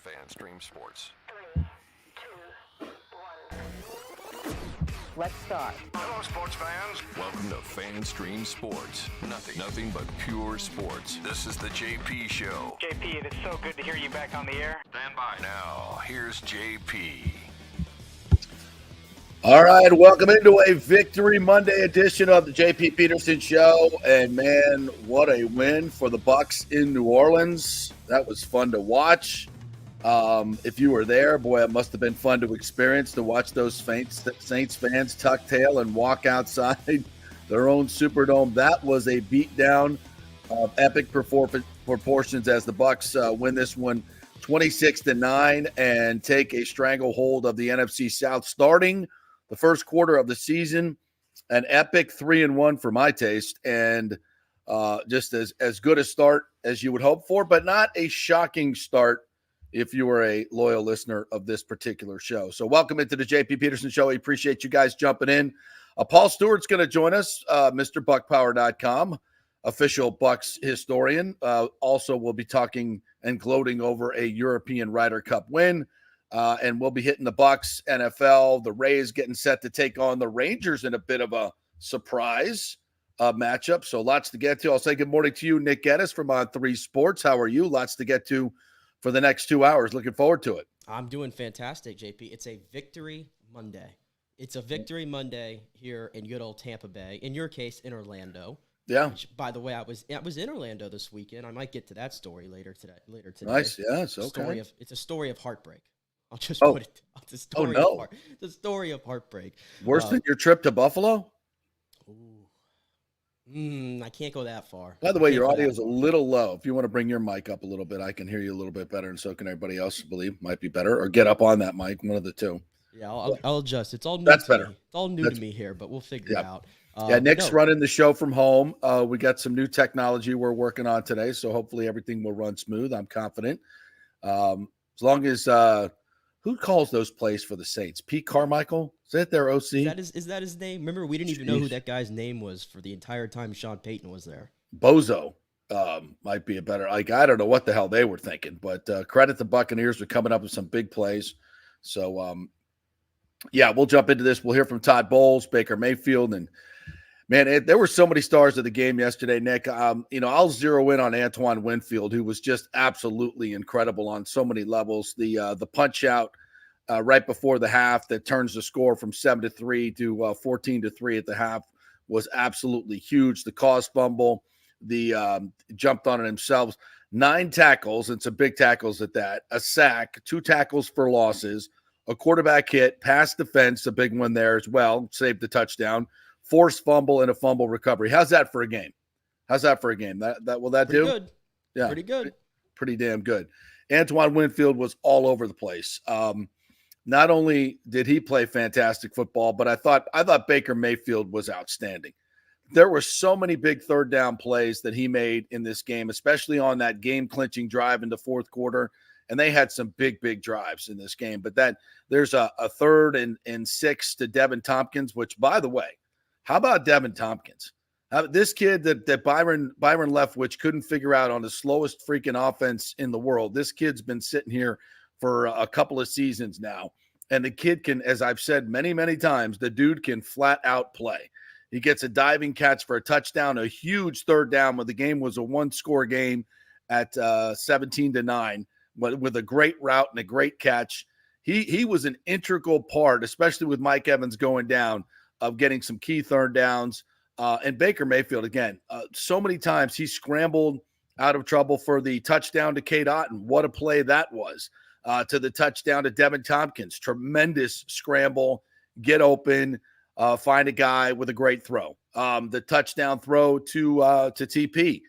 Fan Stream Sports. 3, 2, 1. Let's start. Hello, sports fans. Welcome to Fan Stream Sports. Nothing but pure sports. This is the JP Show. JP, it is so good to hear you back on the air. Stand by. Now, here's JP. All right, welcome into a Victory Monday edition of the JP Peterson Show. And man, what a win for the Bucs in New Orleans. That was fun to watch. If you were there, boy, it must have been fun to experience, to watch those Saints fans tuck tail and walk outside their own Superdome. That was a beatdown of epic proportions as the Bucs win this one 26-9 and take a stranglehold of the NFC South, starting the first quarter of the season. An epic 3-1 for my taste, and just as good a start as you would hope for, but not a shocking start if you were a loyal listener of this particular show. So welcome into the JP Peterson Show. We appreciate you guys jumping in. Paul Stewart's going to join us, Mr. BuckPower.com, official Bucs historian. Also, we'll be talking and gloating over a European Ryder Cup win. And we'll be hitting the Bucs, NFL, the Rays getting set to take on the Rangers in a bit of a surprise matchup. So lots to get to. I'll say good morning to you, Nick Geddes from On3 Sports. How are you? Lots to get to for the next 2 hours. Looking forward to it. I'm doing fantastic, JP. It's a Victory Monday. It's a Victory Monday here in good old Tampa Bay. In your case, in Orlando. Yeah. Which, by the way, I was in Orlando this weekend. I might get to that story later today. Nice. Yeah, it's okay. It's a story of heartbreak. I'll just Oh. put it. It's a story. No. The story of heartbreak. Worse than your trip to Buffalo? I can't go that far. By the way, your audio is a little low. If you want to bring your mic up a little bit, I can hear you a little bit better, and so can everybody else, I believe. Might be better. Or get up on that mic, one of the two. Yeah, I'll adjust. It's all new That's to better. me. It's all new to me here, but we'll figure it out. Nick's running the show from home. We got some new technology we're working on today, so hopefully everything will run smooth. I'm confident. As long as who calls those plays for the Saints? Pete Carmichael? Is that their OC? Is that his name? Remember, we didn't even know who that guy's name was for the entire time Sean Payton was there. Bozo might be a better. I don't know what the hell they were thinking, but credit the Buccaneers for coming up with some big plays. So, we'll jump into this. We'll hear from Todd Bowles, Baker Mayfield, and man, there were so many stars of the game yesterday, Nick. I'll zero in on Antoine Winfield, who was just absolutely incredible on so many levels. The punch out right before the half that turns the score from 7-3 to 14-3 at the half was absolutely huge. The cause fumble, the jumped on it himself. 9 tackles, and some big tackles at that. A sack, 2 tackles for losses, a quarterback hit, pass defense, a big one there as well, saved the touchdown. Forced fumble and a fumble recovery. How's that for a game? That will that Pretty do? Good. Yeah, pretty good. Pretty damn good. Antoine Winfield was all over the place. Not only did he play fantastic football, but I thought Baker Mayfield was outstanding. There were so many big third down plays that he made in this game, especially on that game-clinching drive in the fourth quarter. And they had some big drives in this game. But there's a 3rd and 6 to Devin Tompkins, which, by the way, how about Devin Tompkins? This kid that Byron Leftwich couldn't figure out on the slowest freaking offense in the world. This kid's been sitting here for a couple of seasons now. And the kid can, as I've said many, many times, the dude can flat out play. He gets a diving catch for a touchdown, a huge third down when the game was a 1-score game at 17-9, but with a great route and a great catch. He was an integral part, especially with Mike Evans going down, of getting some key third downs. And Baker Mayfield, again, so many times he scrambled out of trouble for the touchdown to Cade Otton. What a play that was. To the touchdown to Devin Tompkins. Tremendous scramble, get open, find a guy with a great throw. The touchdown throw to TP.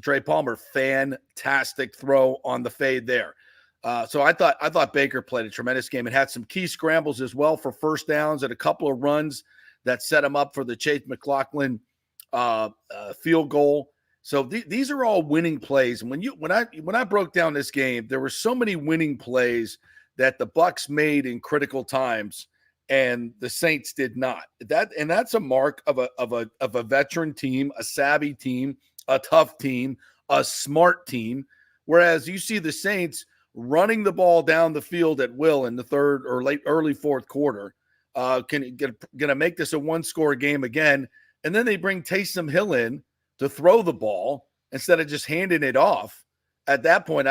Trey Palmer, fantastic throw on the fade there. So I thought Baker played a tremendous game and had some key scrambles as well for first downs and a couple of runs that set him up for the Chase McLaughlin field goal. So these are all winning plays. And when I broke down this game, there were so many winning plays that the Bucs made in critical times, and the Saints did not. That's a mark of a veteran team, a savvy team, a tough team, a smart team. Whereas you see the Saints running the ball down the field at will in the third or early fourth quarter. Gonna make this a one-score game again. And then they bring Taysom Hill in to throw the ball instead of just handing it off. At that point,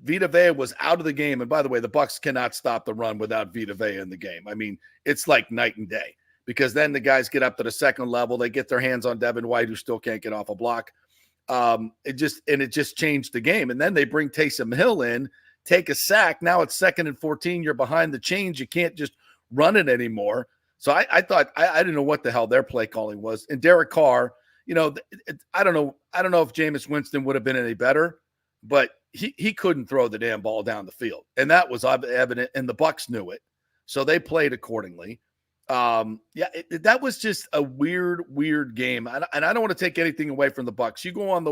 Vita Vea was out of the game. And by the way, the Bucs cannot stop the run without Vita Vea in the game. I mean, it's like night and day, because then the guys get up to the second level. They get their hands on Devin White, who still can't get off a block. It just changed the game. And then they bring Taysom Hill in, take a sack. Now it's 2nd and 14. You're behind the chains. You can't just run it anymore. So I thought I didn't know what the hell their play calling was. And Derek Carr, I don't know if Jameis Winston would have been any better, but he couldn't throw the damn ball down the field, and that was evident. And the Bucs knew it, so they played accordingly. That was just a weird game, and I don't want to take anything away from the Bucs. You go on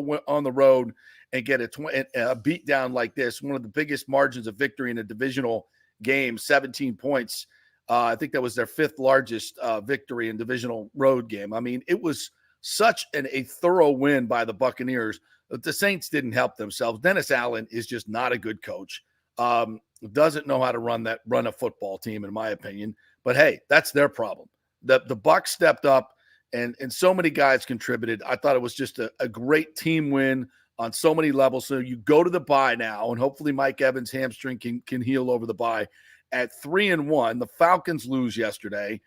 the road and get a beat down like this, one of the biggest margins of victory in a divisional game, 17 points. I think that was their 5th largest victory in divisional road game. I mean, it was such a thorough win by the Buccaneers. The Saints didn't help themselves. Dennis Allen is just not a good coach. Doesn't know how to run a football team, in my opinion. But hey, that's their problem. The Bucs stepped up, and so many guys contributed. I thought it was just a great team win on so many levels. So you go to the bye now, and hopefully Mike Evans' hamstring can heal over the bye. At 3-1, the Falcons lose yesterday.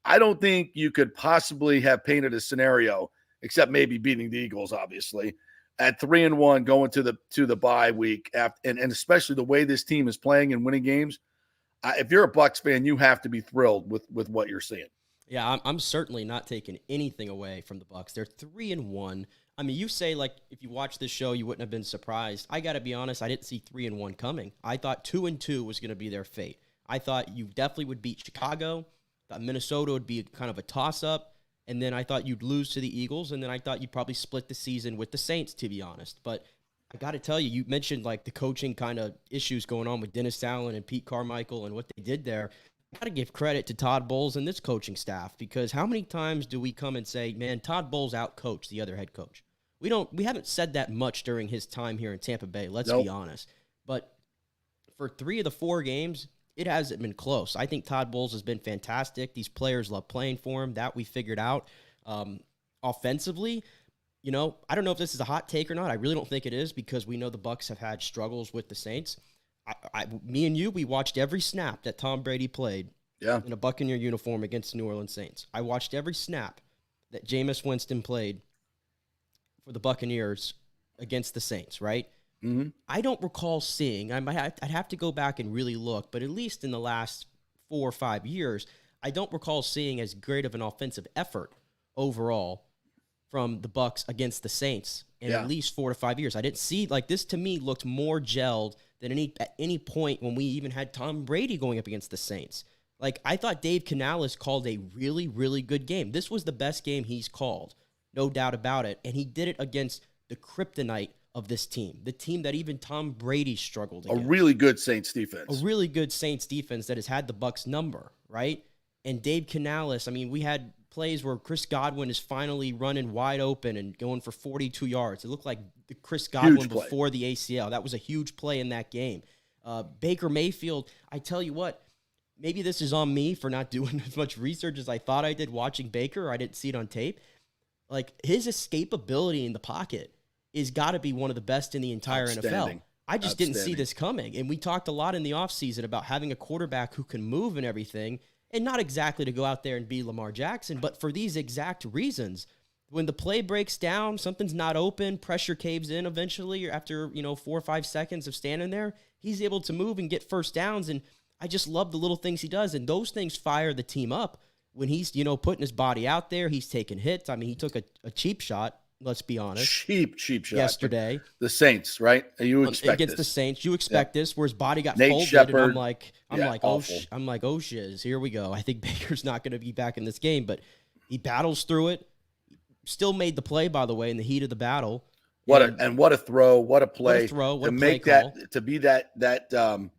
I don't think you could possibly have painted a scenario, except maybe beating the Eagles, obviously, at 3-1 going to the bye week, and especially the way this team is playing and winning games. If you're a Bucs fan, you have to be thrilled with what you're seeing. Yeah, I'm certainly not taking anything away from the Bucs. They're 3-1. I mean, you say, like, if you watch this show, you wouldn't have been surprised. I got to be honest, I didn't see 3-1 coming. I thought 2-2 was going to be their fate. I thought you definitely would beat Chicago. Thought Minnesota would be kind of a toss-up. And then I thought you'd lose to the Eagles. And then I thought you'd probably split the season with the Saints, to be honest. But I got to tell you, you mentioned, like, the coaching kind of issues going on with Dennis Allen and Pete Carmichael and what they did there. I got to give credit to Todd Bowles and this coaching staff, because how many times do we come and say, man, Todd Bowles out-coached the other head coach? We haven't said that much during his time here in Tampa Bay, let's be honest. But for 3 of the 4 games, it hasn't been close. I think Todd Bowles has been fantastic. These players love playing for him. That we figured out. Offensively, I don't know if this is a hot take or not. I really don't think it is, because we know the Bucs have had struggles with the Saints. Me and you, we watched every snap that Tom Brady played in a Buccaneer uniform against the New Orleans Saints. I watched every snap that Jameis Winston played for the Buccaneers against the Saints, right? Mm-hmm. I don't recall seeing, I'd have to go back and really look, but at least in the last 4 or 5 years, I don't recall seeing as great of an offensive effort overall from the Bucs against the Saints in at least 4 to 5 years. I didn't see, like, this to me looked more gelled than at any point when we even had Tom Brady going up against the Saints. Like, I thought Dave Canales called a really, really good game. This was the best game he's called, no doubt about it, and he did it against the kryptonite of this team, the team that even Tom Brady struggled against. A really good Saints defense. A really good Saints defense that has had the Bucs number, right? And Dave Canales, I mean, we had plays where Chris Godwin is finally running wide open and going for 42 yards. It looked like the Chris Godwin before the ACL. That was a huge play in that game. Baker Mayfield, I tell you what, maybe this is on me for not doing as much research as I thought I did watching Baker. I didn't see it on tape. Like, his escapability in the pocket is got to be one of the best in the entire NFL. I just didn't see this coming. And we talked a lot in the offseason about having a quarterback who can move and everything, and not exactly to go out there and be Lamar Jackson, but for these exact reasons. When the play breaks down, something's not open, pressure caves in eventually after, 4 or 5 seconds of standing there, he's able to move and get first downs, and I just love the little things he does, and those things fire the team up. When he's, putting his body out there, he's taking hits. I mean, he took a cheap shot. Let's be honest. Cheap shot. Yesterday. The Saints, right? You expect against this. the Saints. You expect this, where his body got Nate folded, Shepard, and I'm like, oh shiz, here we go. I think Baker's not going to be back in this game, but he battles through it. Still made the play, by the way, in the heat of the battle. What a throw, what a play. What a throw, what to a make play that call. to be that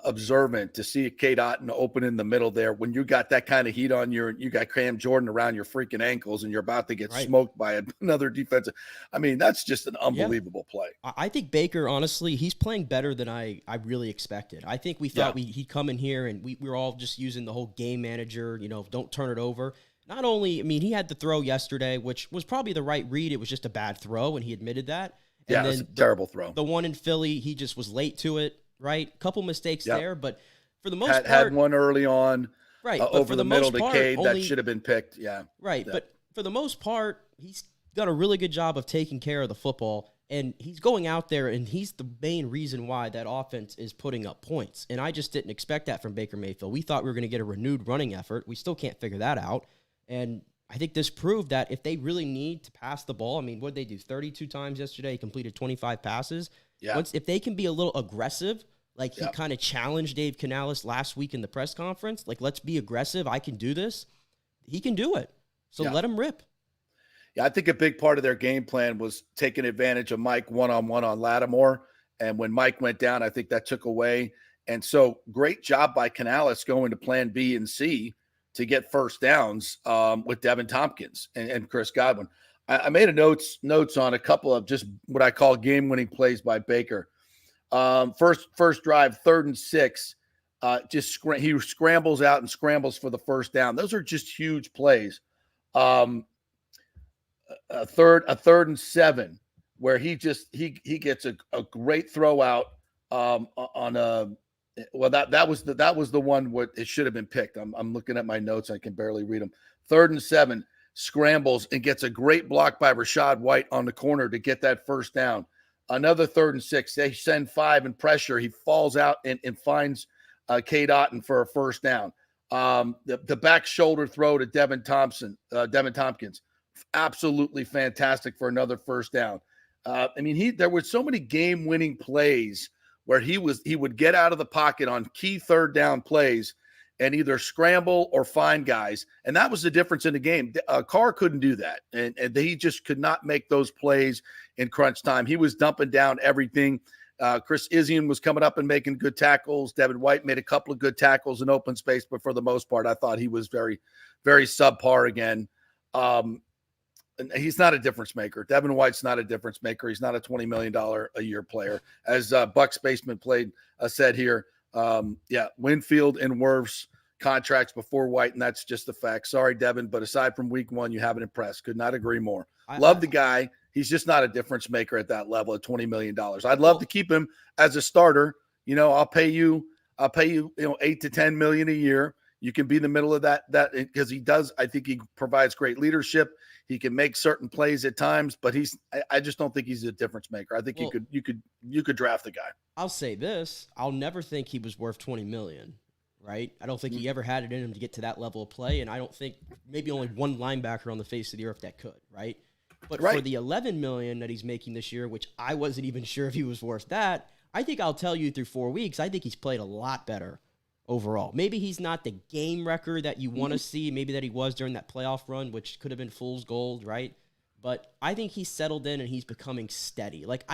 observant to see a Kate Otten open in the middle there when you got that kind of heat on you got Cam Jordan around your freaking ankles and you're about to get smoked by another defensive. I mean, that's just an unbelievable play. I think Baker, honestly, he's playing better than I really expected. I think we thought he'd come in here and we were all just using the whole game manager, don't turn it over. Not only, I mean, he had the throw yesterday, which was probably the right read. It was just a bad throw, and he admitted that. And it was a terrible throw. The one in Philly, he just was late to it. Right, couple mistakes there, but for the most part, had one early on, right, over the middle to Cade that should have been picked. Right, but for the most part, he's done a really good job of taking care of the football, and he's going out there, and he's the main reason why that offense is putting up points. And I just didn't expect that from Baker Mayfield. We thought we were going to get a renewed running effort. We still can't figure that out, and I think this proved that if they really need to pass the ball, I mean, what did they do? 32 times yesterday, he completed 25 passes. Yeah. If they can be a little aggressive, like he kind of challenged Dave Canales last week in the press conference, like, let's be aggressive. I can do this. He can do it. So let him rip. Yeah, I think a big part of their game plan was taking advantage of Mike one-on-one on Lattimore. And when Mike went down, I think that took away. And so great job by Canales going to plan B and C to get first downs with Devin Tompkins and Chris Godwin. I made a notes on a couple of just what I call game-winning plays by Baker. First drive, 3rd and 6. He scrambles out and scrambles for the first down. Those are just huge plays. A third and 7, where he gets a great throw out on a. Well, that was the one where it should have been picked. I'm looking at my notes. I can barely read them. 3rd and 7. Scrambles and gets a great block by Rashad White on the corner to get that first down. Another 3rd and 6. They send 5 in pressure. He falls out and finds Cade Otten for a first down. The back shoulder throw to Devin Tompkins, absolutely fantastic for another first down. I mean, there were so many game-winning plays where he would get out of the pocket on key 3rd down plays and either scramble or find guys. And that was the difference in the game. Carr couldn't do that. And he just could not make those plays in crunch time. He was dumping down everything. Chris Isian was coming up and making good tackles. Devin White made a couple of good tackles in open space, but for the most part, I thought he was very, very subpar again. And he's not a difference maker. Devin White's not a difference maker. He's not a $20 million a year player. As Bucs Basement said here, Winfield and Wirfs contracts before White, and that's just the fact. Sorry, Devin, but aside from week 1, you haven't impressed. Could not agree more. Love the guy. He's just not a difference maker at that level at $20 million. I'd love to keep him as a starter. I'll pay you, 8 to 10 million a year. You can be in the middle of that because he does. I think he provides great leadership. He can make certain plays at times, but I just don't think he's a difference maker. I think you could draft the guy. I'll say this. I'll never think he was worth 20 million, right? I don't think he ever had it in him to get to that level of play, and I don't think maybe only one linebacker on the face of the earth that could, right? But for the 11 million that he's making this year, which I wasn't even sure if he was worth that, I think I'll tell you through 4 weeks, I think he's played a lot better overall. Maybe he's not the game record that you want to see, maybe that he was during that playoff run, which could have been fool's gold, right? But I think he's settled in and he's becoming steady. Like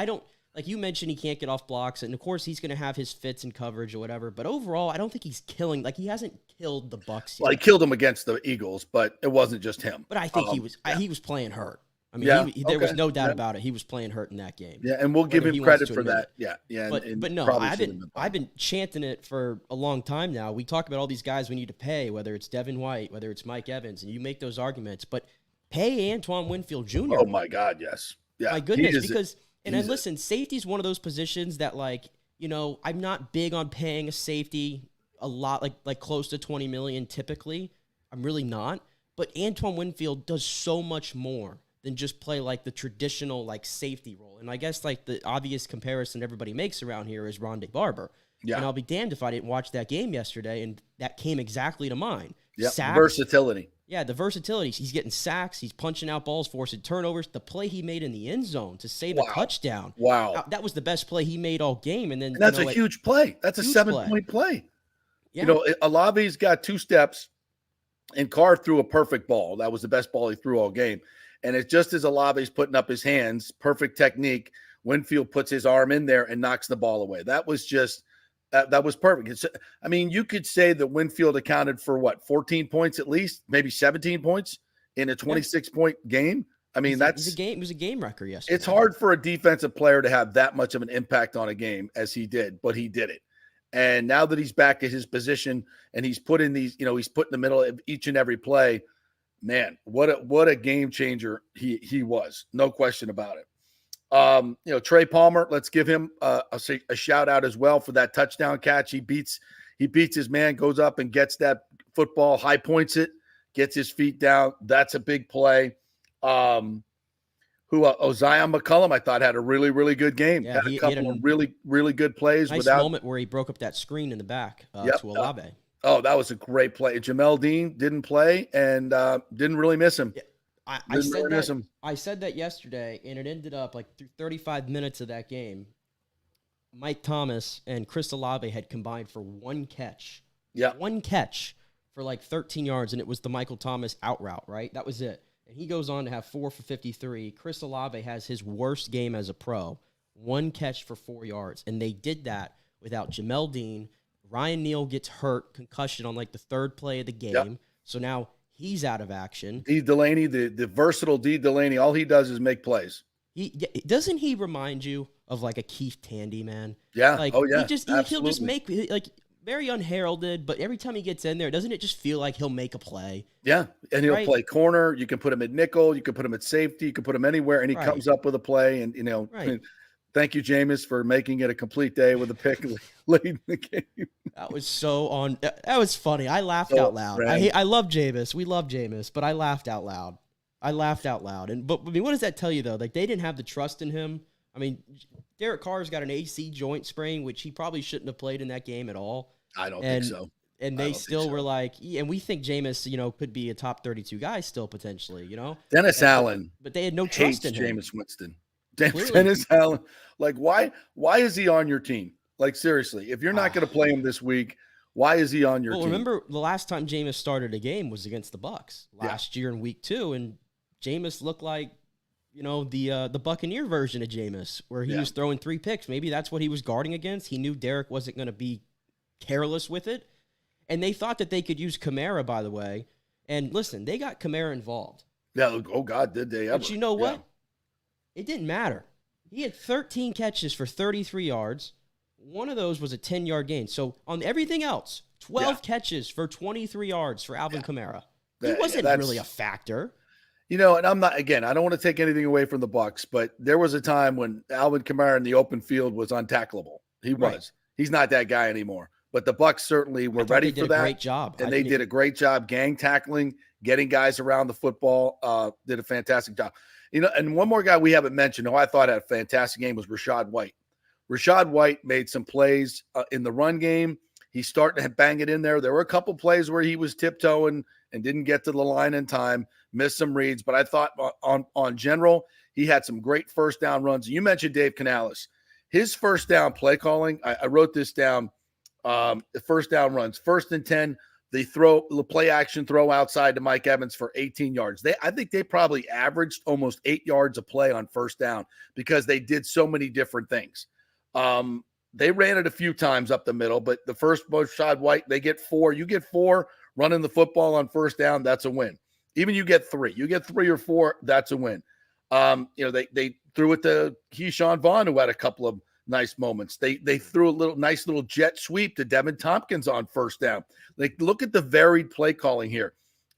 you mentioned, he can't get off blocks, and of course he's going to have his fits in coverage or whatever, but overall, I don't think he's killing, he hasn't killed the Bucs yet. Well, he killed them against the Eagles, but it wasn't just him. But I think he was playing hurt. I mean, there was no doubt about it. He was playing hurt in that game. Yeah, and we'll give him credit for that. Yeah. But no, I've been chanting it for a long time now. We talk about all these guys we need to pay, whether it's Devin White, whether it's Mike Evans, and you make those arguments. But pay Antoine Winfield Jr. Oh my God, yes. Yeah, my goodness, because listen, safety is one of those positions that I'm not big on paying a safety a lot, like close to 20 million typically. I'm really not. But Antoine Winfield does so much more than just play the traditional safety role. And I guess the obvious comparison everybody makes around here is Rondé Barber. Yeah. And I'll be damned if I didn't watch that game yesterday, and that came exactly to mind. Yeah, versatility. Yeah, the versatility. He's getting sacks. He's punching out balls, forcing turnovers. The play he made in the end zone to save a touchdown. Wow. That was the best play he made all game. And that's a huge play. That's a 7-point play. Yeah. Olave's got 2 steps, and Carr threw a perfect ball. That was the best ball he threw all game. And it's just as Olave's putting up his hands, perfect technique, Winfield puts his arm in there and knocks the ball away. That was just That was perfect. I mean, you could say that Winfield accounted for 14 points at least, maybe 17 points in a 26-point game. I mean, it was a game record yesterday. It's hard for a defensive player to have that much of an impact on a game as he did, but he did it. And now that he's back at his position and he's put in these, he's put in the middle of each and every play, man, what a game changer he was. No question about it. Trey Palmer, let's give him a shout out as well for that touchdown catch. He beats his man, goes up and gets that football, high points it, gets his feet down. That's a big play. Zion McCollum, I thought had a really, really good game. Yeah, had a couple of really, really good plays. Nice moment where he broke up that screen in the back to Olave. That was a great play. Jamel Dean didn't play and didn't really miss him. Yeah. I said that yesterday, and it ended up like through 35 minutes of that game, Mike Thomas and Chris Olave had combined for one catch. Yeah. One catch for like 13 yards, and it was the Michael Thomas out route, right? That was it. And he goes on to have 4 for 53. Chris Olave has his worst game as a pro. One catch for 4 yards. And they did that without Jamel Dean. Ryan Neal gets hurt, concussion on like the third play of the game. Yep. So now he's out of action. D. Delaney, the versatile D. Delaney, all he does is make plays. Doesn't he remind you of like a Keith Tandy, man? Yeah. Like, yeah. He'll just make like very unheralded, but every time he gets in there, doesn't it just feel like he'll make a play? Yeah, and he'll play corner. You can put him at nickel. You can put him at safety. You can put him anywhere, and he comes up with a play. And thank you, Jameis, for making it a complete day with a pick late in the game. That was that was funny. I laughed out loud. I love Jameis. We love Jameis, but I laughed out loud. But I mean, what does that tell you though? Like they didn't have the trust in him. I mean, Derek Carr's got an AC joint sprain, which he probably shouldn't have played in that game at all. I don't think so. And they still were like, and we think Jameis, could be a top 32 guy still potentially, Dennis Allen. But they had no trust in him. Jameis Winston. Dennis Allen. Like, why is he on your team? Like, seriously, if you're not going to play him this week, why is he on your team? Remember the last time Jameis started a game was against the Bucs last year in week 2, and Jameis looked like, the Buccaneer version of Jameis, where he was throwing 3 picks. Maybe that's what he was guarding against. He knew Derek wasn't going to be careless with it. And they thought that they could use Kamara, by the way. And listen, they got Kamara involved. Yeah, oh God, did they ever. But you know what? It didn't matter. He had 13 catches for 33 yards. One of those was a 10-yard gain. So on everything else, 12 catches for 23 yards for Alvin Kamara. He wasn't really a factor. And I'm not, again, I don't want to take anything away from the Bucs, but there was a time when Alvin Kamara in the open field was untackleable. He was. Right. He's not that guy anymore. But the Bucs certainly were ready for that. They did a great job. And they did a great job gang tackling, getting guys around the football, did a fantastic job. And one more guy we haven't mentioned who I thought had a fantastic game was Rachaad White. Rachaad White made some plays in the run game. He's starting to bang it in there. There were a couple plays where he was tiptoeing and didn't get to the line in time, missed some reads. But I thought on general, he had some great first down runs. You mentioned Dave Canales. His first down play calling, I wrote this down. The first down runs, 1st and 10, the play action throw outside to Mike Evans for 18 yards. I think they probably averaged almost 8 yards a play on first down because they did so many different things. They ran it a few times up the middle, but the first Rachaad White, they get 4. You get 4 running the football on first down, that's a win. Even you get 3. You get 3 or 4, that's a win. They threw it to Keyshawn Vaughn, who had a couple of nice moments. They threw a nice little jet sweep to Devin Tompkins on first down. Like, look at the varied play calling here.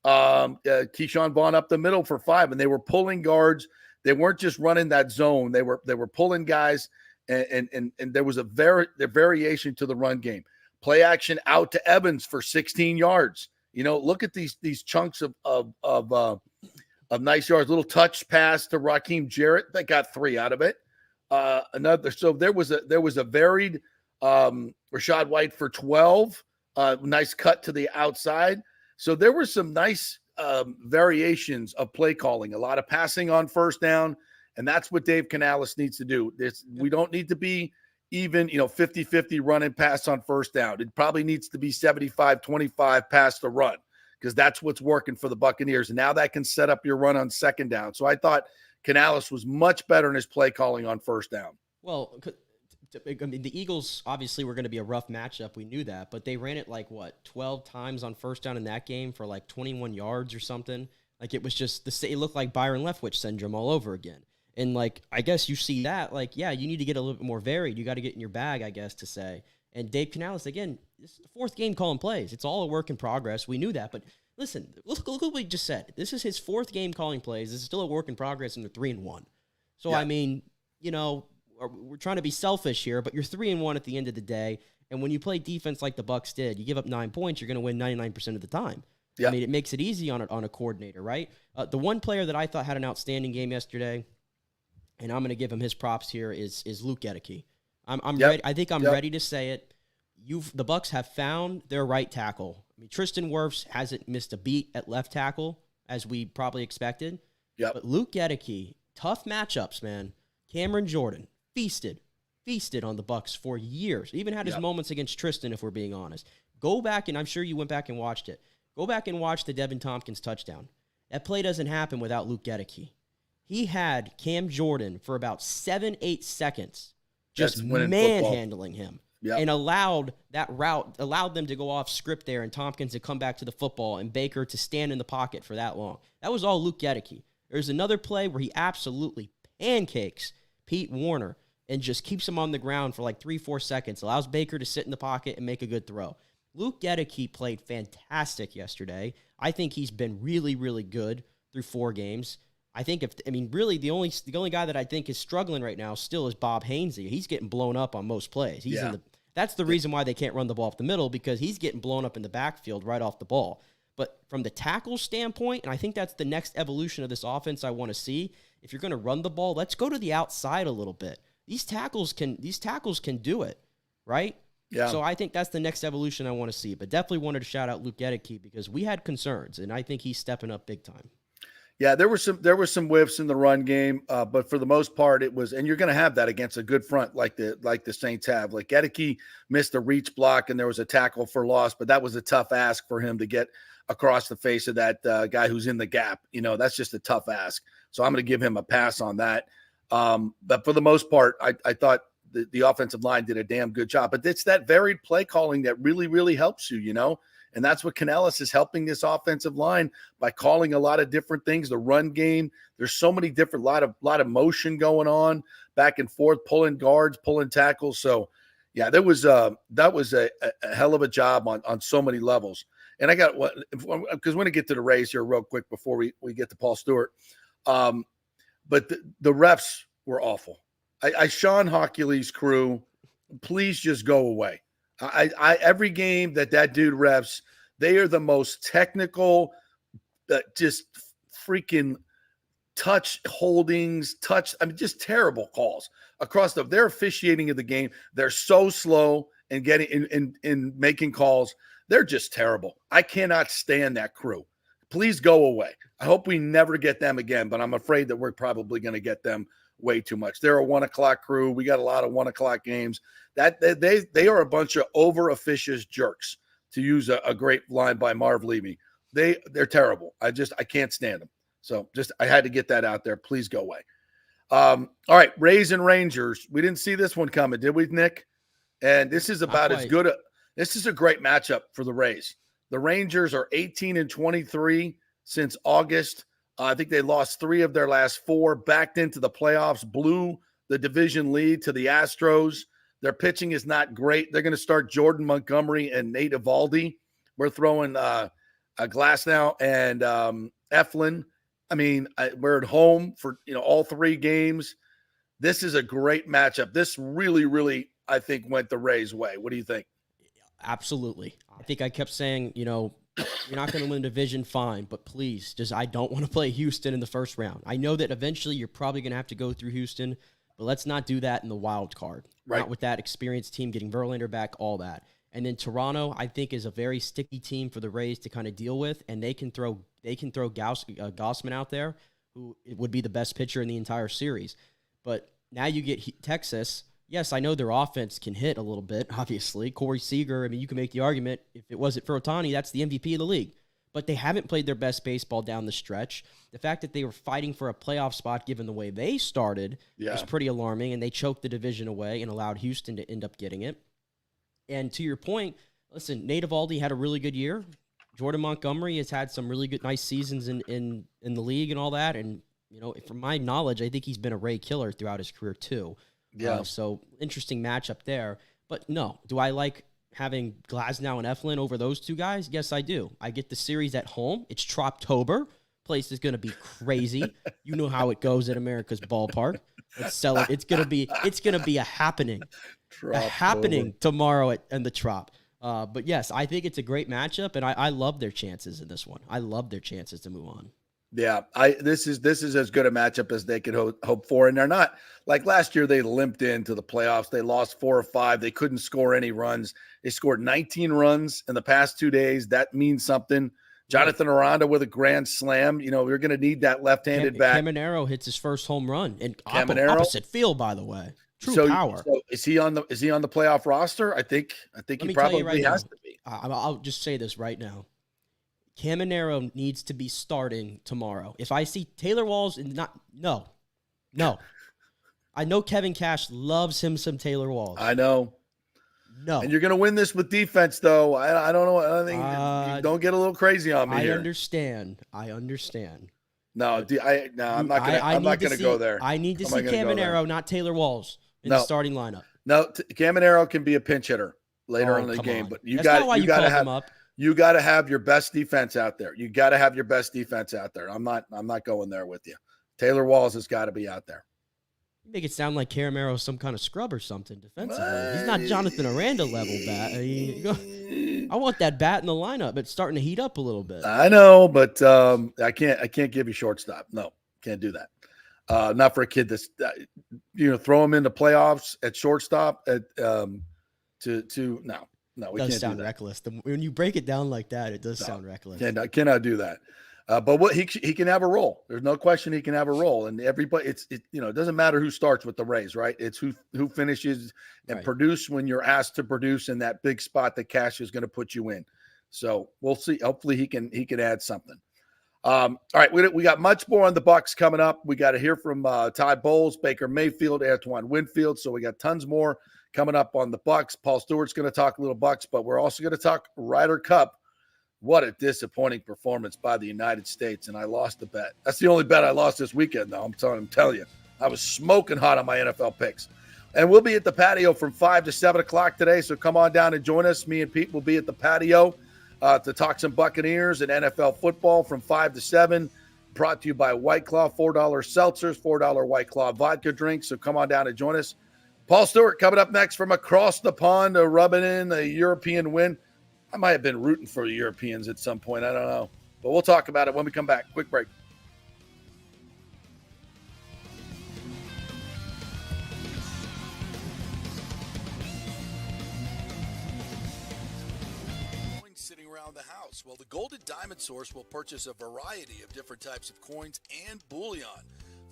Keyshawn Vaughn up the middle for 5, and they were pulling guards. They weren't just running that zone. They were pulling guys, and there was a variation to the run game. Play action out to Evans for 16 yards. Look at these chunks of nice yards. Little touch pass to Raheem Jarrett that got 3 out of it. So there was a varied Rachaad White for 12, nice cut to the outside. So there were some nice variations of play calling, a lot of passing on first down, and that's what Dave Canales needs to do. We don't need to be even 50-50 run and pass on first down. It probably needs to be 75-25 pass to run because that's what's working for the Buccaneers. And now that can set up your run on second down. So I thought Canales was much better in his play calling on first down. Well, I mean, the Eagles obviously were going to be a rough matchup. We knew that, but they ran it 12 times on first down in that game for 21 yards or something. Like, it was just it looked like Byron Leftwich syndrome all over again. And I guess you see that, you need to get a little bit more varied. You got to get in your bag, I guess, to say. And Dave Canales, again, this is the fourth game calling plays. It's all a work in progress. We knew that, but listen, look what we just said. This is his fourth game calling plays. This is still a work in progress, and they're 3-1. So, I mean, we're trying to be selfish here, but you're 3-1 at the end of the day. And when you play defense like the Bucs did, you give up 9 points, you're going to win 99% of the time. Yeah. I mean, it makes it easy on a coordinator, right? The one player that I thought had an outstanding game yesterday, and I'm going to give him his props here, is Luke Gedeke. I'm ready. I think I'm ready to say it. The Bucs have found their right tackle. I mean, Tristan Wirfs hasn't missed a beat at left tackle, as we probably expected. Yep. But Luke Gedeke, tough matchups, man. Cameron Jordan feasted on the Bucs for years. Even had his moments against Tristan, if we're being honest. Go back, and I'm sure you went back and watched it. Go back and watch the Devin Tompkins touchdown. That play doesn't happen without Luke Gedeke. He had Cam Jordan for about 7-8 seconds just manhandling him. Yep. And allowed them to go off script there, and Tompkins to come back to the football and Baker to stand in the pocket for that long. That was all Luke Gedeke. There's another play where he absolutely pancakes Pete Warner and just keeps him on the ground for 3-4 seconds, allows Baker to sit in the pocket and make a good throw. Luke Gedeke played fantastic yesterday. I think he's been really, really good through 4 games. Really the only guy that I think is struggling right now still is Bob Hainsey. He's getting blown up on most plays. That's the reason why they can't run the ball up the middle, because he's getting blown up in the backfield right off the ball. But from the tackle standpoint, and I think that's the next evolution of this offense I want to see, if you're going to run the ball, let's go to the outside a little bit. These tackles can do it, right? Yeah. So I think that's the next evolution I want to see. But definitely wanted to shout out Luke Gedeke because we had concerns, and I think he's stepping up big time. Yeah, there were some whiffs in the run game, but for the most part, it was, and you're going to have that against a good front like the Saints have. Like Gedeke missed a reach block, and there was a tackle for loss, but that was a tough ask for him to get across the face of that guy who's in the gap. That's just a tough ask. So I'm going to give him a pass on that. But for the most part, I thought the offensive line did a damn good job. But it's that varied play calling that really, really helps you, And that's what Canellis is helping this offensive line by calling a lot of different things. The run game, there's so many different, lot of motion going on, back and forth, pulling guards, pulling tackles. So, yeah, that was a hell of a job on so many levels. And I got what, because we're going to get to the Rays here real quick before we get to Paul Stewart. But the refs were awful. Sean Hockley's crew, please just go away. Every game that dude refs, they are the most technical, just freaking touch holdings, just terrible calls across their officiating of the game. They're so slow in getting in making calls. They're just terrible. I cannot stand that crew. Please go away. I hope we never get them again, but I'm afraid that we're probably going to get them way too much. They're a 1:00 crew. We got a lot of 1:00 games. That they are a bunch of over officious jerks, to use a great line by Marv Levy. They're terrible. I can't stand them. So I had to get that out there. Please go away. All right, Rays and Rangers. We didn't see this one coming, did we, Nick? And this is about as good. This is a great matchup for the Rays. The Rangers are 18-23 since August. I think they lost 3 of their last 4, backed into the playoffs, blew the division lead to the Astros. Their pitching is not great. They're going to start Jordan Montgomery and Nate Eovaldi. We're throwing a Glasnow and Eflin. We're at home for all 3 games. This is a great matchup. This really, really, I think, went the Rays' way. What do you think? Absolutely. I think I kept saying, you're not going to win the division, fine, but please, I don't want to play Houston in the first round. I know that eventually you're probably going to have to go through Houston, but let's not do that in the wild card. Right. Not with that experienced team, getting Verlander back, all that. And then Toronto, I think, is a very sticky team for the Rays to kind of deal with, and they can throw Gausman out there, who would be the best pitcher in the entire series. But now you get Texas. Yes, I know their offense can hit a little bit, obviously. Corey Seager, you can make the argument, if it wasn't for Ohtani, that's the MVP of the league. but they haven't played their best baseball down the stretch. The fact that they were fighting for a playoff spot, given the way they started, was pretty alarming, and they choked the division away and allowed Houston to end up getting it. And to your point, listen, Nate Eovaldi had a really good year. Jordan Montgomery has had some really good, nice seasons in the league and all that. And, from my knowledge, I think he's been a Ray killer throughout his career too. Yeah. So interesting matchup there. But no, do I like having Glasnow and Eflin over those two guys? Yes, I do. I get the series at home. It's Troptober. Place is going to be crazy. You know how it goes at America's Ballpark. It's going to be a happening. Tomorrow in the Trop. But yes, I think it's a great matchup, and I love their chances in this one. I love their chances to move on. Yeah, this is as good a matchup as they could hope for, and they're not like last year. They limped into the playoffs. They lost 4 or 5. They couldn't score any runs. They scored 19 runs in the past 2 days. That means something. Jonathan Aranda with a grand slam. You're going to need that left-handed bat. Caminero hits his first home run, and opposite field, by the way. True power. So is he on the playoff roster? I think he probably has to be. I'll just say this right now. Caminero needs to be starting tomorrow. If I see Taylor Walls no. I know Kevin Cash loves him some Taylor Walls. I know. No. And you're going to win this with defense, though. I don't know. I think don't get a little crazy on me here. I understand. No, I'm not going to go there. I need to see Caminero, not Taylor Walls, in the starting lineup. No, Caminero can be a pinch hitter later in the game, but you got to have your best defense out there. I'm not going there with you. Taylor Walls has got to be out there. You make it sound like Caminero is some kind of scrub or something defensively. He's not Jonathan Aranda level bat. I want that bat in the lineup. It's starting to heat up a little bit. I know, but I can't give you shortstop. No, can't do that. Not for a kid that's throw him into playoffs at shortstop no. No, we can't sound do that. Reckless. When you break it down like that, it does sound reckless. Cannot do that. But what he can have a role. There's no question he can have a role. And everybody, it doesn't matter who starts with the Rays, right? It's who finishes and produce when you're asked to produce in that big spot that Cash is going to put you in. So we'll see. Hopefully he can add something. All right, we got much more on the Bucs coming up. We got to hear from Ty Bowles, Baker Mayfield, Antoine Winfield. So we got tons more coming up on the Bucs. Paul Stewart's going to talk a little Bucs, but we're also going to talk Ryder Cup. What a disappointing performance by the United States, and I lost the bet. That's the only bet I lost this weekend, though. I'm telling you. I was smoking hot on my NFL picks. And we'll be at the patio from 5 to 7 o'clock today, so come on down and join us. Me and Pete will be at the patio to talk some Buccaneers and NFL football from 5 to 7. Brought to you by White Claw, $4 seltzers, $4 White Claw vodka drinks. So come on down and join us. Paul Stewart coming up next from across the pond, rubbing in a European win. I might have been rooting for the Europeans at some point. I don't know. But we'll talk about it when we come back. Quick break. Sitting around the house. Well, the Golden Diamond Source will purchase a variety of different types of coins and bullion.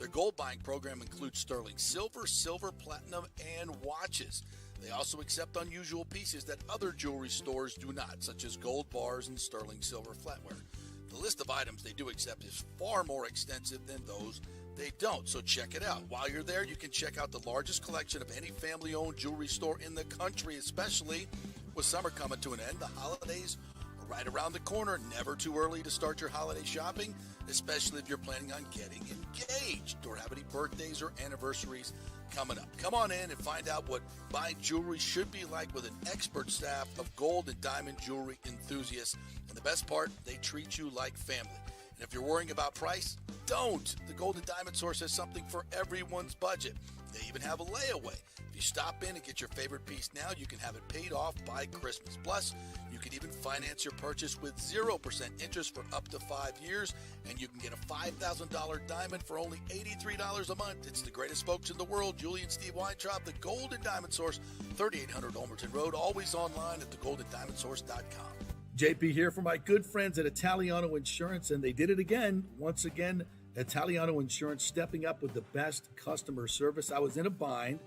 Their gold buying program includes sterling silver, silver, platinum, and watches. They also accept unusual pieces that other jewelry stores do not, such as gold bars and sterling silver flatware. The list of items they do accept is far more extensive than those they don't, so check it out. While you're there, you can check out the largest collection of any family-owned jewelry store in the country, especially with summer coming to an end. The holidays are right around the corner. Never too early to start your holiday shopping, especially if you're planning on getting engaged or have any birthdays or anniversaries coming up. Come on in and find out what buying jewelry should be like with an expert staff of gold and diamond jewelry enthusiasts. And the best part, they treat you like family. And if you're worrying about price, don't. The Golden Diamond Source has something for everyone's budget. They even have a layaway. If you stop in and get your favorite piece now, you can have it paid off by Christmas. Plus, you can even finance your purchase with 0% interest for up to 5 years, and you can get a $5,000 diamond for only $83 a month. It's the greatest folks in the world, Julie and Steve Weintraub, the Golden Diamond Source, 3800 Olmerton Road, always online at thegoldendiamondsource.com. JP here for my good friends at Italiano Insurance, and they did it again. Once again, Italiano Insurance stepping up with the best customer service. I was in a bind.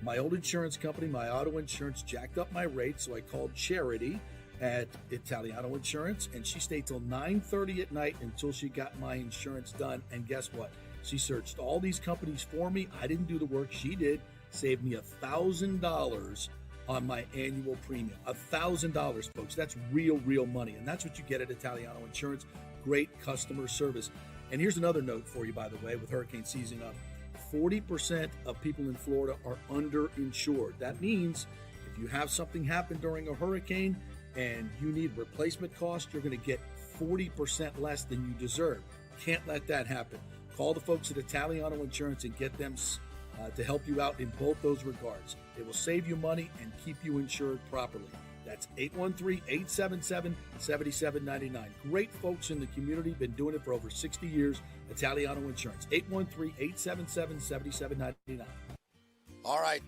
My old insurance company, my auto insurance, jacked up my rates, so I called Charity. at Italiano Insurance, and she stayed till 9:30 at night until she got my insurance done. And guess what? She searched all these companies for me. I didn't do the work. She did. Saved me $1,000 on my annual premium. $1,000, folks. That's real money. And that's what you get at Italiano Insurance. Great customer service. And here's another note for you, by the way, with hurricane season up. 40% of people in Florida are underinsured. That means if you have something happen during a hurricane and you need replacement cost, you're going to get 40% less than you deserve. Can't let that happen. Call the folks at Italiano Insurance and get them to help you out in both those regards. It will save you money and keep you insured properly. That's 813-877-7799. Great folks in the community, been doing it for over 60 years. Italiano Insurance, 813-877-7799. All right.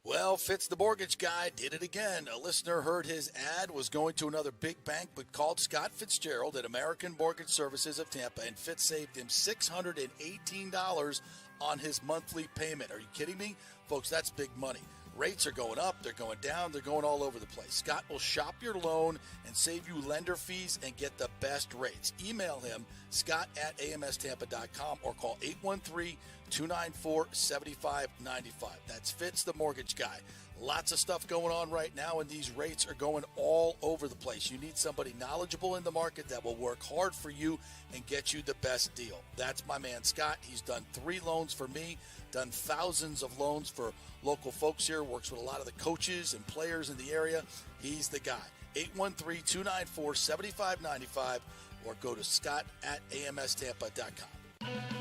Well, Fitz the mortgage guy did it again. A listener heard his ad, was going to another big bank, but called Scott Fitzgerald at American Mortgage Services of Tampa, and Fitz saved him $618 on his monthly payment. Are you kidding me? Folks, that's big money. Rates are going up, they're going down, they're going all over the place. Scott will shop your loan and save you lender fees and get the best rates. Email him, scott@amstampa.com, or call 813-294-7595. That's Fitz the mortgage guy. Lots of stuff going on right now, and these rates are going all over the place. You need somebody knowledgeable in the market that will work hard for you and get you the best deal. That's my man, Scott. He's done 3 loans for me, done thousands of loans for local folks here, works with a lot of the coaches and players in the area. He's the guy. 813-294-7595, or go to scott@amstampa.com.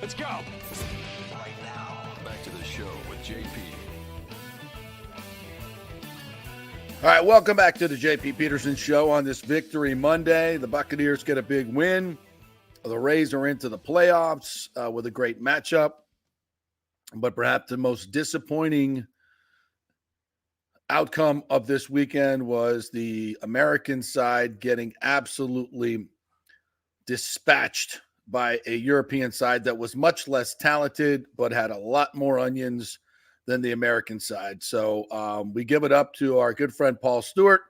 Let's go. Right now, back to the show with JP. All right, welcome back to the JP Peterson Show on this Victory Monday. The Buccaneers get a big win. The Rays are into the playoffs with a great matchup. But perhaps the most disappointing outcome of this weekend was the American side getting absolutely dispatched by a European side that was much less talented but had a lot more onions than the American side. So we give it up to our good friend Paul Stewart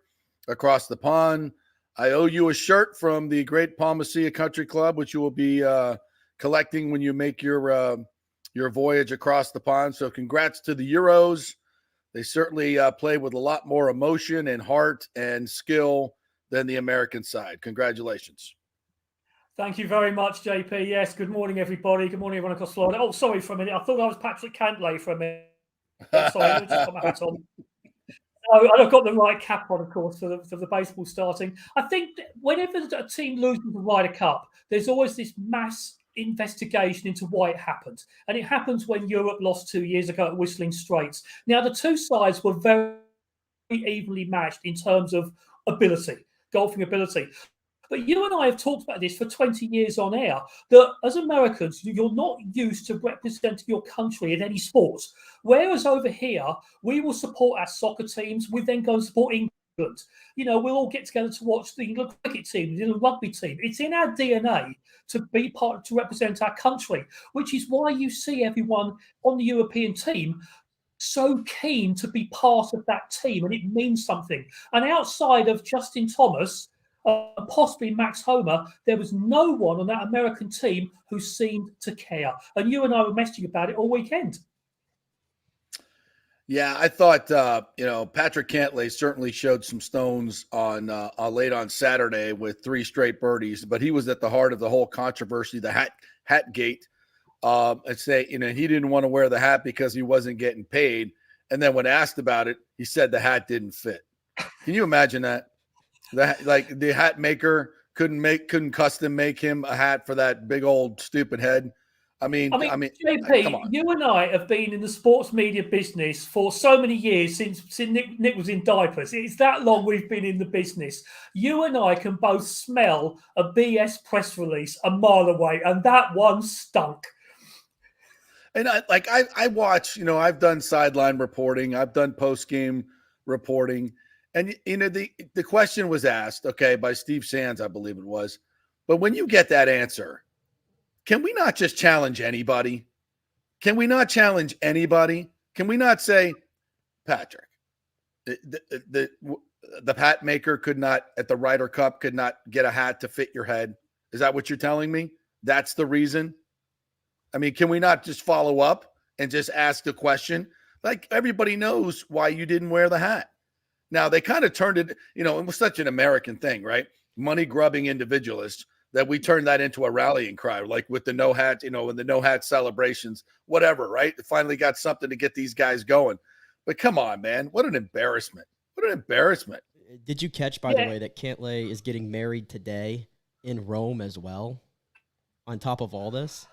across the pond. I owe you a shirt from the Great Palmacia Country Club, which you will be collecting when you make your voyage across the pond. So congrats to the Euros. They certainly play with a lot more emotion and heart and skill than the American side. Congratulations. Thank you very much, JP. Yes, good morning, everybody. Good morning, everyone across Florida. Oh, sorry for a minute. I thought I was Patrick Cantlay for a minute. Sorry, let me just put my hat on. Oh, I've got the right cap on, of course, for the baseball starting. I think whenever a team loses the Ryder Cup, there's always this mass investigation into why it happened. And it happens when Europe lost 2 years ago at Whistling Straits. Now, the two sides were very evenly matched in terms of ability, golfing ability. But you and I have talked about this for 20 years on air, that as Americans, you're not used to representing your country in any sport. Whereas over here, we will support our soccer teams. We then go and support England. You know, we'll all get together to watch the England cricket team, the England rugby team. It's in our DNA to be part, to represent our country, which is why you see everyone on the European team so keen to be part of that team, and it means something. And outside of Justin Thomas, possibly Max Homer, there was no one on that American team who seemed to care. And you and I were messaging about it all weekend. Yeah, I thought, Patrick Cantlay certainly showed some stones on late on Saturday with 3 straight birdies, but he was at the heart of the whole controversy, the hat gate. And say, he didn't want to wear the hat because he wasn't getting paid. And then when asked about it, he said the hat didn't fit. Can you imagine that? Like the hat maker couldn't custom make him a hat for that big old stupid head. I mean, JP, come on. You and I have been in the sports media business for so many years since Nick was in diapers. It's that long we've been in the business. You and I can both smell a BS press release a mile away, and that one stunk. And I watch, I've done sideline reporting, I've done post-game reporting. And, the question was asked, by Steve Sands, I believe it was. But when you get that answer, can we not just challenge anybody? Can we not challenge anybody? Can we not say, Patrick, the hat maker could not at the Ryder Cup could not get a hat to fit your head? Is that what you're telling me? That's the reason? I mean, can we not just follow up and just ask the question? Like, everybody knows why you didn't wear the hat. Now, they kind of turned it, it was such an American thing, right? Money grubbing individualists, that we turned that into a rallying cry, like with the no hat, and the no hat celebrations, whatever, right? It finally got something to get these guys going. But come on, man. What an embarrassment. What an embarrassment. Did you catch, by the way, that Cantlay is getting married today in Rome as well, on top of all this?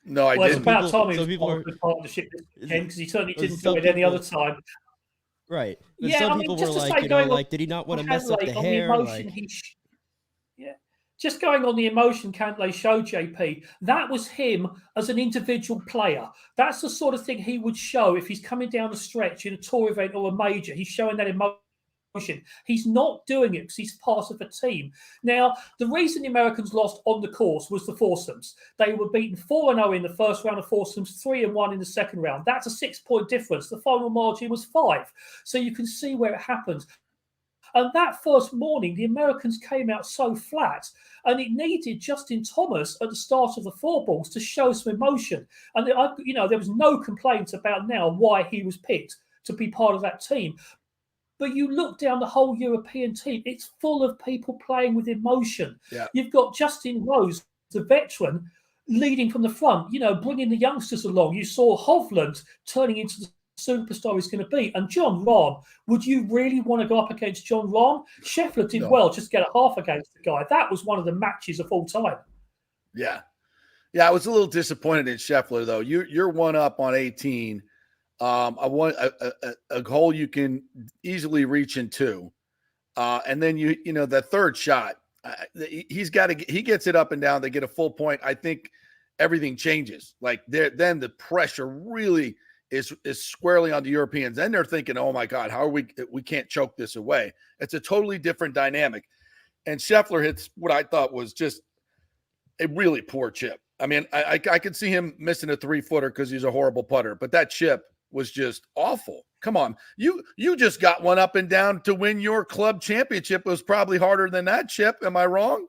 No, I well, didn't. It's about time he some was people part are- of the partnership because he certainly didn't do some it any people- other time. Right. But Yeah, some I mean, people were just to like, say, going on did he not want to mess up the Cantlay, on hair? emotion Like, just going on the emotion Cantlay showed, JP, that was him as an individual player. That's the sort of thing he would show if he's coming down the stretch in a tour event or a major. He's showing that emotion. He's not doing it because he's part of a team. Now, the reason the Americans lost on the course was the foursomes. They were beaten 4-0 in the first round of foursomes, 3-1 in the second round. That's a 6-point difference. The final margin was 5. So you can see where it happened. And that first morning, the Americans came out so flat, and it needed Justin Thomas at the start of the four balls to show some emotion. And there was no complaints about now why he was picked to be part of that team. But you look down the whole European team, it's full of people playing with emotion. Yeah. You've got Justin Rose, the veteran, leading from the front, bringing the youngsters along. You saw Hovland turning into the superstar he's going to be. And John Rahm, would you really want to go up against John Rahm? Scheffler did well just to get a half against the guy. That was one of the matches of all time. Yeah. Yeah, I was a little disappointed in Scheffler, though. You're one up on 18. I want a hole you can easily reach into. And then the third shot, he gets it up and down. They get a full point. I think everything changes. Like then the pressure really is squarely on the Europeans. Then they're thinking, oh my God, how are we can't choke this away. It's a totally different dynamic. And Scheffler hits what I thought was just a really poor chip. I mean, I could see him missing a 3-footer because he's a horrible putter, but that chip was just awful. Come on. You just got one up and down to win your club championship. It was probably harder than that chip. Am I wrong?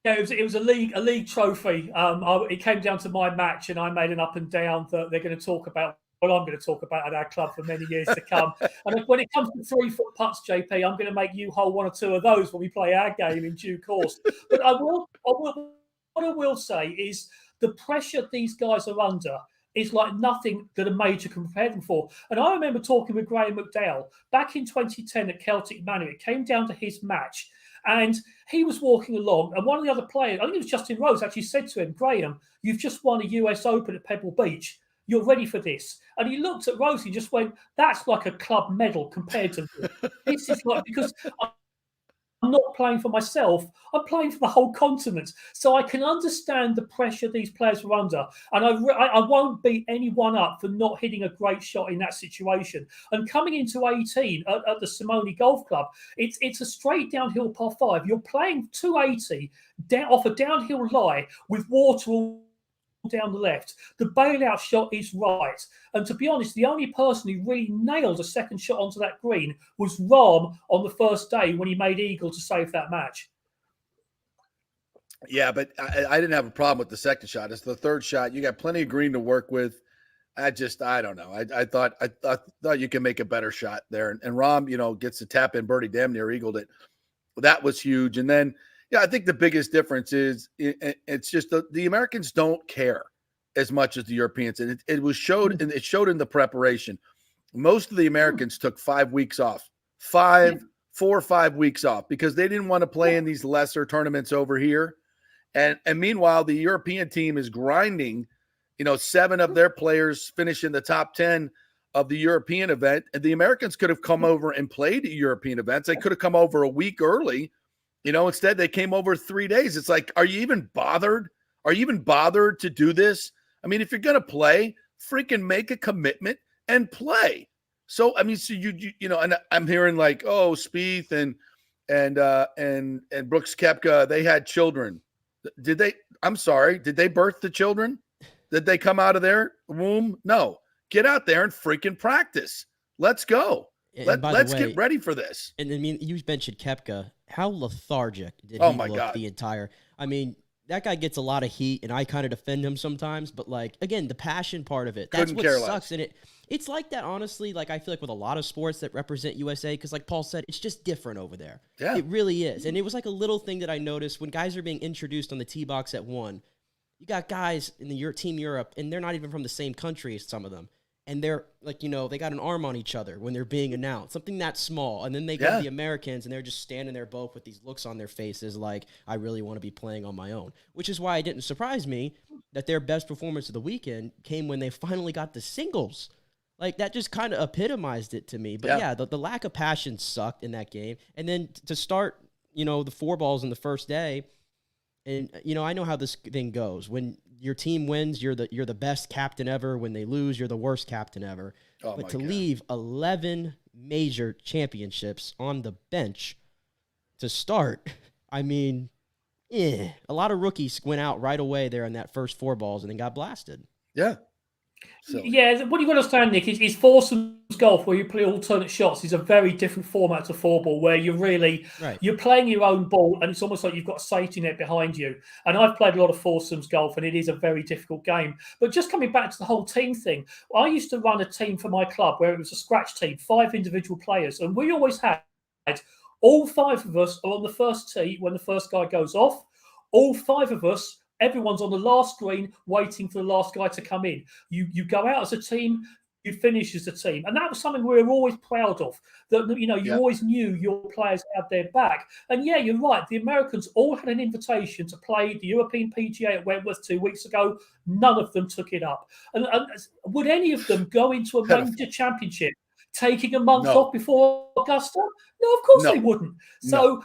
It was a league trophy. It came down to my match, and I made an up and down that they're going to talk about. Well, I'm going to talk about at our club for many years to come. And when it comes to 3-foot putts, JP, I'm going to make you hold one or two of those when we play our game in due course. But what I will say is the pressure these guys are under is like nothing that a major can prepare them for. And I remember talking with Graham McDowell back in 2010 at Celtic Manor. It came down to his match. And he was walking along, and one of the other players, I think it was Justin Rose, actually said to him, Graham, you've just won a US Open at Pebble Beach. You're ready for this. And he looked at Rose and just went, that's like a club medal compared to this. This is like, because I'm not playing for myself, I'm playing for the whole continent. So I can understand the pressure these players are under. And I won't beat anyone up for not hitting a great shot in that situation. And coming into 18 at the Simone Golf Club, it's a straight downhill par 5. You're playing 280 off a downhill lie with water all down the left. The bailout shot is right. And to be honest, the only person who really nailed a second shot onto that green was Rahm on the first day when he made eagle to save that match. Yeah, but I didn't have a problem with the second shot. It's the third shot. You got plenty of green to work with. I don't know. I thought you can make a better shot there. And Rahm, gets the tap in birdie, damn near eagled it. That was huge. And then, I think the biggest difference is it's just the Americans don't care as much as the Europeans. And it showed in the preparation. Most of the Americans took 5 weeks off, 4 or 5 weeks off because they didn't want to play in these lesser tournaments over here. And meanwhile, the European team is grinding, 7 of their players finish in the top 10 of the European event. And the Americans could have come over and played European events. They could have come over a week early. Instead they came over 3 days. It's like, are you even bothered? Are you even bothered to do this? I mean, if you're going to play, freaking make a commitment and play. So, I mean, so and I'm hearing like, oh, Spieth and Brooks Koepka, they had children. Did they birth the children? Did they come out of their womb? No. Get out there and freaking practice. Let's go. And by the Let's way, get ready for this. and I mean, you mentioned Koepka. How lethargic did Oh he my look God. the entire? I mean, that guy gets a lot of heat, and I kind of defend him sometimes. But like again, the passion part of it—that's Couldn't what care sucks. less. And it's like that, honestly. Like I feel like with a lot of sports that represent USA, because like Paul said, it's just different over there. Yeah. It really is. And it was like a little thing that I noticed when guys are being introduced on the tee box at 1. You got guys in the Team Europe, and they're not even from the same country as some of them. And they're like, they got an arm on each other when they're being announced, something that small. And then they go to the Americans, and they're just standing there both with these looks on their faces like, I really want to be playing on my own, which is why it didn't surprise me that their best performance of the weekend came when they finally got the singles. Like, that just kind of epitomized it to me. But, yeah, the lack of passion sucked in that game. And then to start, the 4 balls in the first day, and, I know how this thing goes. When your team wins, you're the best captain ever. When they lose, you're the worst captain ever. Oh, but my to God. leave 11 major championships on the bench to start, I mean, a lot of rookies went out right away there in that first 4 balls and then got blasted. Yeah. Silly. Yeah, what you've got to understand, Nick, is foursomes golf, where you play alternate shots, is a very different format to 4-ball, where you're really you're playing your own ball, and it's almost like you've got a safety net behind you. And I've played a lot of foursomes golf, and it is a very difficult game. But just coming back to the whole team thing, I used to run a team for my club where it was a scratch team, 5 individual players, and we always had all 5 of us are on the first tee when the first guy goes off. All 5 of us. Everyone's on the last green waiting for the last guy to come in. You go out as a team, you finish as a team. And that was something we were always proud of, that, you always knew your players had their back. And yeah, you're right. The Americans all had an invitation to play the European PGA at Wentworth 2 weeks ago. None of them took it up. And would any of them go into a major championship taking a month off before Augusta? No, of course they wouldn't. So...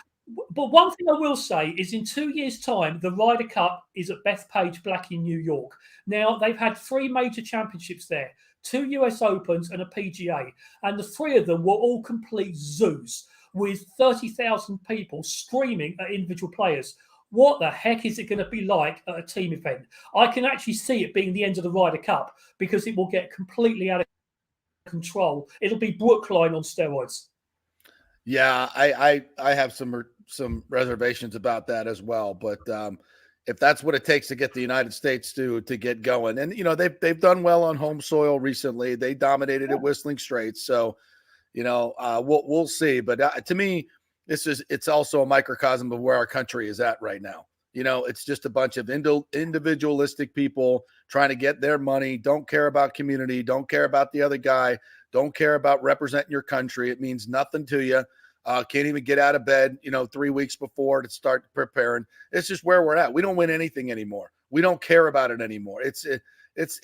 But one thing I will say is in 2 years' time, the Ryder Cup is at Bethpage Black in New York. Now, they've had 3 major championships there, 2 US Opens and a PGA. And the 3 of them were all complete zoos with 30,000 people screaming at individual players. What the heck is it going to be like at a team event? I can actually see it being the end of the Ryder Cup because it will get completely out of control. It'll be Brookline on steroids. Yeah, I have some reservations about that as well. But if that's what it takes to get the United States to get going, and they've done well on home soil recently. They dominated at Whistling Straits, so we'll see. But to me, it's also a microcosm of where our country is at right now. It's just a bunch of individualistic people trying to get their money, don't care about community, don't care about the other guy, don't care about representing your country. It means nothing to you. Can't even get out of bed, 3 weeks before to start preparing. It's just where we're at. We don't win anything anymore. We don't care about it anymore. It's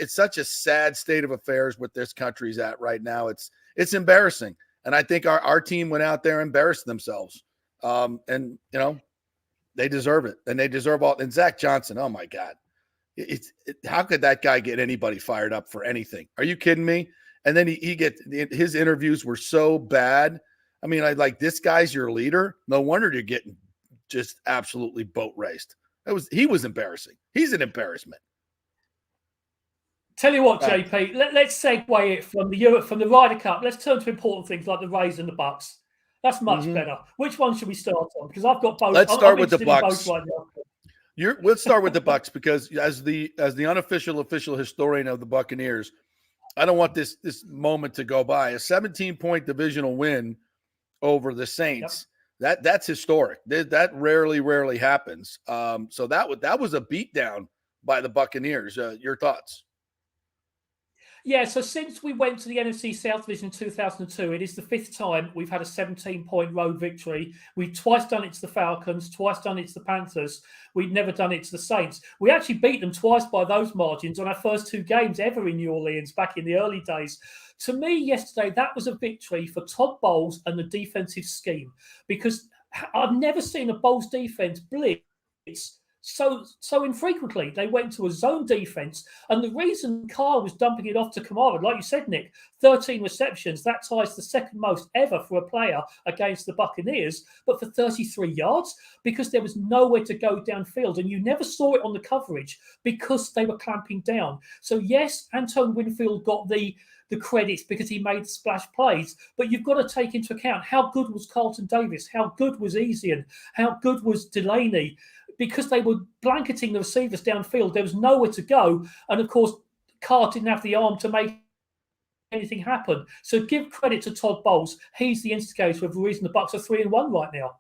such a sad state of affairs with this country's at right now. It's embarrassing. And I think our team went out there and embarrassed themselves. And they deserve it. And they deserve all. And Zach Johnson, oh my God. How could that guy get anybody fired up for anything? Are you kidding me? And then his interviews were so bad. I mean, this guy's your leader. No wonder you're getting just absolutely boat raced. He was embarrassing. He's an embarrassment. Tell you what, JP, let's segue it from the Ryder Cup. Let's turn to important things like the Rays and the Bucs. That's much better. Which one should we start on? Because I've got both. Let's start with the Bucs. Both right now. Let's start with the Bucs because as the unofficial official historian of the Buccaneers, I don't want this moment to go by. A 17-point divisional win over the Saints. Yep. That's historic. That rarely happens. So that was a beatdown by the Buccaneers. Your thoughts? Yeah, so since we went to the NFC South Division in 2002, it is the 5th time we've had a 17-point road victory. We've twice done it to the Falcons, twice done it to the Panthers. We've never done it to the Saints. We actually beat them twice by those margins on our first 2 games ever in New Orleans back in the early days. To me, yesterday, that was a victory for Todd Bowles and the defensive scheme because I've never seen a Bowles defense blitz so infrequently. They went to a zone defense, and the reason Carr was dumping it off to Kamara, like you said, Nick, 13 receptions, that ties the second most ever for a player against the Buccaneers, but for 33 yards, because there was nowhere to go downfield, and you never saw it on the coverage because they were clamping down. So yes, Antoine Winfield got the credits because he made splash plays, but you've got to take into account how good was Carlton Davis, how good was Ezian, how good was Delaney, because they were blanketing the receivers downfield. There was nowhere to go, and of course, Carr didn't have the arm to make anything happen. So give credit to Todd Bowles. He's the instigator of the reason the Bucs are 3-1 right now.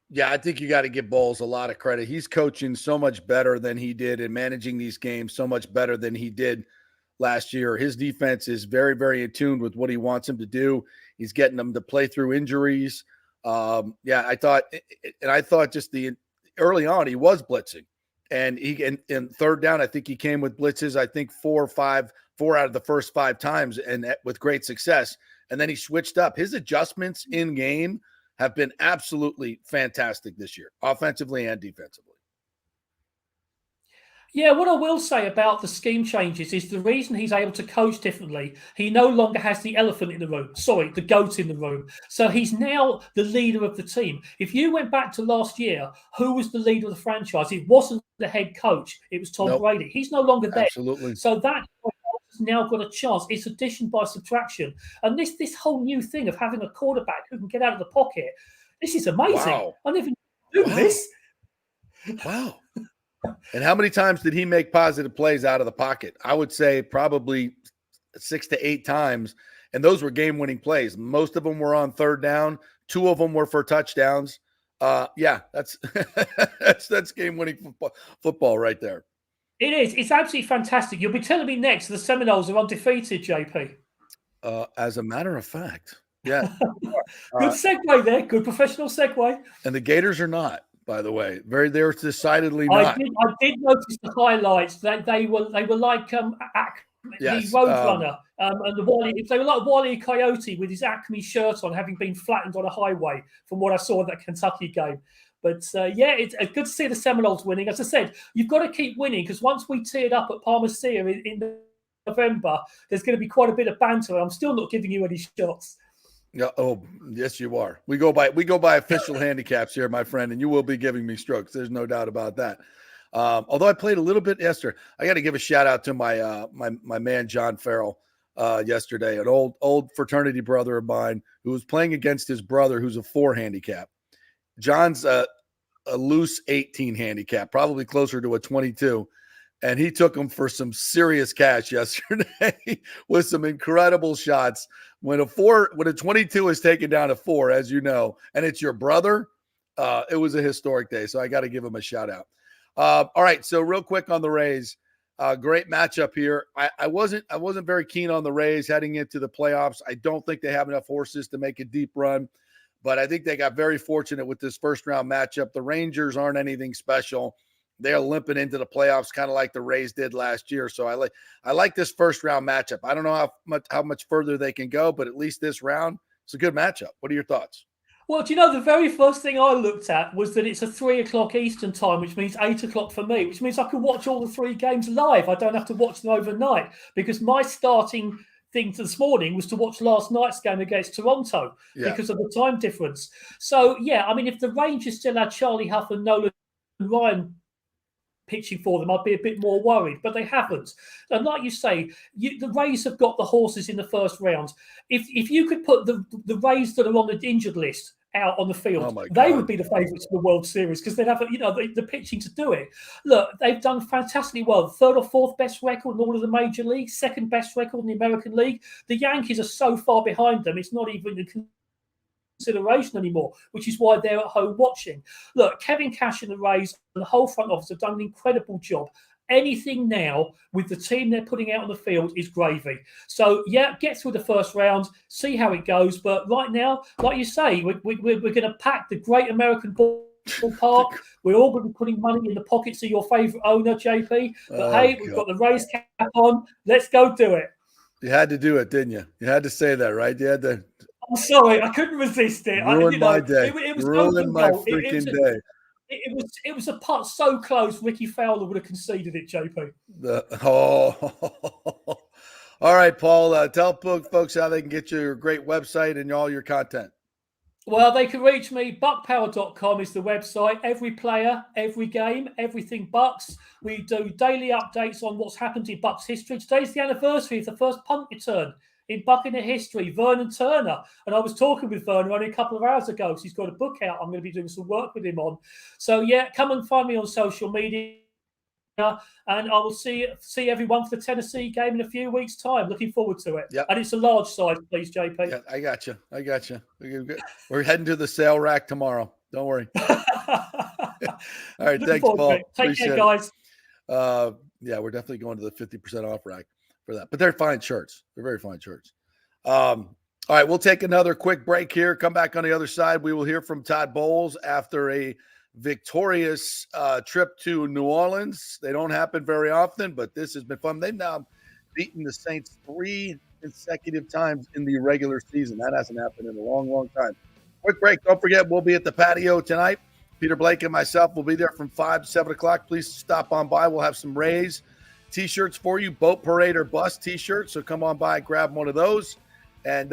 Yeah, I think you got to give Bowles a lot of credit. He's coaching so much better than he did and managing these games so much better than he did last year. His defense is very, very in tune with what he wants him to do. He's getting them to play through injuries. I thought just early on he was blitzing, and in third down I think he came with blitzes. I think four out of the first 5 times, and with great success. And then he switched up. His adjustments in game have been absolutely fantastic this year, offensively and defensively. Yeah, what I will say about the scheme changes is the reason he's able to coach differently. He no longer has the elephant in the room. Sorry, the goat in the room. So he's now the leader of the team. If you went back to last year, who was the leader of the franchise? It wasn't the head coach. It was Tom Brady. He's no longer there. Absolutely. So that has now got a chance. It's addition by subtraction. And this whole new thing of having a quarterback who can get out of the pocket, this is amazing. Wow. I never knew this. Wow. And how many times did he make positive plays out of the pocket? I would say probably 6 to 8 times. And those were game-winning plays. Most of them were on third down. 2 of them were for touchdowns. That's that's game-winning football right there. It is. It's absolutely fantastic. You'll be telling me next the Seminoles are undefeated, JP. As a matter of fact, yeah. Good segue there. Good professional segue. And the Gators are not. By the way, they're decidedly not. I did notice the highlights that they were like the Roadrunner and the Wally. They were like Wally Coyote with his Acme shirt on, having been flattened on a highway. From what I saw in that Kentucky game, but it's good to see the Seminoles winning. As I said, you've got to keep winning, because once we teared up at Palmacia in November, there's going to be quite a bit of banter. And I'm still not giving you any shots. Yeah. Oh, yes, you are. We go by official handicaps here, my friend, and you will be giving me strokes. There's no doubt about that. Although I played a little bit yesterday, I got to give a shout out to my man John Farrell yesterday, an old fraternity brother of mine who was playing against his brother, who's a 4 handicap. John's a loose 18 handicap, probably closer to a 22. And he took him for some serious cash yesterday with some incredible shots. When a 22 is taken down to 4, as you know, and it's your brother, it was a historic day. So I got to give him a shout out. All right. So real quick on the Rays, great matchup here. I wasn't very keen on the Rays heading into the playoffs. I don't think they have enough horses to make a deep run, but I think they got very fortunate with this first round matchup. The Rangers aren't anything special. They're limping into the playoffs, kind of like the Rays did last year. So I like this first round matchup. I don't know how much further they can go, but at least this round, it's a good matchup. What are your thoughts? Well, do you know, the very first thing I looked at was that it's a 3 o'clock Eastern time, which means 8 o'clock for me, which means I can watch all the 3 games live. I don't have to watch them overnight, because my starting thing this morning was to watch last night's game against Toronto because of the time difference. So, I mean, if the Rangers still had Charlie Huff and Nolan Ryan pitching for them, I'd be a bit more worried, but they haven't. And like you say, the Rays have got the horses in the first round. If you could put the Rays that are on the injured list out on the field, they would be the favourites of the World Series, because they'd have the pitching to do it. Look, they've done fantastically well. 3rd or 4th best record in all of the major leagues, 2nd best record in the American League. The Yankees are so far behind them, it's not even consideration anymore, which is why they're at home watching. Look, Kevin Cash and the Rays and the whole front office have done an incredible job. Anything now with the team they're putting out on the field is gravy. So, get through the first round, see how it goes. But right now, like you say, we're going to pack the Great American Ballpark. We're all going to be putting money in the pockets of your favourite owner, JP. But we've got the Rays cap on. Let's go do it. You had to do it, didn't you? You had to say that, right? You had to. I'm sorry, I couldn't resist it. Ruined my day. Ruined my freaking day. It was a putt so close, Ricky Fowler would have conceded it, JP. All right, Paul. Tell folks how they can get your great website and all your content. Well, they can reach me. Buckpower.com is the website. Every player, every game, everything Bucks. We do daily updates on what's happened in Bucks history. Today's the anniversary of the first punt return in Buccaneer history, Vernon Turner. And I was talking with Vernon only a couple of hours ago because he's got a book out I'm going to be doing some work with him on. So, yeah, come and find me on social media. And I will see everyone for the Tennessee game in a few weeks' time. Looking forward to it. Yep. And it's a large size, please, JP. Yeah, I got you. We're heading to the sale rack tomorrow. Don't worry. All right, thanks, Paul. Take care, guys. Yeah, we're definitely going to the 50% off rack for that. But they're fine shirts. They're very fine shirts. All right, we'll take another quick break here. Come back on the other side. We will hear from Todd Bowles after a victorious trip to New Orleans. They don't happen very often, but this has been fun. They've now beaten the Saints 3 consecutive times in the regular season. That hasn't happened in a long, long time. Quick break. Don't forget, we'll be at the patio tonight. Peter Blake and myself will be there from 5 to 7 o'clock. Please stop on by. We'll have some Rays T-shirts for you, Boat Parade or Bus T-shirts. So come on by and grab one of those. And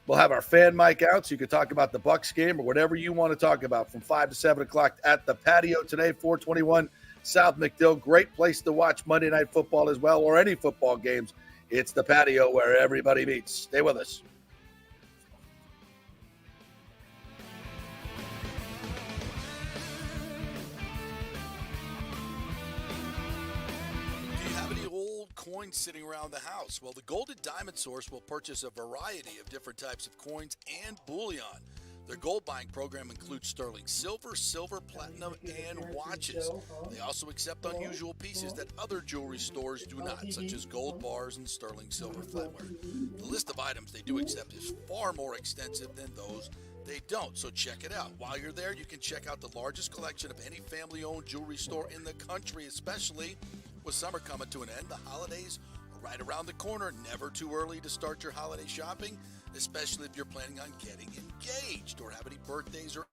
we'll have our fan mic out so you can talk about the Bucs game or whatever you want to talk about from 5 to 7 o'clock at the patio today, 421 South McDill. Great place to watch Monday Night Football as well, or any football games. It's the patio where everybody meets. Stay with us. Coins sitting around the house? Well, the Golden Diamond Source will purchase a variety of different types of coins and bullion. Their gold buying program includes sterling silver, silver, platinum, and watches. They also accept unusual pieces that other jewelry stores do not, such as gold bars and sterling silver flatware. The list of items they do accept is far more extensive than those they don't, so check it out. While you're there, you can check out the largest collection of any family-owned jewelry store in the country, especially with summer coming to an end. The holidays are right around the corner. Never too early to start your holiday shopping, especially if you're planning on getting engaged or have any birthdays or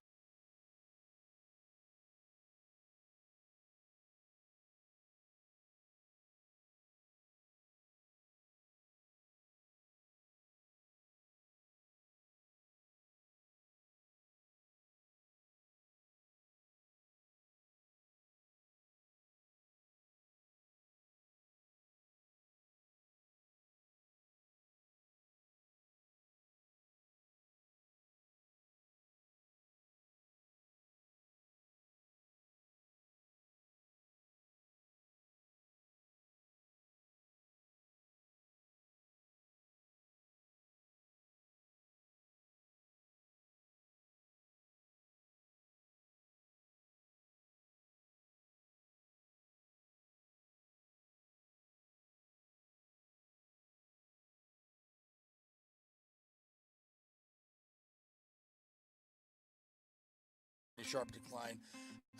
a sharp decline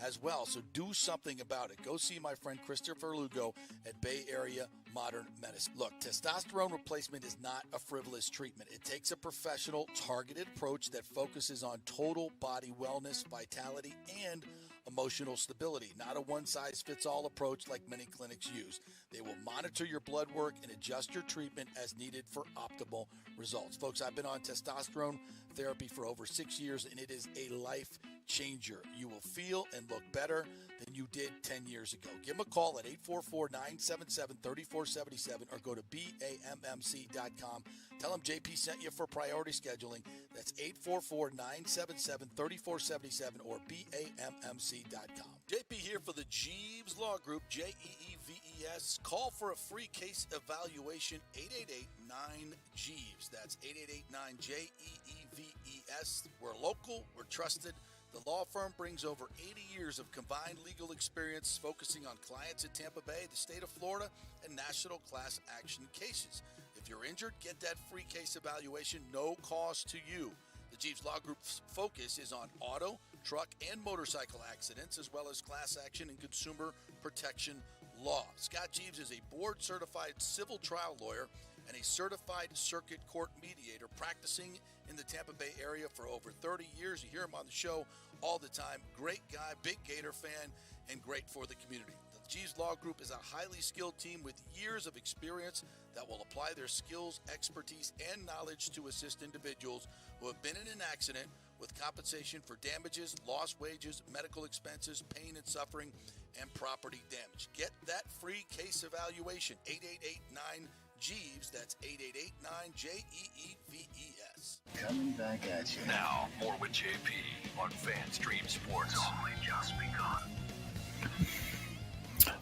as well. So do something about it. Go see my friend Christopher Lugo at Bay Area Modern Medicine. Look, testosterone replacement is not a frivolous treatment. It takes a professional, targeted approach that focuses on total body wellness, vitality, and emotional stability, not a one-size-fits-all approach like many clinics use. They will monitor your blood work and adjust your treatment as needed for optimal results. Folks, I've been on testosterone therapy for over 6 years, and it is a life changer. You will feel and look better than you did 10 years ago. Give them a call at 844-977-3477 or go to BAMMC.com. Tell them JP sent you for priority scheduling. That's 844-977-3477 or BAMMC.com. JP here for the Jeeves Law Group, Jeeves. Call for a free case evaluation, 888-9-JEEVES. That's 888-9-JEEVES. We're local, we're trusted. The law firm brings over 80 years of combined legal experience focusing on clients in Tampa Bay, the state of Florida, and national class action cases. If you're injured, get that free case evaluation, no cost to you. The Jeeves Law Group's focus is on auto, truck, and motorcycle accidents, as well as class action and consumer protection law. Scott Jeeves is a board-certified civil trial lawyer and a certified circuit court mediator practicing in the Tampa Bay area for over 30 years. You hear him on the show all the time. Great guy, big Gator fan, and great for the community. The G's Law Group is a highly skilled team with years of experience that will apply their skills, expertise, and knowledge to assist individuals who have been in an accident with compensation for damages, lost wages, medical expenses, pain and suffering, and property damage. Get that free case evaluation, 888-9-GEEVES. That's 888-9-JEEVES. Coming back at you. Now, more with JP on FanStream Sports. It's only just begun.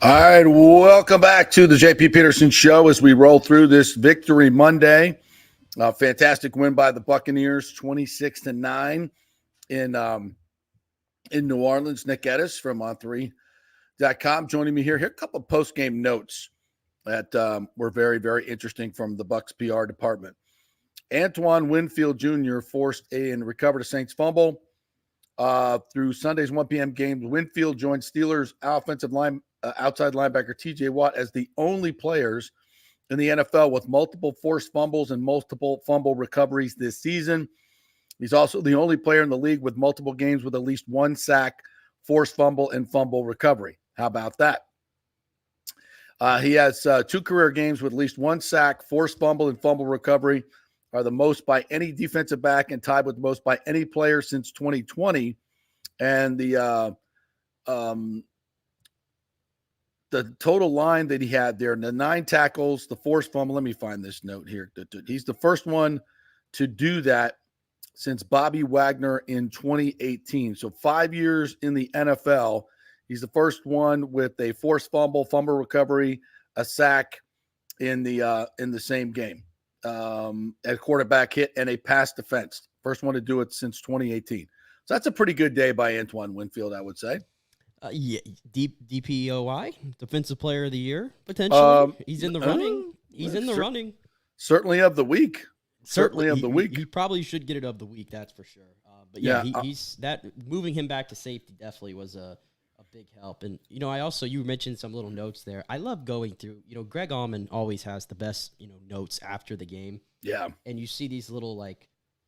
All right, welcome back to the JP Peterson Show as we roll through this Victory Monday. Fantastic win by the Buccaneers, 26-9 in New Orleans. Nick Edis from On3.com joining me here. Here are a couple of post-game notes that were very, very interesting from the Bucs PR department. Antoine Winfield Jr. forced and recovered a Saints fumble. Through Sunday's 1 p.m. game, Winfield joined Steelers offensive line outside linebacker T.J. Watt as the only players in the NFL with multiple forced fumbles and multiple fumble recoveries this season. He's also the only player in the league with multiple games with at least one sack, forced fumble, and fumble recovery. How about that? He has 2 career games with at least one sack, forced fumble, and fumble recovery, are the most by any defensive back and tied with the most by any player since 2020. And the total line that he had there, the 9 tackles, the forced fumble. Let me find this note here. He's the first one to do that since Bobby Wagner in 2018. So 5 years in the NFL, he's the first one with a forced fumble, fumble recovery, a sack in the same game. A quarterback hit and a pass defense. First one to do it since 2018. So that's a pretty good day by Antoine Winfield, I would say. Yeah, DPOI, Defensive Player of the Year, potentially. He's in the running. He's in the running. Certainly of the week. Certainly of the week. He probably should get it of the week, that's for sure. But yeah, he's that moving him back to safety definitely was a big help. And you mentioned some little notes there. I love going through. Greg Allman always has the best notes after the game. Yeah, and you see these little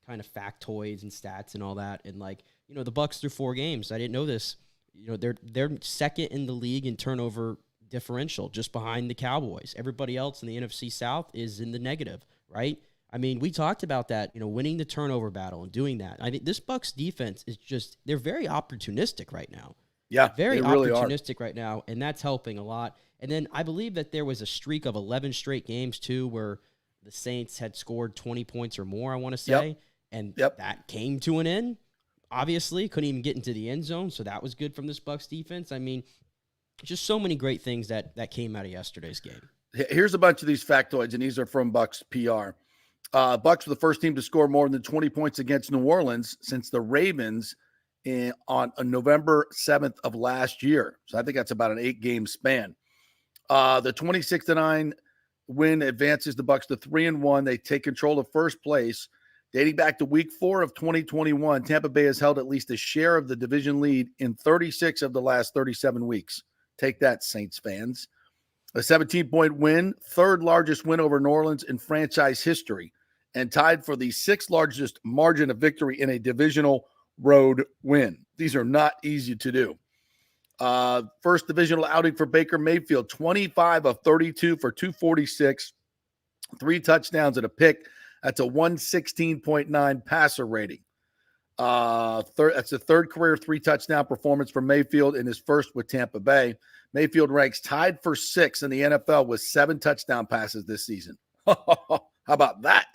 kind of factoids and stats and all that. And the Bucs through 4 games. I didn't know this. They're second in the league in turnover differential, just behind the Cowboys. Everybody else in the NFC South is in the negative, right? I mean, we talked about that, winning the turnover battle and doing that. I think this Bucs defense is they're very opportunistic right now. Yeah, very really opportunistic right now, and that's helping a lot. And then I believe that there was a streak of 11 straight games, too, where the Saints had scored 20 points or more, I want to say, and that came to an end. Obviously, couldn't even get into the end zone, so that was good from this Bucs defense. I mean, just so many great things that came out of yesterday's game. Here's a bunch of these factoids, and these are from Bucs PR. Bucs were the first team to score more than 20 points against New Orleans since the Ravens on November 7th of last year. So I think that's about an 8-game span. The 26-9 win advances the Bucs to 3-1. They take control of first place. Dating back to week 4 of 2021, Tampa Bay has held at least a share of the division lead in 36 of the last 37 weeks. Take that, Saints fans. A 17-point win, 3rd largest win over New Orleans in franchise history, and tied for the 6th largest margin of victory in a divisional road win. These are not easy to do. First divisional outing for Baker Mayfield, 25 of 32 for 246, 3 touchdowns and a pick. That's a 116.9 passer rating. That's the 3rd career 3-touchdown performance for Mayfield in his first with Tampa Bay. Mayfield ranks tied for 6th in the NFL with 7 touchdown passes this season. How about that?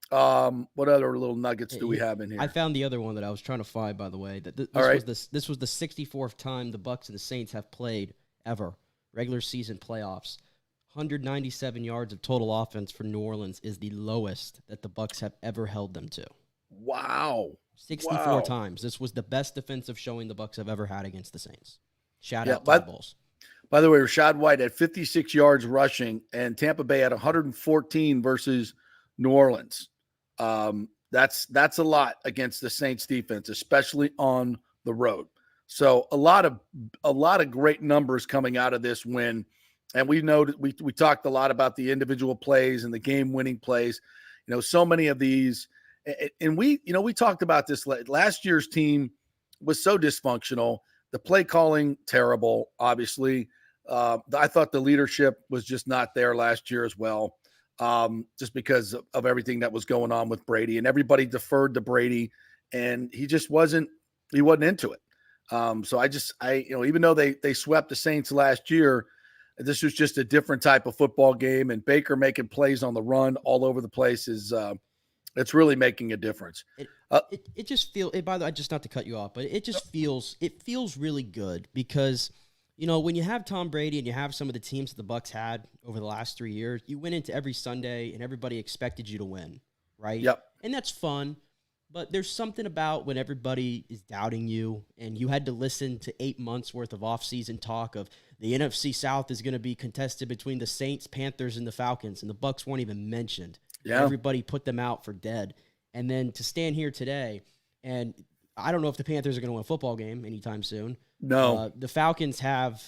What other little nuggets do we have in here? I found the other one that I was trying to find, by the way. That this was the 64th time the Bucs and the Saints have played ever. Regular season playoffs. 197 yards of total offense for New Orleans is the lowest that the Bucs have ever held them to. Wow. 64 times. This was the best defensive showing the Bucs have ever had against the Saints. Shout out to the Bulls. By the way, Rashad White had 56 yards rushing, and Tampa Bay had 114 versus New Orleans. That's a lot against the Saints defense, especially on the road. So a lot of great numbers coming out of this win. And we talked a lot about the individual plays and the game-winning plays. So many of these, and we talked about this last year's team was so dysfunctional. The play calling, terrible, obviously. I thought the leadership was just not there last year as well, just because of everything that was going on with Brady, and everybody deferred to Brady, and he wasn't into it. So even though they swept the Saints last year, this was just a different type of football game, and Baker making plays on the run all over the place it's really making a difference. It just feels. By the way, just not to cut you off, but it just feels really good because, when you have Tom Brady and you have some of the teams that the Bucs had over the last 3 years, you went into every Sunday and everybody expected you to win, right? Yep. And that's fun, but there's something about when everybody is doubting you and you had to listen to 8 months worth of offseason talk of the NFC South is going to be contested between the Saints, Panthers, and the Falcons, and the Bucs weren't even mentioned. Yeah. Everybody put them out for dead. And then to stand here today, and I don't know if the Panthers are going to win a football game anytime soon. No. The Falcons have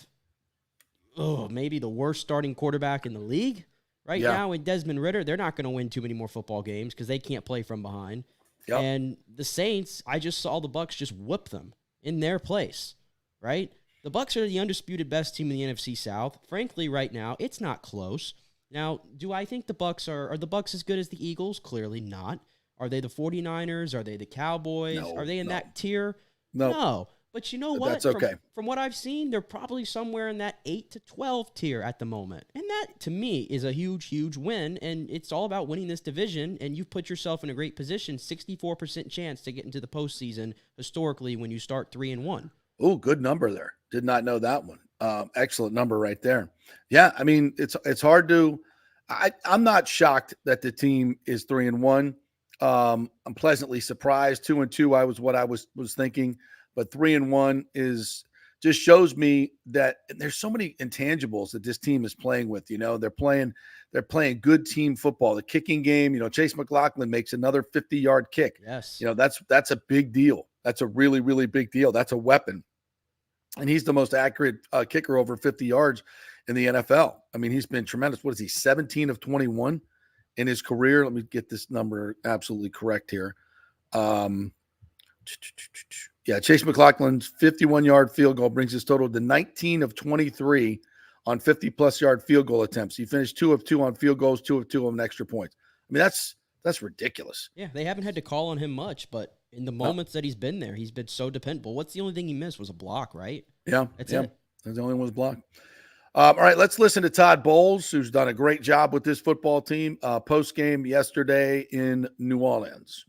maybe the worst starting quarterback in the league right now in Desmond Ridder. They're not going to win too many more football games because they can't play from behind. Yep. And the Saints, I just saw the Bucs just whoop them in their place, right? The Bucs are the undisputed best team in the NFC South. Frankly, right now, it's not close. Now, do I think the Bucs are the Bucs as good as the Eagles? Clearly not. Are they the 49ers? Are they the Cowboys? No, are they in that tier? No. No. But you know what? That's okay. From what I've seen, they're probably somewhere in that 8 to 12 tier at the moment. And that, to me, is a huge, huge win. And it's all about winning this division. And you've put yourself in a great position, 64% chance to get into the postseason historically when you start 3-1. Oh, good number there. Did not know that one. Excellent number right there. Yeah, I mean, it's hard to I'm not shocked that the team is 3-1. I'm pleasantly surprised. 2-2, I was thinking, but 3-1 just shows me that there's so many intangibles that this team is playing with. They're playing good team football. The kicking game, Chase McLaughlin makes another 50-yard kick. Yes. That's a big deal. That's a really, really big deal. That's a weapon. And he's the most accurate kicker over 50 yards in the NFL. I mean, he's been tremendous. What is he, 17 of 21 in his career? Let me get this number absolutely correct here. Chase McLaughlin's 51-yard field goal brings his total to 19 of 23 on 50-plus yard field goal attempts. He finished 2 of 2 on field goals, 2 of 2 on extra points. I mean, that's ridiculous. Yeah, they haven't had to call on him much, but in the moments that he's been there, he's been so dependable. What's the only thing he missed was a block, right? Yeah, That's it. That's the only one was blocked. All right, let's listen to Todd Bowles, who's done a great job with this football team post-game yesterday in New Orleans.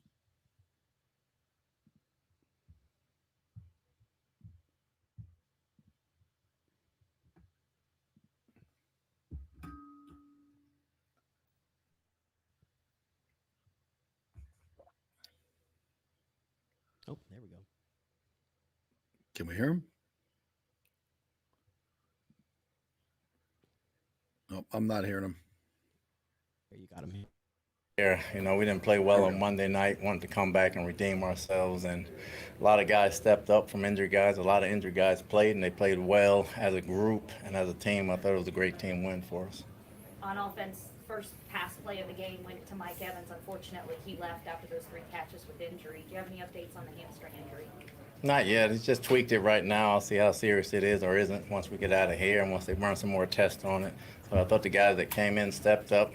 Oh, there we go. Can we hear him? No, I'm not hearing him. There, you got him here. Yeah, we didn't play well on Monday night, wanted to come back and redeem ourselves, and a lot of guys stepped up from injured guys. A lot of injured guys played, and they played well as a group and as a team. I thought it was a great team win for us. On offense, first pass play of the game went to Mike Evans. Unfortunately, he left after those 3 catches with injury. Do you have any updates on the hamstring injury? Not yet. He's just tweaked it right now. I'll see how serious it is or isn't once we get out of here and once they run some more tests on it. So I thought the guys that came in stepped up.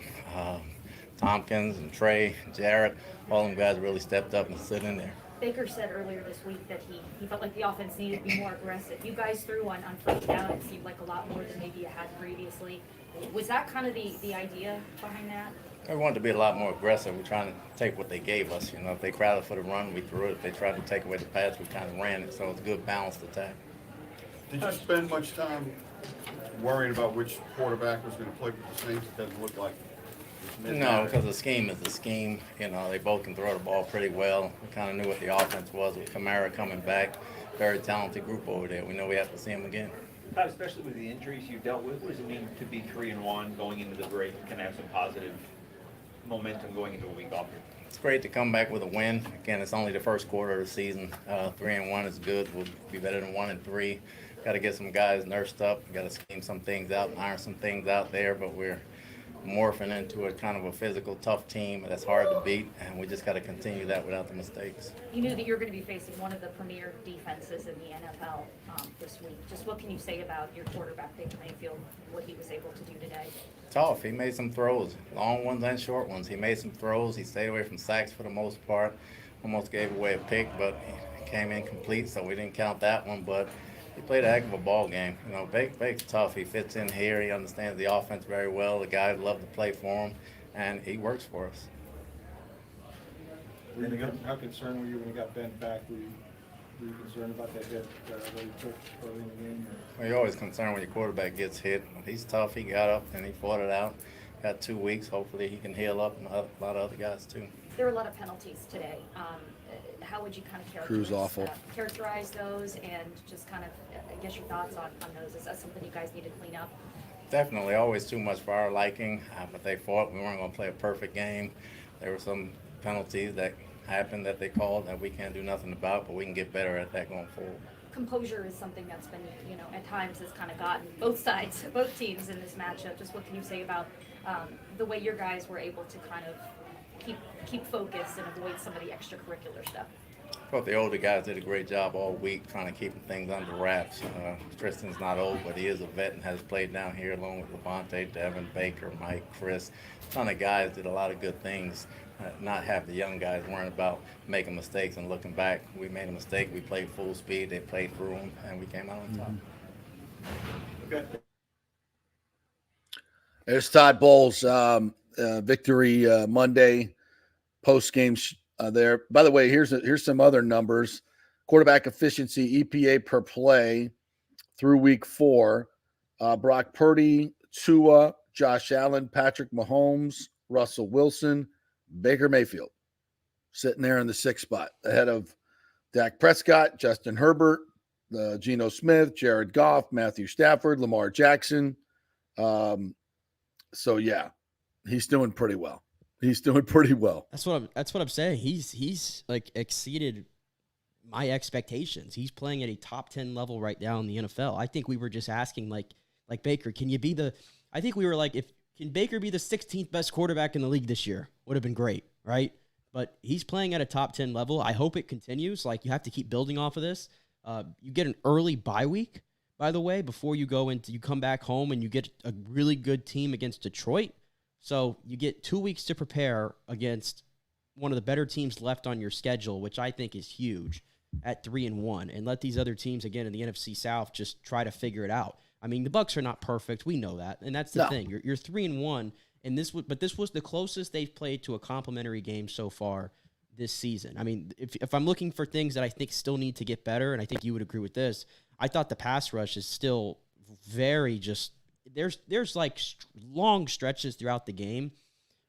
Tompkins and Trey, Jarrett, all them guys really stepped up and stood in there. Baker said earlier this week that he felt like the offense needed to be more aggressive. You guys threw on first down. It seemed like a lot more than maybe you had previously. Was that kind of the idea behind that? We wanted to be a lot more aggressive. We're trying to take what they gave us. If they crowded for the run, we threw it. If they tried to take away the pass, we kind of ran it. So it's a good balanced attack. Did you spend much time worrying about which quarterback was going to play with the Saints? It doesn't look like it. No, because the scheme is the scheme. They both can throw the ball pretty well. We kind of knew what the offense was with Kamara coming back. Very talented group over there. We know we have to see him again. Especially with the injuries you dealt with, what does it mean to be 3-1 going into the break? Can have some positive momentum going into a week off here? It's great to come back with a win. Again, it's only the first quarter of the season. 3-1 is good. We'll be better than 1-3. Got to get some guys nursed up. Got to scheme some things out and iron some things out there. But we're morphing into a kind of a physical, tough team that's hard to beat, and we just got to continue that without the mistakes. You knew that you're going to be facing one of the premier defenses in the NFL this week. Just what can you say about your quarterback, Baker Mayfield, what he was able to do today? Tough. He made some throws, long ones and short ones. He made some throws. He stayed away from sacks for the most part. Almost gave away a pick, but he came in complete, so we didn't count that one. But he played a heck of a ball game. You know, Bake's tough. He fits in here. He understands the offense very well. The guys love to play for him, and he works for us. How concerned were you when he got bent back? Were you concerned about that hit that he took early in the game? Well, you're always concerned when your quarterback gets hit. He's tough. He got up and he fought it out. Got 2 weeks. Hopefully he can heal up, and a lot of other guys too. There were a lot of penalties today. How would you kind of characterize those and just kind of, I guess, your thoughts on those? Is that something you guys need to clean up? Definitely. Always too much for our liking, but they fought. We weren't going to play a perfect game. There were some penalties that happened that they called that we can't do nothing about, but we can get better at that going forward. Composure is something that's been, at times has kind of gotten both sides, both teams in this matchup. Just what can you say about the way your guys were able to kind of keep focused and avoid some of the extracurricular stuff? I thought the older guys did a great job all week trying to keep things under wraps. Tristan's not old, but he is a vet and has played down here along with Levante, Devin, Baker, Mike, Chris. A ton of guys did a lot of good things. Not have the young guys worrying about making mistakes and looking back. We made a mistake. We played full speed. They played through them, and we came out on top. Okay. There's Todd Bowles, victory Monday, post-game there. By the way, here's some other numbers. Quarterback efficiency, EPA per play through week 4. Brock Purdy, Tua, Josh Allen, Patrick Mahomes, Russell Wilson, Baker Mayfield, sitting there in the 6th spot, ahead of Dak Prescott, Justin Herbert, Geno Smith, Jared Goff, Matthew Stafford, Lamar Jackson. So yeah, he's doing pretty well. That's what I'm saying. He's like exceeded my expectations. He's playing at a top 10 level right now in the NFL. I think we were just asking like Baker, can you be I think we were like, can Baker be the 16th best quarterback in the league this year? Would have been great, right? But he's playing at a top 10 level. I hope it continues. Like, you have to keep building off of this. You get an early bye week, by the way, before you come back home and you get a really good team against Detroit. So you get 2 weeks to prepare against one of the better teams left on your schedule, which I think is huge at 3-1, and let these other teams, again, in the NFC South just try to figure it out. I mean, the Bucs are not perfect. We know that. And that's the thing. You're 3-1, and this was the closest they've played to a complimentary game so far this season. I mean, if I'm looking for things that I think still need to get better, and I think you would agree with this, I thought the pass rush is still very just – there's like long stretches throughout the game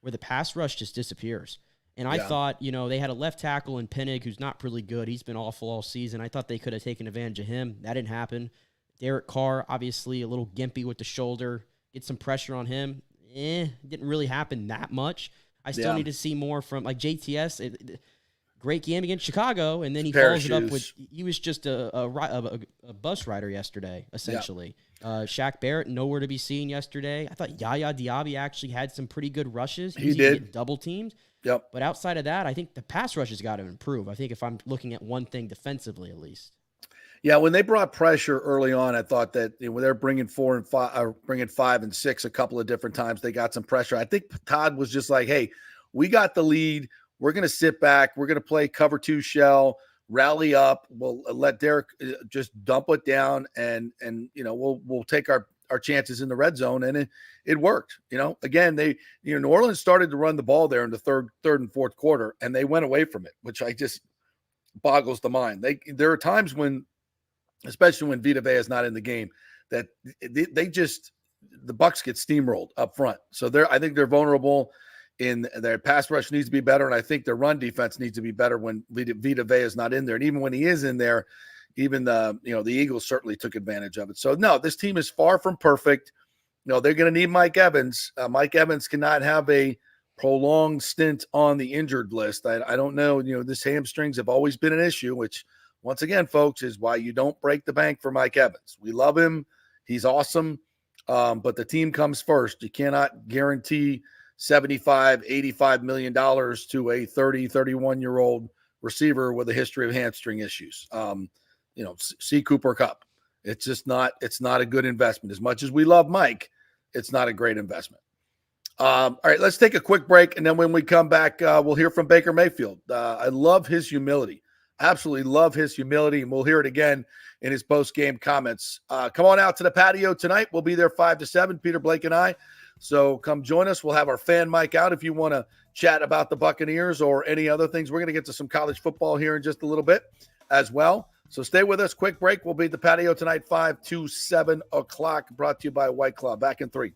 where the pass rush just disappears. And I thought, they had a left tackle in Pennig who's not really good. He's been awful all season. I thought they could have taken advantage of him. That didn't happen. Derek Carr, obviously a little gimpy with the shoulder. Get some pressure on him. Didn't really happen that much. I still need to see more from like JTS. Great game against Chicago, and then he follows it up with he was just a bus rider yesterday, essentially. Shaq Barrett nowhere to be seen yesterday. I thought Yaya Diaby actually had some pretty good rushes. He did get double teamed. Yep. But outside of that, I think the pass rush has got to improve. I think if I'm looking at one thing defensively, at least. Yeah, when they brought pressure early on, I thought that when they're bringing 4 and 5, bringing 5 and 6 a couple of different times, they got some pressure. I think Todd was just like, "Hey, we got the lead. We're going to sit back. We're going to play cover 2 shell, rally up. We'll let Derek just dump it down, and we'll take our chances in the red zone." And it worked. Again, New Orleans started to run the ball there in the third and fourth quarter, and they went away from it, which I just boggles the mind. There are times when, especially when Vita Vea is not in the game, that the Bucs get steamrolled up front. So I think they're vulnerable. In their pass rush needs to be better, and I think their run defense needs to be better when Vita Vea is not in there. And even when he is in there, even the Eagles certainly took advantage of it. So no, this team is far from perfect. They're going to need Mike Evans. Mike Evans cannot have a prolonged stint on the injured list. I don't know. This hamstrings have always been an issue, which once again, folks, is why you don't break the bank for Mike Evans. We love him. He's awesome. But the team comes first. You cannot guarantee $75, $85 million to a 30, 31-year-old receiver with a history of hamstring issues. See Cooper Kupp. It's just not, it's not a good investment. As much as we love Mike, it's not a great investment. All right, let's take a quick break. And then when we come back, we'll hear from Baker Mayfield. I love his humility. Absolutely love his humility. And we'll hear it again in his post-game comments. Come on out to the patio tonight. We'll be there 5 to 7, Peter, Blake, and I. So come join us. We'll have our fan mic out if you want to chat about the Buccaneers or any other things. We're going to get to some college football here in just a little bit as well. So stay with us. Quick break. We'll be at the patio tonight, 5 to 7 o'clock, brought to you by White Claw. Back in 3.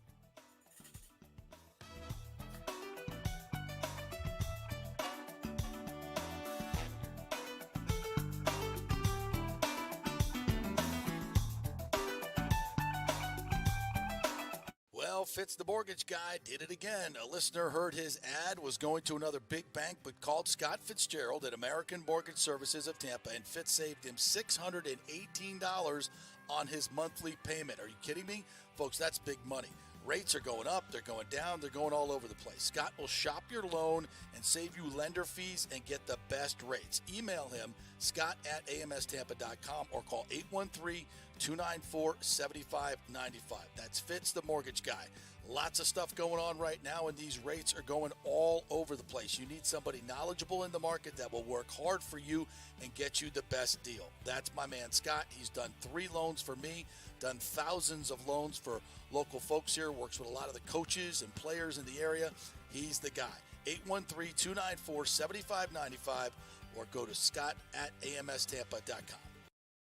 Fitz the mortgage guy did it again. A listener heard his ad, was going to another big bank, but called Scott Fitzgerald at American Mortgage Services of Tampa, and Fitz saved him $618 on his monthly payment. Are you kidding me? Folks, that's big money. Rates are going up, they're going down, they're going all over the place. Scott will shop your loan and save you lender fees and get the best rates. Email him, scott@amstampa.com, or call 813-294-7595. That's Fitz the mortgage guy. Lots of stuff going on right now, and these rates are going all over the place. You need somebody knowledgeable in the market that will work hard for you and get you the best deal. That's my man Scott. He's done 3 loans for me, done thousands of loans for local folks here, works with a lot of the coaches and players in the area. He's the guy. 813-294-7595, or go to scott@amstampa.com.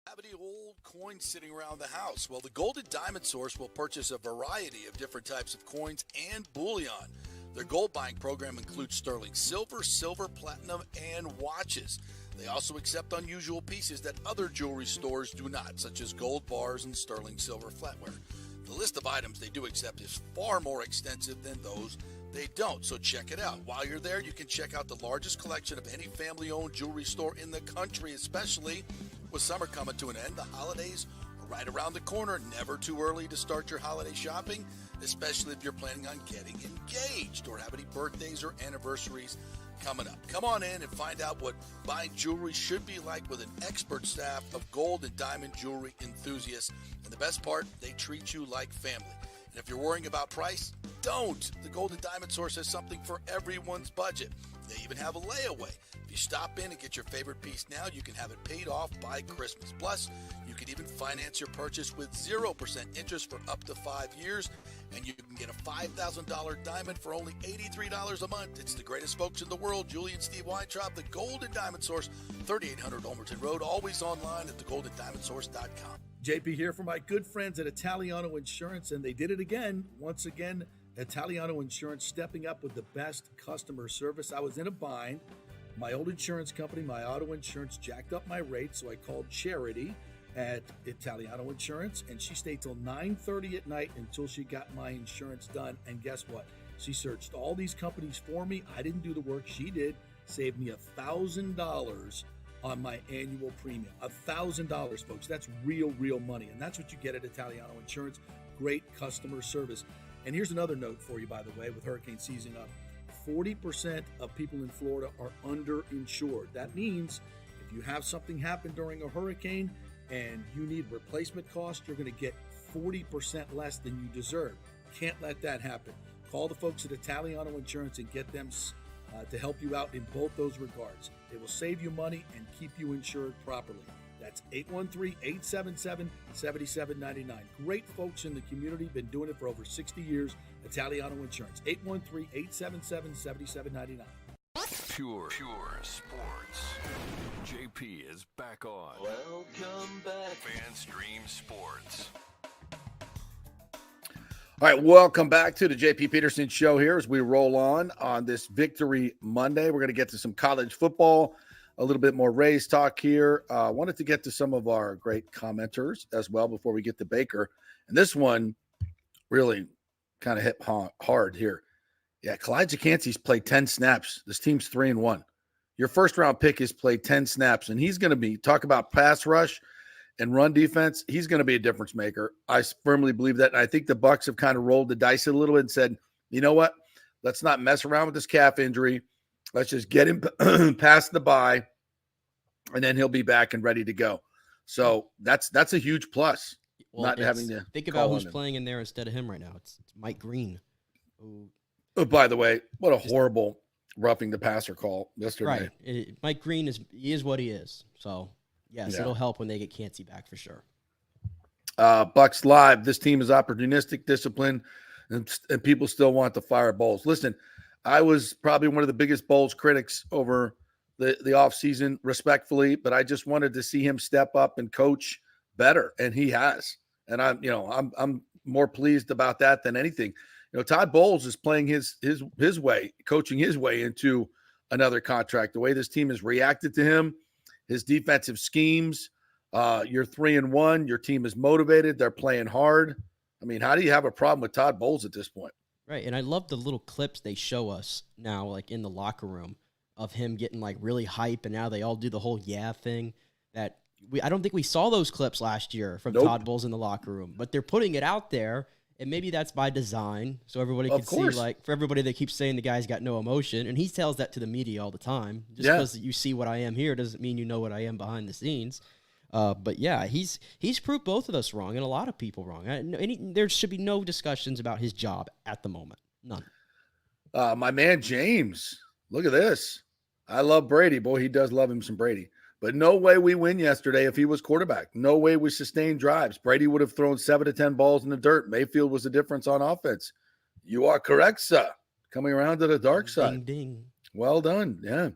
Have any old coins sitting around the house? Well, the Golden Diamond Source will purchase a variety of different types of coins and bullion. Their gold buying program includes sterling silver, silver, platinum, and watches. They also accept unusual pieces that other jewelry stores do not, such as gold bars and sterling silver flatware. The list of items they do accept is far more extensive than those they don't, so check it out. While you're there, you can check out the largest collection of any family-owned jewelry store in the country, especially with summer coming to an end. The holidays are right around the corner. Never too early to start your holiday shopping, especially if you're planning on getting engaged or have any birthdays or anniversaries coming up. Come on in and find out what buying jewelry should be like with an expert staff of gold and diamond jewelry enthusiasts. And the best part, they treat you like family. And if you're worrying about price, don't. The Golden Diamond Source has something for everyone's budget. They even have a layaway. If you stop in and get your favorite piece now, you can have it paid off by Christmas. Plus, you can even finance your purchase with 0% interest for up to 5 years. And you can get a $5,000 diamond for only $83 a month. It's the greatest folks in the world, Julie and Steve Weintraub, the Golden Diamond Source, 3800 Olmerton Road, always online at thegoldendiamondsource.com. JP here for my good friends at Italiano Insurance, and they did it again. Once again, Italiano Insurance stepping up with the best customer service. I was in a bind. My old insurance company, my auto insurance, jacked up my rates, so I called Charity at Italiano Insurance, and she stayed till 9:30 at night until she got my insurance done. And guess what? She searched all these companies for me. I didn't do the work. She did. Saved me $1,000 on my annual premium. $1,000, folks. That's real money. And that's what you get at Italiano Insurance. Great customer service. And here's another note for you, by the way, with hurricane season up. 40% of people in Florida are underinsured. That means if you have something happen during a hurricane and you need replacement costs, you're going to get 40% less than you deserve. Can't let that happen. Call the folks at Italiano Insurance and get them to help you out in both those regards. They will save you money and keep you insured properly. That's 813-877-7799. Great folks in the community, been doing it for over 60 years. Italiano Insurance, 813-877-7799. Pure sports. JP is back on. Welcome back. FanStream Sports. All right, welcome back to the JP Peterson Show here as we roll on this Victory Monday. We're going to get to some college football, a little bit more Rays talk here. Wanted to get to some of our great commenters as well before we get to Baker. And this one really kind of hit hard here. Yeah, Kalijah Kancey's played 10 snaps. This team's 3-1. Your first-round pick has played 10 snaps, and he's going to be, talk about pass rush and run defense, he's going to be a difference maker. I firmly believe that. And I think the Bucs have kind of rolled the dice a little bit and said, you know what? Let's not mess around with this calf injury. Let's just get him past the bye, and then he'll be back and ready to go. So that's a huge plus. Well, not having to think about who's playing in there instead of him right now. It's Mike Green. Oh, by the way, what a horrible roughing the passer call yesterday. Right. Mike Green is what he is. So, yes, it'll help when they get Cansey back for sure. Bucs Live. This team is opportunistic, disciplined, and people still want to fire Bowles. Listen, I was probably one of the biggest Bowles critics over the offseason, respectfully, but I just wanted to see him step up and coach better, and he has. And I'm more pleased about that than anything. Todd Bowles is playing his way, coaching his way into another contract. The way this team has reacted to him, his defensive schemes. You're 3-1. Your team is motivated. They're playing hard. I mean, how do you have a problem with Todd Bowles at this point? Right, and I love the little clips they show us now, like in the locker room, of him getting like really hype, and now they all do the whole thing. I don't think we saw those clips last year from Todd Bowles in the locker room, but they're putting it out there, and maybe that's by design, so everybody can see, like, for everybody that keeps saying the guy's got no emotion, and he tells that to the media all the time. Just because you see what I am here doesn't mean you know what I am behind the scenes. But yeah, he's proved both of us wrong and a lot of people wrong. There should be no discussions about his job at the moment. None. My man James, look at this. I love Brady. Boy, he does love him some Brady. But no way we win yesterday if he was quarterback. No way we sustained drives. Brady would have thrown 7 to 10 balls in the dirt. Mayfield was the difference on offense. You are correct, sir. Coming around to the dark side. Ding, ding. Well done. Yeah.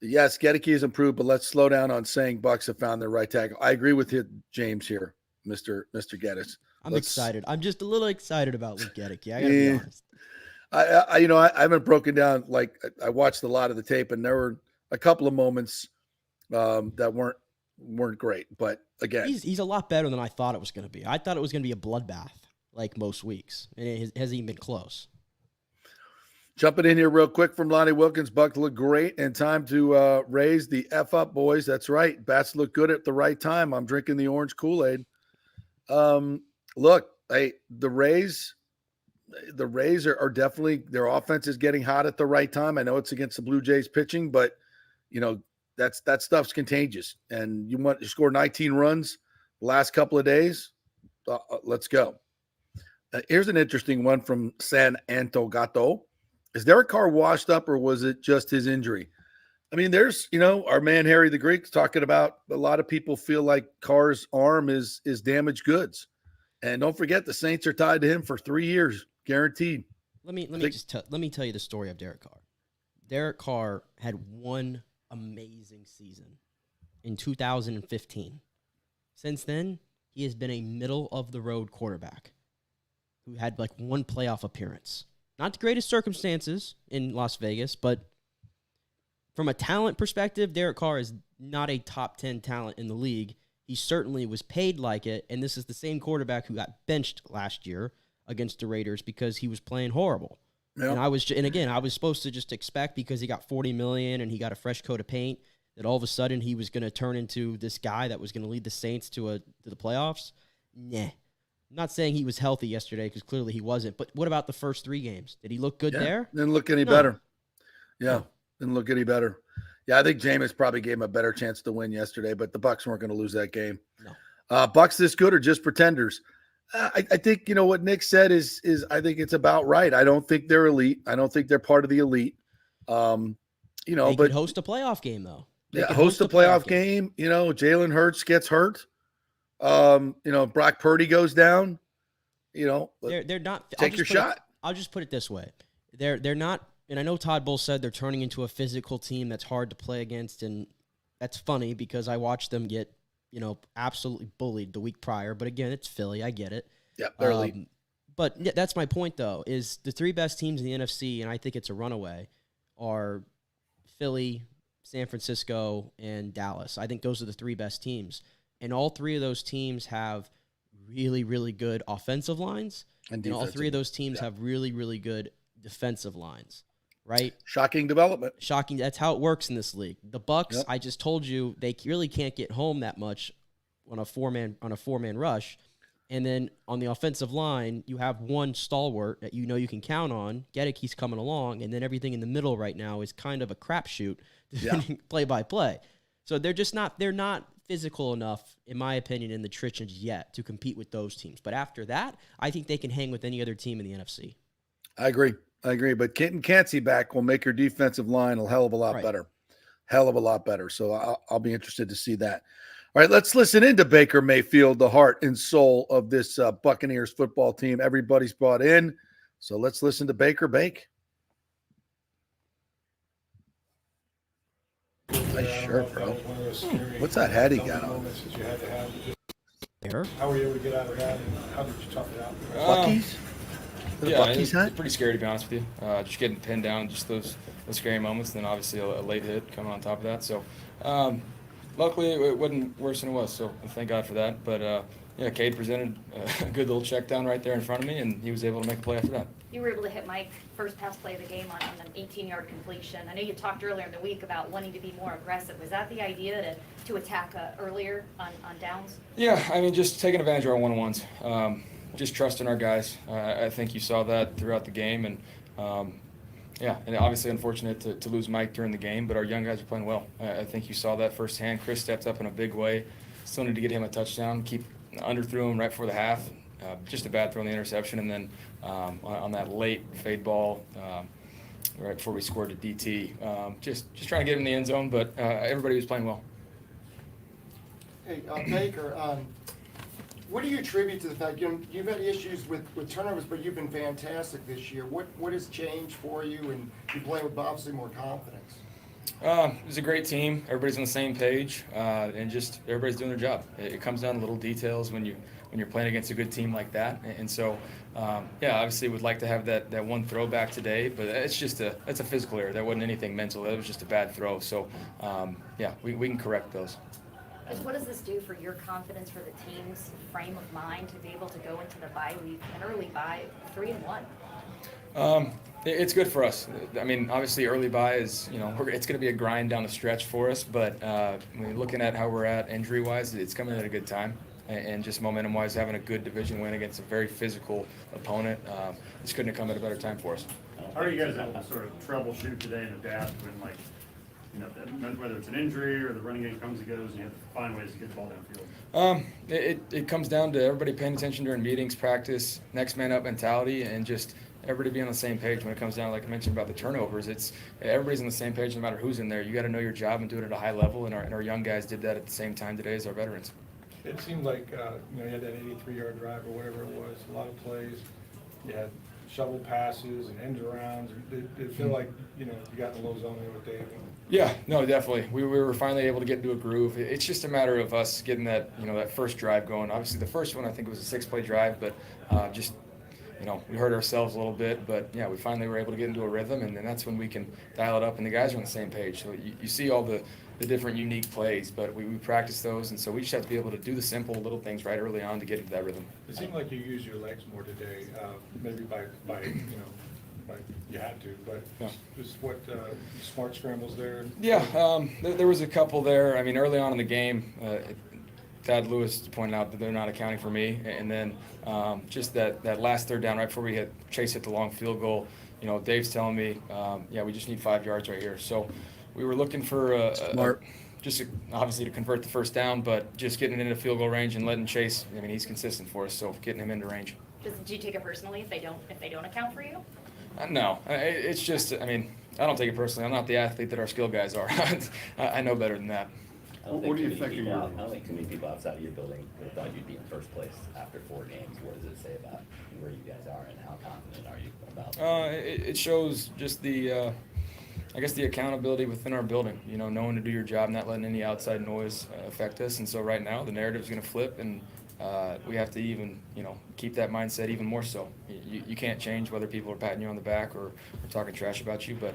Yes, Gedeke has improved, but let's slow down on saying Bucs have found their right tackle. I agree with you, James, here, Mr. Geddes. I'm excited. I'm just a little excited about Luke Gedeke. I gotta be honest. I haven't broken down, like, I watched a lot of the tape, and there were a couple of moments that weren't great. But again, he's a lot better than I thought it was going to be. I thought it was going to be a bloodbath like most weeks, and it hasn't even been close. Jumping in here real quick from Lonnie Wilkins. Bucs look great, and time to raise the F up, boys. That's right. Bats look good at the right time. I'm drinking the orange Kool-Aid. Look, the Rays are definitely, their offense is getting hot at the right time. I know it's against the Blue Jays pitching, but that stuff's contagious. And you want to score 19 runs the last couple of days. Let's go. Here's an interesting one from San Antogato. Is Derek Carr washed up, or was it just his injury? I mean, there's, our man Harry the Greek's talking about, a lot of people feel like Carr's arm is damaged goods. And don't forget, the Saints are tied to him for 3 years, guaranteed. Let me tell you the story of Derek Carr. Derek Carr had one amazing season in 2015. Since then, he has been a middle-of-the-road quarterback who had like one playoff appearance. Not the greatest circumstances in Las Vegas, but from a talent perspective, Derek Carr is not a top 10 talent in the league. He certainly was paid like it, and this is the same quarterback who got benched last year against the Raiders because he was playing horrible. Yep. And I was supposed to just expect, because he got $40 million and he got a fresh coat of paint, that all of a sudden he was going to turn into this guy that was going to lead the Saints to the playoffs. Nah. I'm not saying he was healthy yesterday, because clearly he wasn't. But what about the first 3 games? Did he look good there? Didn't look any better. Yeah, didn't look any better. Yeah, I think Jameis probably gave him a better chance to win yesterday, but the Bucs weren't going to lose that game. No. Bucs this good or just pretenders? I think, what Nick said is I think it's about right. I don't think they're elite. I don't think they're part of the elite. They could host a playoff game, though. Host a playoff game. Jalen Hurts gets hurt. Brock Purdy goes down. They're not. Take your shot. I'll just put it this way: they're not. And I know Todd Bowles said they're turning into a physical team that's hard to play against, and that's funny because I watched them get absolutely bullied the week prior. But again, it's Philly. I get it. Yeah, they're elite. But that's my point, though, is the 3 best teams in the NFC, and I think it's a runaway, are Philly, San Francisco, and Dallas. I think those are the 3 best teams. And all 3 of those teams have really, really good offensive lines. And all 3 of those teams have really, really good defensive lines, right? Shocking development. Shocking. That's how it works in this league. The Bucs, Yep. I just told you, they really can't get home that much on a four-man rush. And then on the offensive line, you have one stalwart that you know you can count on. Geddeke's coming along, and then everything in the middle right now is kind of a crapshoot, play by play. So they're not physical enough, in my opinion, in the trenches yet to compete with those teams. But after that, I think they can hang with any other team in the NFC. I agree. But Kenton Cansey back will make your defensive line a hell of a lot better. Hell of a lot better. So I'll be interested to see that. All right, let's listen into Baker Mayfield, the heart and soul of this Buccaneers football team. Everybody's brought in. So let's listen to Baker Bake. Nice shirt, bro. What's that hat he got on? How were you able to get out of that, and how did you tough it out? Bucky's? It's pretty scary, to be honest with you. Just getting pinned down, just those scary moments, and then obviously a late hit coming on top of that. So luckily it wasn't worse than it was, so thank God for that. But Cade presented a good little check down right there in front of me, and he was able to make a play after that. You were able to hit Mike first pass play of the game on an 18-yard completion. I know you talked earlier in the week about wanting to be more aggressive. Was that the idea to attack earlier on downs? Yeah, I mean, just taking advantage of our one-on-ones. Just trusting our guys. I think you saw that throughout the game, and and obviously unfortunate to lose Mike during the game, but our young guys are playing well. I think you saw that firsthand. Chris stepped up in a big way. Still need to get him a touchdown. Underthrew him right before the half. Just a bad throw in the interception, and then on that late fade ball right before we scored a DT. Just trying to get him in the end zone, but everybody was playing well. Hey, Baker, what do you attribute to the fact, you've had issues with turnovers, but you've been fantastic this year. What has changed for you, and you play with obviously more confidence? It was a great team. Everybody's on the same page, and just everybody's doing their job. It comes down to little details when you're playing against a good team like that. And so, obviously would like to have that one throwback today, but it's a physical error. That wasn't anything mental. That was just a bad throw. So, we can correct those. What does this do for your confidence, for the team's frame of mind to be able to go into the bye week, an early bye, 3-1? It's good for us. I mean, obviously early bye is, it's going to be a grind down the stretch for us, but looking at how we're at injury-wise, it's coming at a good time. And just momentum-wise, having a good division win against a very physical opponent, this couldn't have come at a better time for us. How are you guys able to sort of troubleshoot today and adapt when, whether it's an injury or the running game comes and goes, and you have to find ways to get the ball downfield? It comes down to everybody paying attention during meetings, practice, next man up mentality, and just everybody being on the same page when it comes down, like I mentioned about the turnovers. It's everybody's on the same page no matter who's in there. You got to know your job and do it at a high level, and our young guys did that at the same time today as our veterans. It seemed like you had that 83-yard drive or whatever it was, a lot of plays. You had shovel passes and end arounds. Did it feel like you got in the low zone there with Dave? Yeah, no, definitely. We were finally able to get into a groove. It's just a matter of us getting that that first drive going. Obviously, the first one I think was a 6-play drive, but we hurt ourselves a little bit. But yeah, we finally were able to get into a rhythm, and then that's when we can dial it up, and the guys are on the same page. So you see all the different unique plays, but we practice those, and so we just have to be able to do the simple little things right early on to get into that rhythm. It seemed like you used your legs more today, maybe by you had to, but just what smart scrambles there. Yeah, there was a couple there. I mean, early on in the game, Thad Lewis pointed out that they're not accounting for me, and then just that last third down right before we hit Chase hit the long field goal. Dave's telling me, we just need 5 yards right here. So we were looking for obviously to convert the first down, but just getting into field goal range and letting Chase. I mean, he's consistent for us, so getting him into range. Do you take it personally if they don't account for you? No, it's just. I mean, I don't take it personally. I'm not the athlete that our skill guys are. I know better than that. What do you think? I don't think too many people outside of your building would have thought you'd be in first place after 4 games. What does it say about where you guys are and how confident are you about? It shows just the. I guess the accountability within our building, knowing to do your job, not letting any outside noise affect us. And so right now the narrative is going to flip, and we have to even, keep that mindset even more so. You can't change whether people are patting you on the back or talking trash about you. But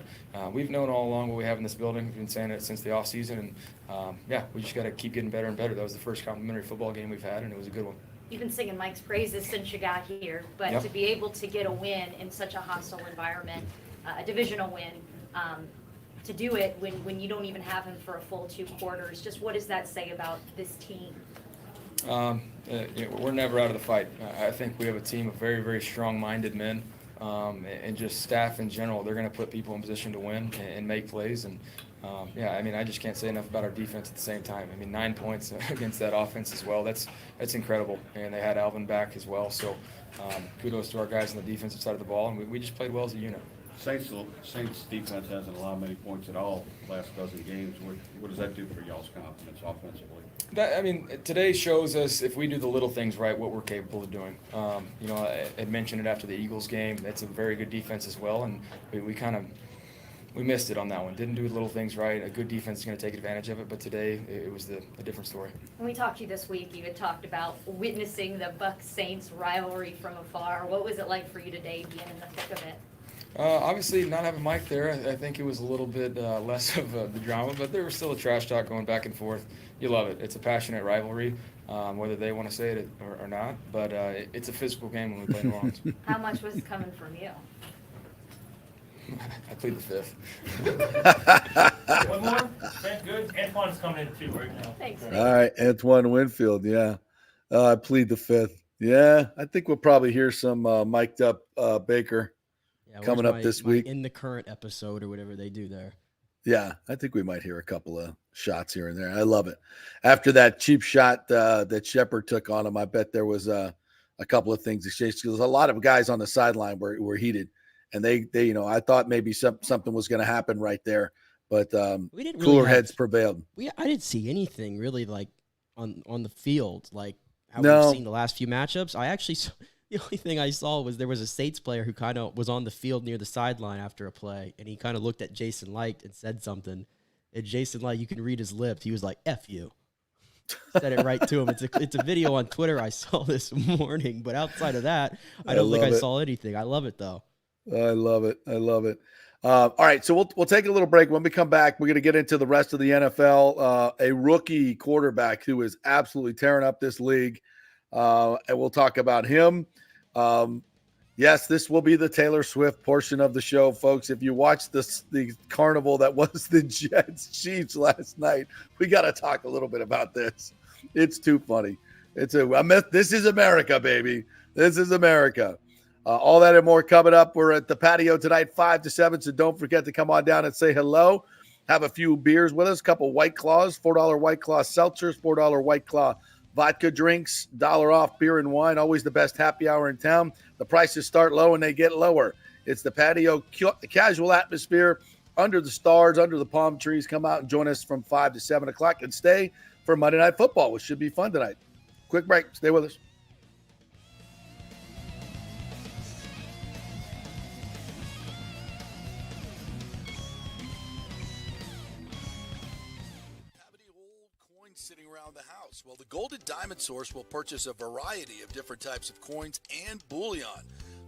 we've known all along what we have in this building. We've been saying it since the off season, and we just got to keep getting better and better. That was the first complimentary football game we've had, and it was a good one. You've been singing Mike's praises since you got here, but to be able to get a win in such a hostile environment, a divisional win. To do it when you don't even have him for a full 2 quarters, just what does that say about this team? We're never out of the fight. I think we have a team of very, very strong-minded men, and just staff in general. They're going to put people in position to win and make plays. And I just can't say enough about our defense at the same time. 9 points against that offense as well. That's incredible. And they had Alvin back as well. So kudos to our guys on the defensive side of the ball, and we just played well as a unit. Saints defense hasn't allowed many points at all last dozen games. What does that do for y'all's confidence offensively? Today shows us if we do the little things right, what we're capable of doing. I mentioned it after the Eagles game. It's a very good defense as well, and we missed it on that one. Didn't do the little things right. A good defense is going to take advantage of it, but today it was a different story. When we talked to you this week, you had talked about witnessing the Bucs Saints rivalry from afar. What was it like for you today, being in the thick of it? Obviously, not having Mike there, I think it was a little bit less of the drama, but there was still a trash talk going back and forth. You love it. It's a passionate rivalry, whether they want to say it or not, but it's a physical game when we play New Orleans. How much was coming from you? I plead the fifth. One more? Okay, good. Antoine's coming in too right now. Thanks. All right, Antoine Winfield, yeah. I plead the fifth. Yeah, I think we'll probably hear some mic'd up Baker coming up this week. In the current episode or whatever they do there. Yeah, I think we might hear a couple of shots here and there. I love it. After that cheap shot that Shepard took on him, I bet there was a couple of things exchanged. Because a lot of guys on the sideline were heated. And they I thought maybe something was going to happen right there, but cooler heads prevailed. I didn't see anything really like on the field like how No. we've seen the last few matchups. I actually the only thing I saw was there was a Saints player who kind of was on the field near the sideline after a play, and he kind of looked at Jason Licht and said something. And Jason Licht, you can read his lips. He was like, "F you." Said it right to him. It's a video on Twitter I saw this morning, but outside of that, I don't think I saw anything. I love it though. I love it. All right, so we'll take a little break. When we come back, we're going to get into the rest of the NFL. A rookie quarterback who is absolutely tearing up this league, and we'll talk about him. Yes, this will be the Taylor Swift portion of the show, folks. If you watched the carnival that was the Jets Chiefs last night, we got to talk a little bit about this. It's too funny. This is America, baby. This is America. All that and more coming up. We're at the patio tonight, 5 to 7, so don't forget to come on down and say hello. Have a few beers with us, a couple White Claws, $4 White Claw seltzers, $4 White Claw vodka drinks, $1 off beer and wine, always the best happy hour in town. The prices start low and they get lower. It's the patio, casual atmosphere, under the stars, under the palm trees. Come out and join us from 5 to 7 o'clock and stay for Monday Night Football, which should be fun tonight. Quick break. Stay with us. Sitting around the house. Well, the Gold and Diamond Source will purchase a variety of different types of coins and bullion.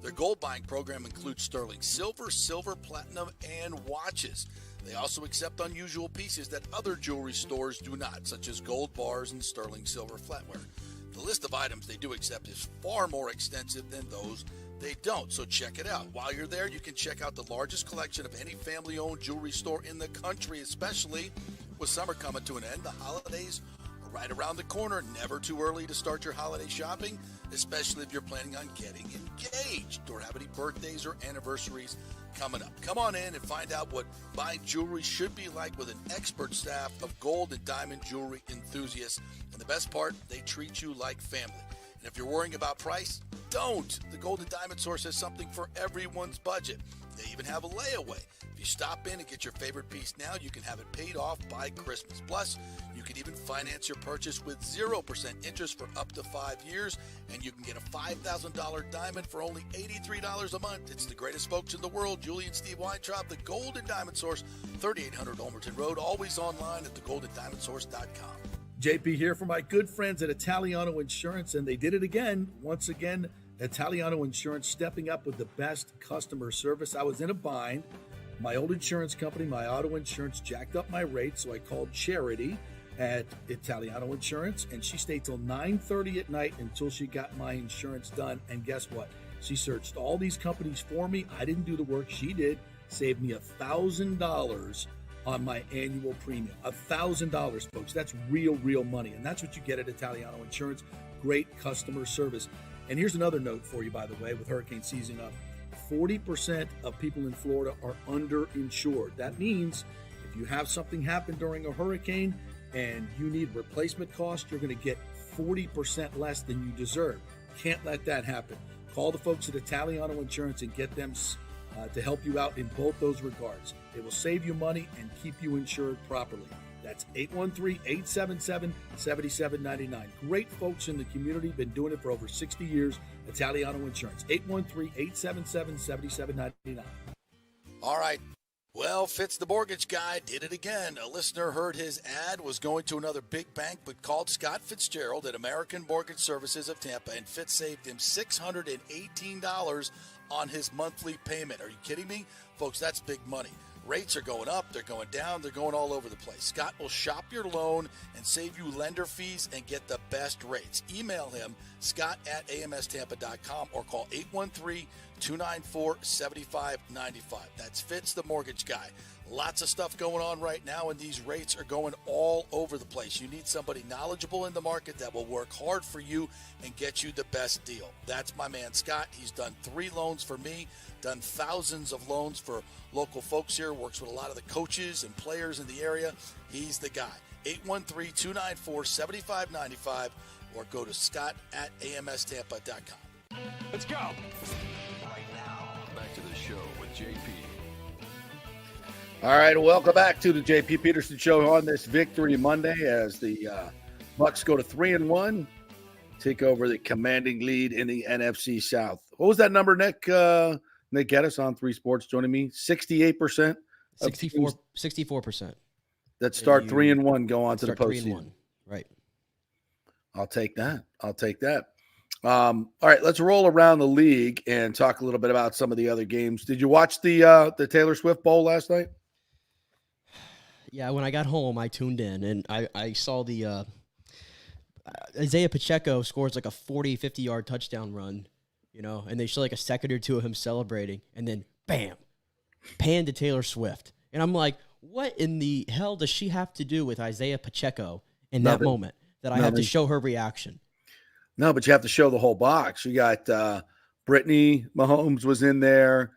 Their gold buying program includes sterling silver, silver, platinum, and watches. They also accept unusual pieces that other jewelry stores do not, such as gold bars and sterling silver flatware. The list of items they do accept is far more extensive than those they don't, so check it out. While you're there, you can check out the largest collection of any family-owned jewelry store in the country, especially with summer coming to an end. The holidays are right around the corner. Never too early to start your holiday shopping, especially if you're planning on getting engaged or have any birthdays or anniversaries coming up. Come on in and find out what buying jewelry should be like with an expert staff of gold and diamond jewelry enthusiasts. And the best part, they treat you like family. And if you're worrying about price, don't. The Gold and Diamond Source has something for everyone's budget. They even have a layaway. If you stop in and get your favorite piece now, you can have it paid off by Christmas. Plus, you can even finance your purchase with 0% interest for up to 5 years, and you can get a $5,000 diamond for only $83 a month. It's the greatest folks in the world, Julie and Steve Weintraub, the Gold and Diamond Source, 3800 Olmerton Road, always online at thegoldendiamondsource.com. JP here for my good friends at Italiano Insurance, and they did it again. Once again, Italiano Insurance stepping up with the best customer service. I was in a bind. My old insurance company, my auto insurance, jacked up my rates, so I called Charity at Italiano Insurance, and she stayed till 9:30 at night until she got my insurance done. And guess what? She searched all these companies for me. I didn't do the work. She did. saved me $1,000 on my annual premium. $1,000, folks. That's real money. And that's what you get at Italiano Insurance. Great customer service. And here's another note for you, by the way, with hurricane season up. 40% of people in Florida are underinsured. That means if you have something happen during a hurricane and you need replacement costs, you're going to get 40% less than you deserve. Can't let that happen. Call the folks at Italiano Insurance and get them to help you out in both those regards. They will save you money and keep you insured properly. That's 813-877-7799. Great folks in the community, been doing it for over 60 years. Italiano Insurance, 813-877-7799. All right. Well, Fitz the mortgage guy did it again. A listener heard his ad, was going to another big bank, but called Scott Fitzgerald at American Mortgage Services of Tampa, and Fitz saved him $618 on his monthly payment. Are you kidding me? Folks, that's big money. Rates are going up, they're going down, they're going all over the place. Scott will shop your loan and save you lender fees and get the best rates. Email him, scott@amstampa.com, or call 813-294-7595. That's Fitz the mortgage guy. Lots of stuff going on right now, and these rates are going all over the place. You need somebody knowledgeable in the market that will work hard for you and get you the best deal. That's my man Scott. He's done 3 loans for me, done thousands of loans for local folks here, works with a lot of the coaches and players in the area. He's the guy. 813-294-7595, or go to scott@amstampa.com. Let's go. Right now, back to the show with JP. All right, welcome back to the JP Peterson Show on this Victory Monday as the Bucs go to 3-1, take over the commanding lead in the NFC South. What was that number, Nick? Nick Geddes on 3 Sports joining me. 68%? 64%. That start 3-1 go on to the postseason. 3-1, right. I'll take that. All right, let's roll around the league and talk a little bit about some of the other games. Did you watch the Taylor Swift Bowl last night? Yeah, when I got home, I tuned in, and I saw the Isaiah Pacheco scores like a 40, 50-yard touchdown run, and they show like a second or two of him celebrating, and then bam, pan to Taylor Swift. And I'm like, what in the hell does she have to do with Isaiah Pacheco in that moment that I have to show her reaction? No, but you have to show the whole box. You got Brittany Mahomes was in there,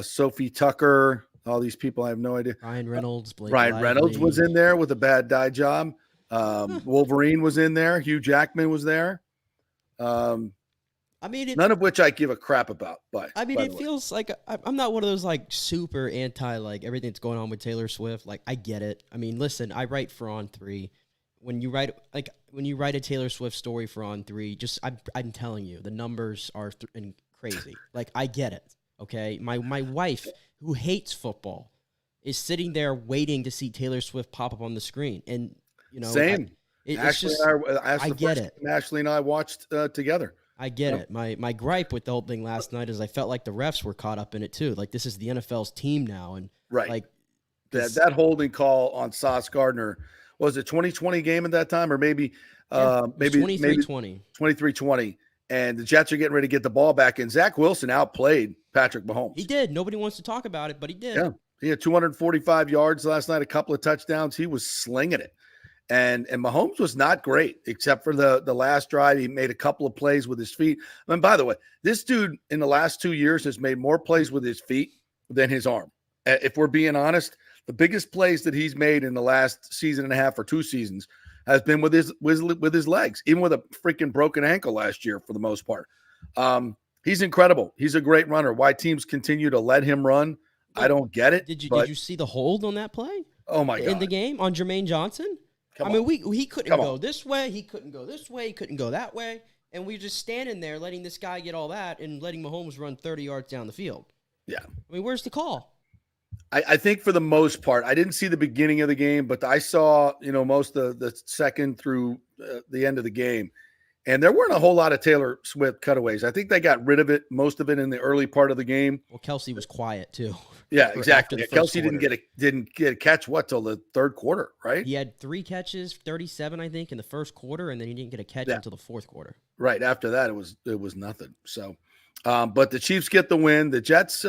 Sophie Tucker, all these people. I have no idea. Ryan Reynolds. Ryan Reynolds was in there with a bad dye job. Wolverine was in there. Hugh Jackman was there. None of which I give a crap about. But it feels like I'm not one of those like super anti like everything that's going on with Taylor Swift. Like I get it. I mean, listen, I write for On 3. When you write a Taylor Swift story for On 3, I'm telling you, the numbers are crazy. Like I get it. Okay, my wife, who hates football, is sitting there waiting to see Taylor Swift pop up on the screen, and same. Ashley and I watched together. I get it. My gripe with the whole thing last night is I felt like the refs were caught up in it too. Like this is the NFL's team now, and like that holding call on Sauce Gardner. Was it 2020 game at that time, or maybe 23-20. 23-20, and the Jets are getting ready to get the ball back, and Zach Wilson outplayed Patrick Mahomes. He did. Nobody wants to talk about it, but he did. Yeah, he had 245 yards last night, a couple of touchdowns. He was slinging it, and Mahomes was not great except for the last drive. He made a couple of plays with his feet. And by the way, this dude in the last 2 years has made more plays with his feet than his arm. If we're being honest. The biggest plays that he's made in the last season and a half or 2 seasons has been with his legs, even with a freaking broken ankle last year for the most part. He's incredible. He's a great runner. Why teams continue to let him run, I don't get it. Did you see the hold on that play? Oh my God! In the game on Jermaine Johnson? He couldn't go this way. He couldn't go this way. He couldn't go that way. And we're just standing there letting this guy get all that and letting Mahomes run 30 yards down the field. Yeah. I mean, where's the call? I think for the most part, I didn't see the beginning of the game, but I saw, most of the second through the end of the game. And there weren't a whole lot of Taylor Swift cutaways. I think they got rid of it, most of it in the early part of the game. Well, Kelsey was quiet too. Yeah, exactly. Kelsey didn't get a catch till the third quarter, right? He had 3 catches, 37, I think, in the first quarter, and then he didn't get a catch until the fourth quarter. Right. After that, it was nothing. So, but the Chiefs get the win. The Jets,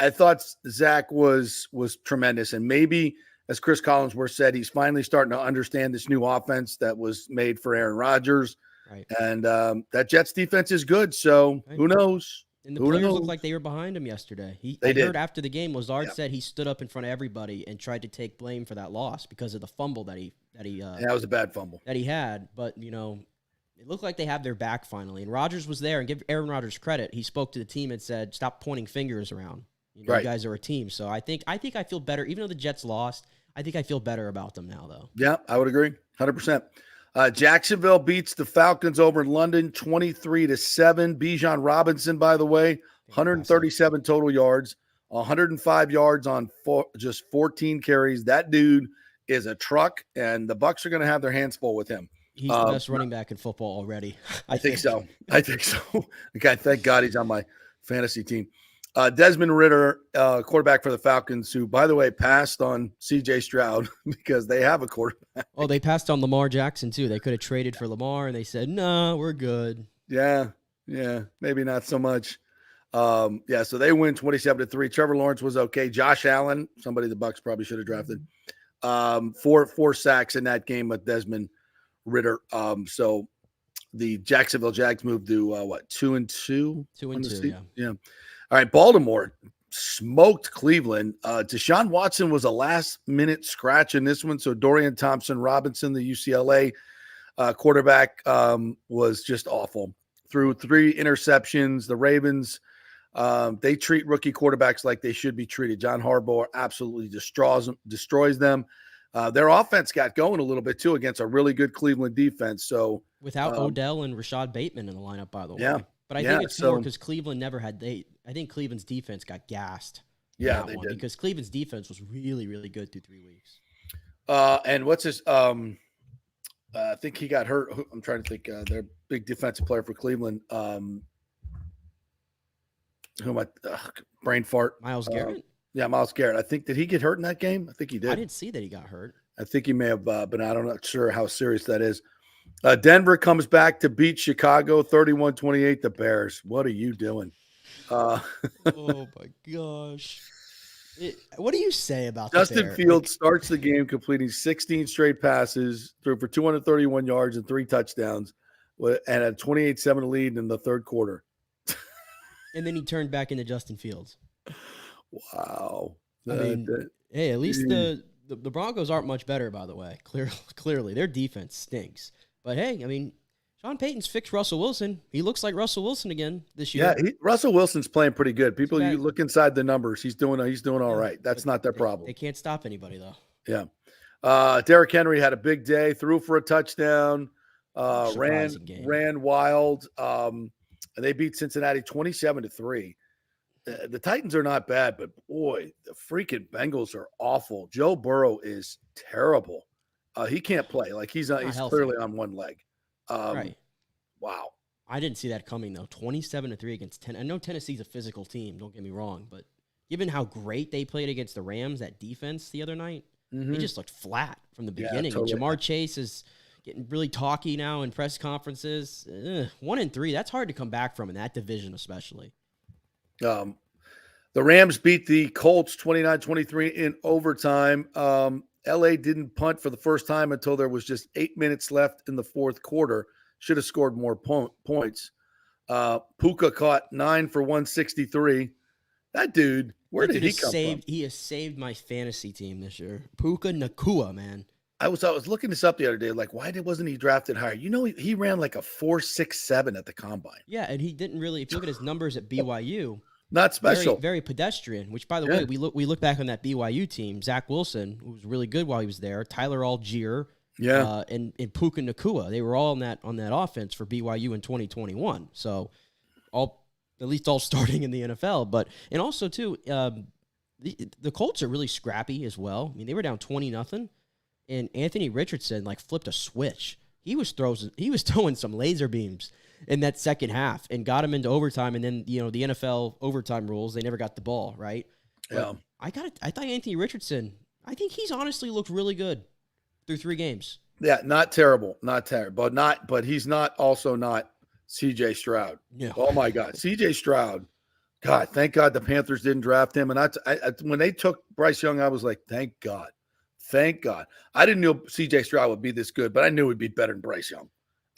I thought Zach was tremendous, and maybe, as Chris Collinsworth said, he's finally starting to understand this new offense that was made for Aaron Rodgers. Right. And that Jets defense is good, so who knows? And the players looked like they were behind him yesterday. I heard after the game, Lazard said he stood up in front of everybody and tried to take blame for that loss because of the fumble that was a bad fumble that he had. But it looked like they have their back finally. And Rodgers was there, and give Aaron Rodgers credit. He spoke to the team and said, "Stop pointing fingers around. You guys are a team." So I think I feel better, even though the Jets lost. I think I feel better about them now, though. Yeah, I would agree, 100%. Jacksonville beats the Falcons over in London, 23-7. Bijan Robinson, by the way, 137 total yards, 105 yards on just 14 carries. That dude is a truck, and the Bucs are going to have their hands full with him. He's the best running back in football already. I think so. Okay, thank God he's on my fantasy team. Desmond Ritter, quarterback for the Falcons, who, by the way, passed on C.J. Stroud because they have a quarterback. Oh, they passed on Lamar Jackson, too. They could have traded for Lamar, and they said, no, we're good. Yeah, maybe not so much. So they win 27-3. Trevor Lawrence was okay. Josh Allen, somebody the Bucs probably should have drafted, four sacks in that game with Desmond Ritter. So the Jacksonville Jags moved to 2-2? 2-2, yeah. All right, Baltimore smoked Cleveland. Deshaun Watson was a last-minute scratch in this one, so Dorian Thompson-Robinson, the UCLA quarterback, was just awful. Threw 3 interceptions. The Ravens, they treat rookie quarterbacks like they should be treated. John Harbaugh absolutely destroys them. Their offense got going a little bit, too, against a really good Cleveland defense. So without Odell and Rashad Bateman in the lineup, by the way. Yeah. But I think it's more because Cleveland never had I think Cleveland's defense got gassed. Yeah, they did. Because Cleveland's defense was really, really good through 3 weeks. And what's his I think he got hurt. I'm trying to think. Their big defensive player for Cleveland. Brain fart. Miles Garrett? Miles Garrett. I think, did he get hurt in that game? I think he did. I didn't see that he got hurt. I think he may have, but I'm not sure how serious that is. Denver comes back to beat Chicago 31-28. The Bears. What are you doing? Oh my gosh. What do you say about Justin Fields starts the game completing 16 straight passes, threw for 231 yards and 3 touchdowns, and a 28-7 lead in the third quarter. And then he turned back into Justin Fields. Wow. Hey, at least the Broncos aren't much better, by the way. Clearly, their defense stinks. But hey, I mean, Sean Payton's fixed Russell Wilson. He looks like Russell Wilson again this year. Yeah, Russell Wilson's playing pretty good. People, you look inside the numbers. He's doing all right. That's not their problem. They can't stop anybody though. Yeah. Derrick Henry had a big day. Threw for a touchdown. Ran wild. And they beat Cincinnati 27-3. The Titans are not bad, but boy, the freaking Bengals are awful. Joe Burrow is terrible. He can't play. Like he's clearly on one leg. Right. Wow. I didn't see that coming though. 27-3 against Tennessee. I know Tennessee's a physical team. Don't get me wrong, but given how great they played against the Rams, that defense the other night, they just looked flat from the beginning. Totally. And Jamar Chase is getting really talky now in press conferences. 1-3. That's hard to come back from in that division, especially. The Rams beat the Colts 29-23 in overtime. LA didn't punt for the first time until there was just 8 minutes left in the fourth quarter. Should have scored more points. Puka caught 9 for 163. That dude, where did he come from? He has saved my fantasy team this year. Puka Nacua, man. I was looking this up the other day. Like, why wasn't he drafted higher? You know, he ran like a 4.67 at the combine. Yeah, and he didn't really. If you look at his numbers at BYU. Not special. Very, very pedestrian, which, by the way, we look back on that BYU team. Zach Wilson, who was really good while he was there. Tyler Algier. Yeah. And Puka Nacua. They were all on that offense for BYU in 2021. So at least all starting in the NFL. And also, too, the Colts are really scrappy as well. I mean, they were down 20-0, and Anthony Richardson, flipped a switch. He was throwing some laser beams in that second half and got him into overtime. And then, the NFL overtime rules, they never got the ball, right? Yeah. I thought Anthony Richardson, I think he's honestly looked really good through 3 games. Yeah, not terrible. But he's not CJ Stroud. Yeah. Oh my God. CJ Stroud God, thank God the Panthers didn't draft him. And I when they took Bryce Young, I was like, thank God. Thank God. I didn't know C.J. Stroud would be this good, but I knew he'd be better than Bryce Young.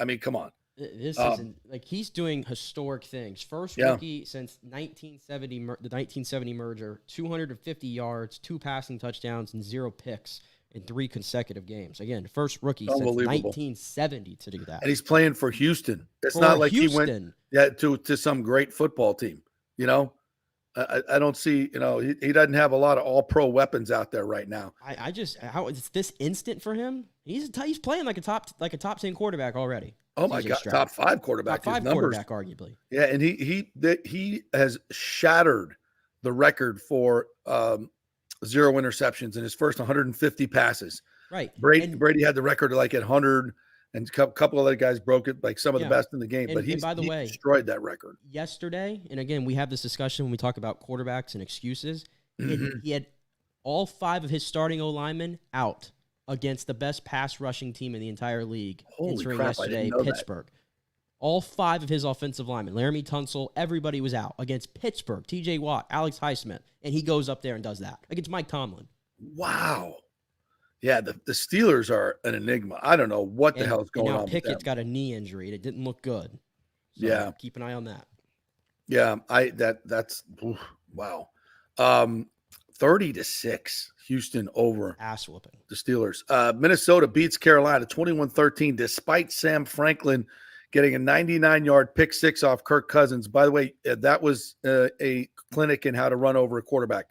I mean, come on. This isn't like he's doing historic things. First rookie since 1970, the 1970 merger, 250 yards, 2 passing touchdowns, and 0 picks in 3 consecutive games. Again, first rookie since 1970 to do that. And he's playing for Houston. It's not like he went to some great football team. You know, I don't see, you know, he doesn't have a lot of all-pro weapons out there right now. How it's this instant for him? He's playing like a top 10 quarterback already. Oh my God, top 5 quarterback. Top 5 quarterback, arguably. Yeah, and he has shattered the record for 0 interceptions in his first 150 passes. Right. Brady had the record like at 100, and a couple of other guys broke it, like some of the best in the game. But he destroyed that record yesterday. And again, we have this discussion when we talk about quarterbacks and excuses. He had all 5 of his starting O-linemen out against the best pass rushing team in the entire league entering yesterday, Pittsburgh. All 5 of his offensive linemen, Laramie Tunsil, everybody was out against Pittsburgh, TJ Watt, Alex Highsmith, and he goes up there and does that against Mike Tomlin. Wow. Yeah, the Steelers are an enigma. I don't know what the hell is going on. Pickett's got a knee injury. It didn't look good. So keep an eye on that. Yeah, that's wow. 30-6, Houston over ass whooping the Steelers. Minnesota beats Carolina 21-13, despite Sam Franklin getting a 99-yard pick 6 off Kirk Cousins. By the way, that was a clinic in how to run over a quarterback.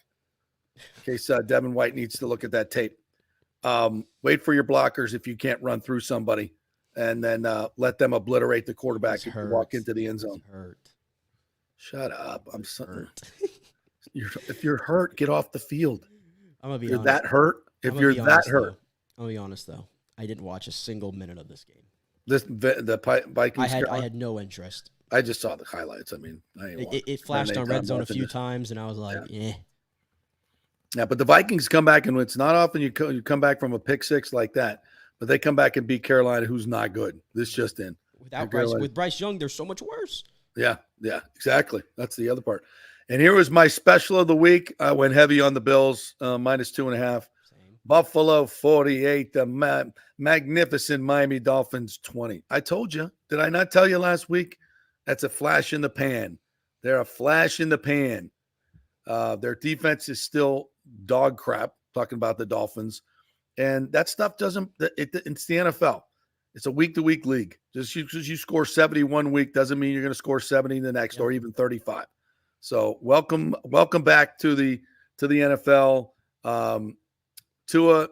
In case Devin White needs to look at that tape. Wait for your blockers if you can't run through somebody, and then let them obliterate the quarterback if you walk into the end zone. Shut up. I'm hurt. If you're hurt, get off the field. I'm gonna be honest. That hurt. If you're that hurt, I'm gonna be honest though. I didn't watch a single minute of this game. The Vikings. I had no interest. I just saw the highlights. I mean, it flashed on Red Zone a few times, and I was like, Yeah, but the Vikings come back, and it's not often you come back from a pick 6 like that, but they come back and beat Carolina, who's not good. This just in. With Bryce Young, they're so much worse. Yeah, exactly. That's the other part. And here was my special of the week. I went heavy on the Bills, -2.5. Buffalo 48, the magnificent Miami Dolphins 20. I told you. Did I not tell you last week? That's a flash in the pan. They're a flash in the pan. Their defense is still dog crap, talking about the Dolphins. And that stuff it's the NFL. It's a week-to-week league. Just because you score 70 one week doesn't mean you're going to score 70 the next or even 35. So welcome back to the NFL. Tua,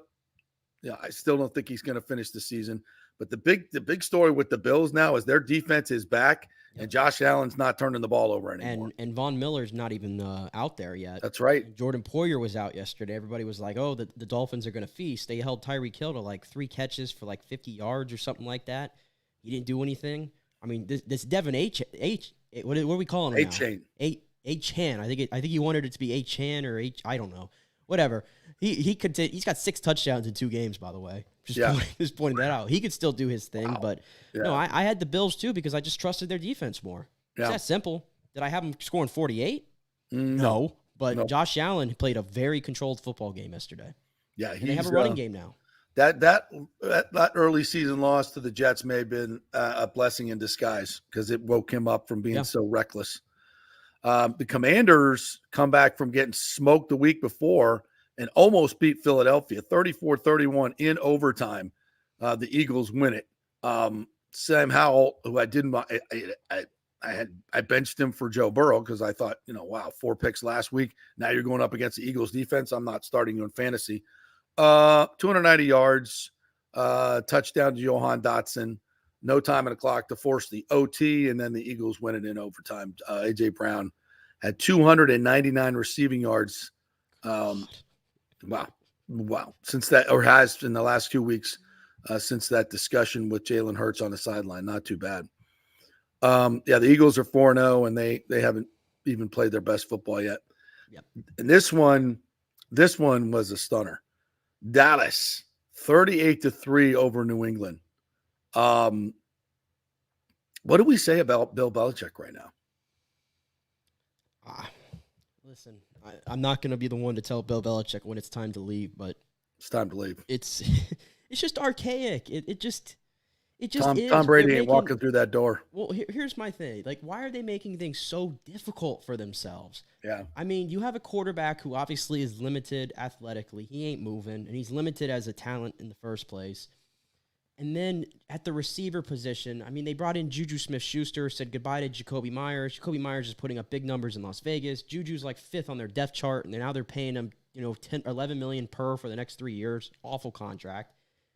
I still don't think he's going to finish the season. But the big story with the Bills now is their defense is back, and Josh Allen's not turning the ball over anymore. And Von Miller's not even out there yet. That's right. And Jordan Poyer was out yesterday. Everybody was like, oh, the Dolphins are going to feast. They held Tyreek Hill to like 3 catches for like 50 yards or something like that. He didn't do anything. I mean, this Devin what are we calling him now? H-Han. I think he wanted it to be H-Han or I don't know. Whatever. He's got 6 touchdowns in 2 games, by the way. Just pointing that out. He could still do his thing, but no, I had the Bills too because I just trusted their defense more. It's that simple. Did I have them scoring 48? No. But Josh Allen played a very controlled football game yesterday. Yeah, they have a running game now. That early season loss to the Jets may have been a blessing in disguise because it woke him up from being so reckless. The Commanders come back from getting smoked the week before and almost beat Philadelphia 34-31 in overtime. The Eagles win it. Sam Howell, who I didn't, I benched him for Joe Burrow because I thought, wow, 4 picks last week. Now you're going up against the Eagles defense. I'm not starting you in fantasy. 290 yards, touchdown to Johan Dotson. No time on the clock to force the OT, and then the Eagles win it in overtime. A.J. Brown had 299 receiving yards. Wow. Since that, or has in the last 2 weeks, since that discussion with Jalen Hurts on the sideline. Not too bad. The Eagles are 4-0, and they haven't even played their best football yet. Yep. And this one was a stunner. Dallas, 38-3 over New England. What do we say about Bill Belichick right now? Listen, I'm not going to be the one to tell Bill Belichick when it's time to leave, but it's time to leave. It's just archaic. It just is. Tom Brady ain't walking through that door. Well, here's my thing. Like, why are they making things so difficult for themselves? Yeah. I mean, you have a quarterback who obviously is limited athletically. He ain't moving, and he's limited as a talent in the first place. And then at the receiver position, I mean, they brought in Juju Smith-Schuster, said goodbye to Jacoby Myers. Jacoby Myers is putting up big numbers in Las Vegas. Juju's like 5th on their depth chart, and now they're paying him, 10 or 11 million per for the next 3 years. Awful contract.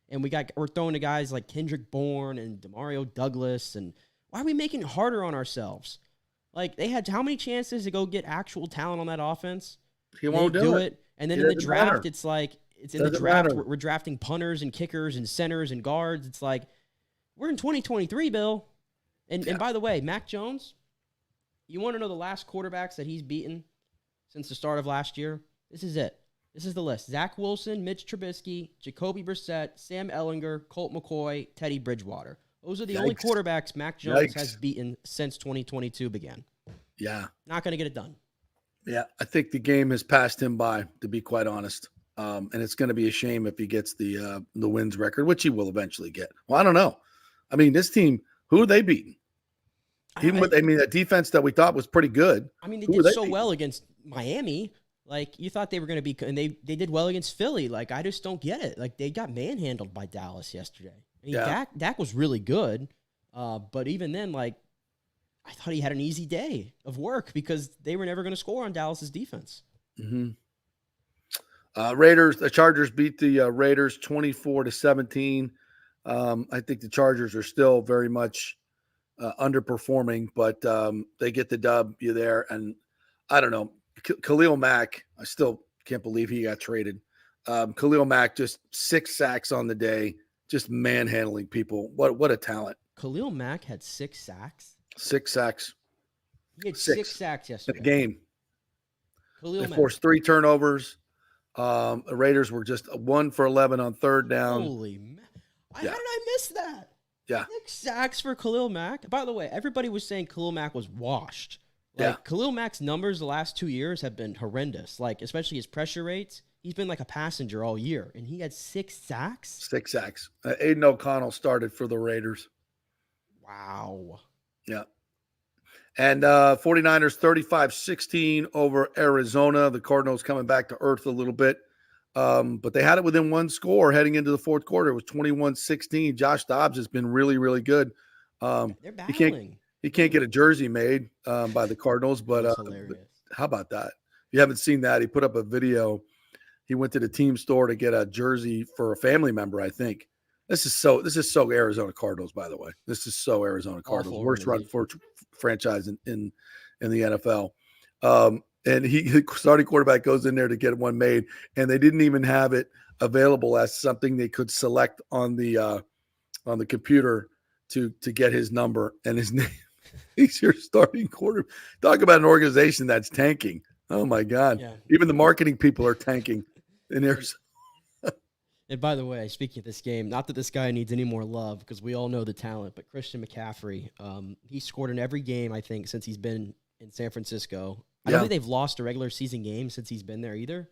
And we're throwing to guys like Kendrick Bourne and Demario Douglas. And why are we making it harder on ourselves? Like, they had how many chances to go get actual talent on that offense? He won't do it. And then in the draft, matter. it's like, it's in Doesn't the draft, matter. we're drafting punters and kickers and centers and guards. It's like, we're in 2023, Bill. And by the way, Mac Jones, you want to know the last quarterbacks that he's beaten since the start of last year? This is it. This is the list. Zach Wilson, Mitch Trubisky, Jacoby Brissett, Sam Ehlinger, Colt McCoy, Teddy Bridgewater. Those are the only quarterbacks Mac Jones has beaten since 2022 began. Yeah. Not going to get it done. Yeah, I think the game has passed him by, to be quite honest. And it's going to be a shame if he gets the wins record, which he will eventually get. Well, I don't know. I mean, this team, who are they beating? The defense that we thought was pretty good. I mean, they did so well against Miami. Like, you thought they were going to be, and they did well against Philly. Like, I just don't get it. Like, they got manhandled by Dallas yesterday. I mean, Dak was really good, but even then, like, I thought he had an easy day of work because they were never going to score on Dallas's defense. Mm-hmm. The Chargers beat the Raiders 24-17. I think the Chargers are still very much underperforming, but they get the W there. And I don't know, Khalil Mack, I still can't believe he got traded. Khalil Mack, just 6 sacks on the day, just manhandling people. What a talent. Khalil Mack had 6 sacks? 6 sacks. He had 6 sacks yesterday. In the game. They forced 3 turnovers. The Raiders were just 1 for 11 on 3rd down. Holy man. How did I miss that? Yeah. 6 sacks for Khalil Mack. By the way, everybody was saying Khalil Mack was washed. Khalil Mack's numbers the last 2 years have been horrendous. Like, especially his pressure rates. He's been like a passenger all year, and he had 6 sacks? 6 sacks. Aiden O'Connell started for the Raiders. Wow. Yeah. And 49ers 35-16 over Arizona. The Cardinals coming back to earth a little bit. But they had it within 1 score heading into the 4th quarter. It was 21-16. Josh Dobbs has been really, really good. They're battling. He can't get a jersey made by the Cardinals, but how about that? If you haven't seen that, he put up a video. He went to the team store to get a jersey for a family member, I think. This is so Arizona Cardinals, by the way. This is so Arizona Cardinals. Worst run for franchise in the NFL. And he starting quarterback goes in there to get one made, and they didn't even have it available as something they could select on the computer to get his number and his name. He's your starting quarterback. Talk about an organization that's tanking. Oh my God! Yeah. Even the marketing people are tanking in Arizona. And by the way, speaking of this game, not that this guy needs any more love because we all know the talent, but Christian McCaffrey, he scored in every game, I think, since he's been in San Francisco. I don't think they've lost a regular season game since he's been there either.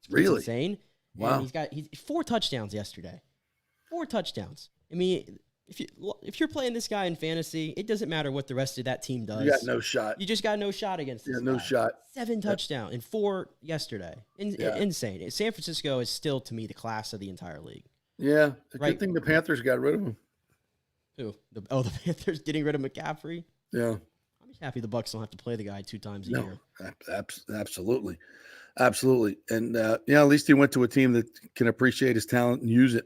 Really? It's insane. Wow. And he's 4 touchdowns yesterday. 4 touchdowns. I mean, if you're playing this guy in fantasy, it doesn't matter what the rest of that team does. You got no shot. You just got no shot against this no guy. shot. 7 touchdowns and 4 yesterday. Insane. San Francisco is still, to me, the class of the entire league. Yeah. Good thing the Panthers got rid of him. Who? The Panthers getting rid of McCaffrey? Yeah. I'm just happy the Bucs don't have to play the guy 2 times a year. Absolutely. Absolutely. And, at least he went to a team that can appreciate his talent and use it.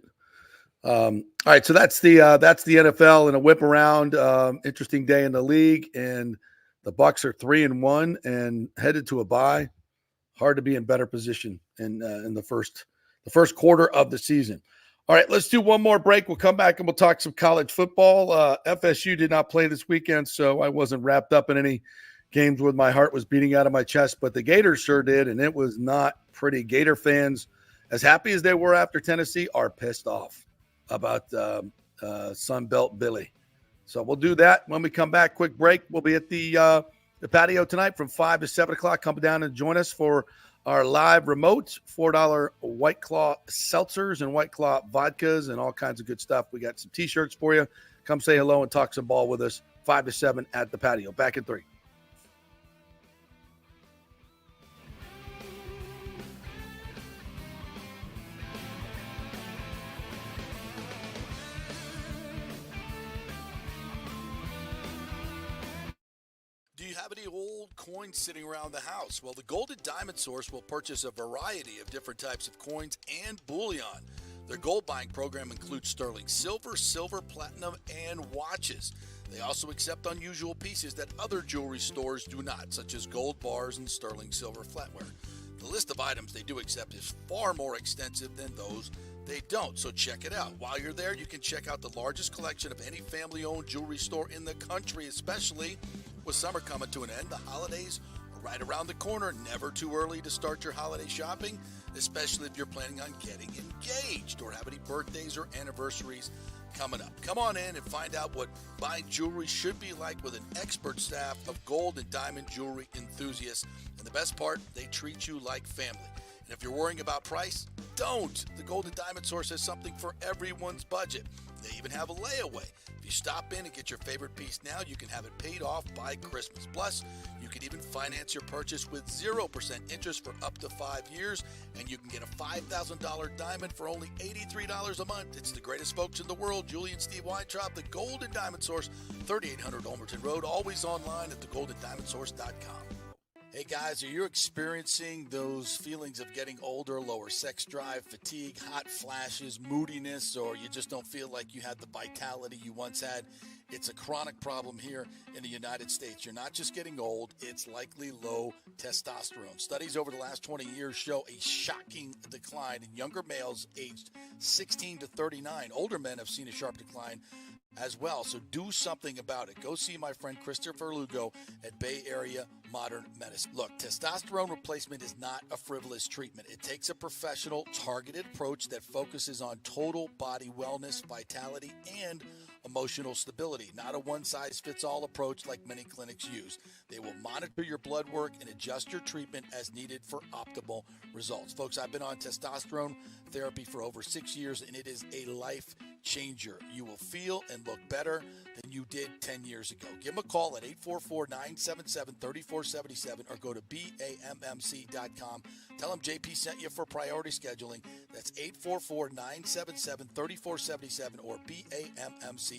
All right, so that's the NFL in a whip around. Interesting day in the league, and the Bucs are 3-1 and headed to a bye. Hard to be in better position in the first quarter of the season. All right, let's do one more break. We'll come back and we'll talk some college football. FSU did not play this weekend, so I wasn't wrapped up in any games where my heart was beating out of my chest, but the Gators sure did, and it was not pretty. Gator fans, as happy as they were after Tennessee, are pissed off about Sunbelt Billy. So we'll do that when we come back. Quick break. We'll be at the the patio tonight from 5 to 7 o'clock. Come down and join us for our live remote, $4 White Claw seltzers and White Claw vodkas and all kinds of good stuff. We got some T-shirts for you. Come say hello and talk some ball with us, 5 to 7 at the patio. Back in 3. Do you have any old coins sitting around the house? Well, the Golden Diamond Source will purchase a variety of different types of coins and bullion. Their gold buying program includes sterling silver, silver, platinum, and watches. They also accept unusual pieces that other jewelry stores do not, such as gold bars and sterling silver flatware. The list of items they do accept is far more extensive than those they don't, so check it out. While you're there, you can check out the largest collection of any family-owned jewelry store in the country, especially with summer coming to an end. The holidays are right around the corner. Never too early to start your holiday shopping, especially if you're planning on getting engaged or have any birthdays or anniversaries coming up. Come on in and find out what buying jewelry should be like with an expert staff of gold and diamond jewelry enthusiasts. And the best part, they treat you like family. And if you're worrying about price, don't. The Golden Diamond Source has something for everyone's budget. They even have a layaway. If you stop in and get your favorite piece now, you can have it paid off by Christmas. Plus, you can even finance your purchase with 0% interest for up to 5 years, and you can get a $5,000 diamond for only $83 a month. It's the greatest folks in the world, Julie and Steve Weintraub, the Golden Diamond Source, 3800 Olmerton Road, always online at thegoldendiamondsource.com. Hey guys, are you experiencing those feelings of getting older, lower sex drive, fatigue, hot flashes, moodiness, or you just don't feel like you had the vitality you once had? It's a chronic problem here in the United States. You're not just getting old, it's likely low testosterone. Studies over the last 20 years show a shocking decline in younger males aged 16 to 39. Older men have seen a sharp decline as well, so do something about it. Go see my friend Christopher Lugo at Bay Area Modern Medicine. Look, testosterone replacement is not a frivolous treatment. It takes a professional, targeted approach that focuses on total body wellness, vitality, and emotional stability, not a one-size-fits-all approach like many clinics use. They will monitor your blood work and adjust your treatment as needed for optimal results. Folks, I've been on testosterone therapy for over 6 years, and it is a life changer. You will feel and look better than you did 10 years ago. Give them a call at 844-977-3477 or go to BAMMC.com. Tell them JP sent you for priority scheduling. That's 844-977-3477 or BAMMC.com.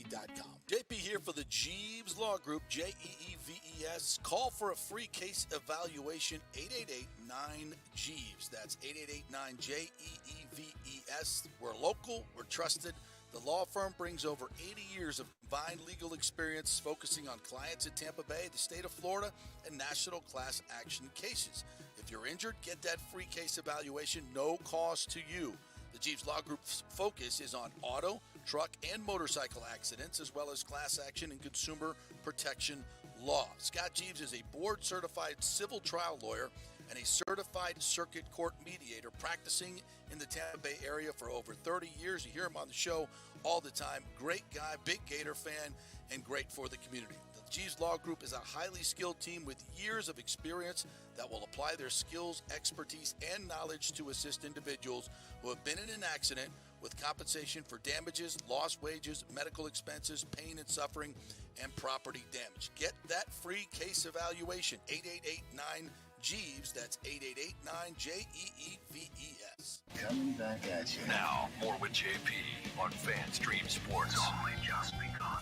JP here for the Jeeves Law Group, Jeeves. Call for a free case evaluation, 888-9-JEEVES. That's 888-9-JEEVES. We're local, we're trusted. The law firm brings over 80 years of combined legal experience focusing on clients in Tampa Bay, the state of Florida, and national class action cases. If you're injured, get that free case evaluation, no cost to you. The Jeeves Law Group's focus is on auto, truck, and motorcycle accidents, as well as class action and consumer protection law. Scott Jeeves is a board-certified civil trial lawyer and a certified circuit court mediator practicing in the Tampa Bay area for over 30 years. You hear him on the show all the time. Great guy, big Gator fan, and great for the community. The Jeeves Law Group is a highly skilled team with years of experience that will apply their skills, expertise, and knowledge to assist individuals who have been in an accident with compensation for damages, lost wages, medical expenses, pain and suffering, and property damage. Get that free case evaluation, 888-9-JEEVES. That's 888-9-JEEVES. Coming back at you. Now, more with JP on FanStream Sports. Only just begun.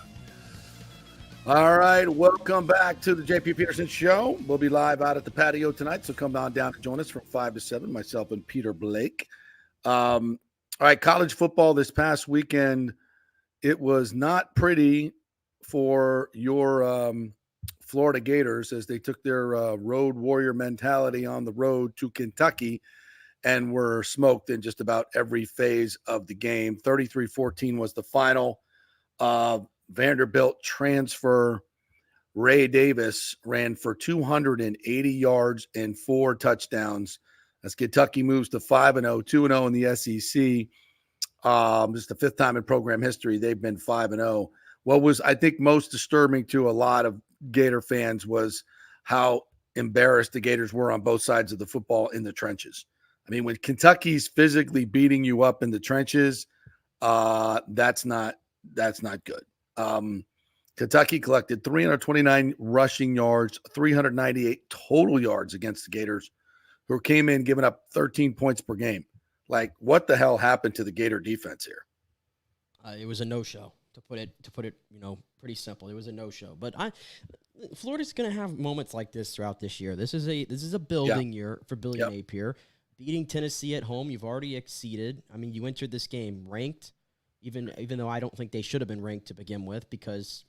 All right, welcome back to the JP Peterson Show. We'll be live out at the patio tonight, so come on down to join us from 5 to 7, myself and Peter Blake. All right, college football this past weekend, it was not pretty for your Florida Gators as they took their road warrior mentality on the road to Kentucky and were smoked in just about every phase of the game. 33-14 was the final. Vanderbilt transfer Ray Davis ran for 280 yards and 4 touchdowns as Kentucky moves to 5-0, 2-0 in the SEC. This is the 5th time in program history they've been 5-0. What was, I think, most disturbing to a lot of Gator fans was how embarrassed the Gators were on both sides of the football in the trenches. I mean, when Kentucky's physically beating you up in the trenches, that's not good. Kentucky collected 329 rushing yards, 398 total yards against the Gators, who came in giving up 13 points per game. Like, what the hell happened to the Gator defense here? It was a no-show, to put it, pretty simple. It was a no-show. But Florida's going to have moments like this throughout this year. This is a building year for Billy Napier. Beating Tennessee at home, you've already exceeded. I mean, you entered this game ranked, even though I don't think they should have been ranked to begin with, because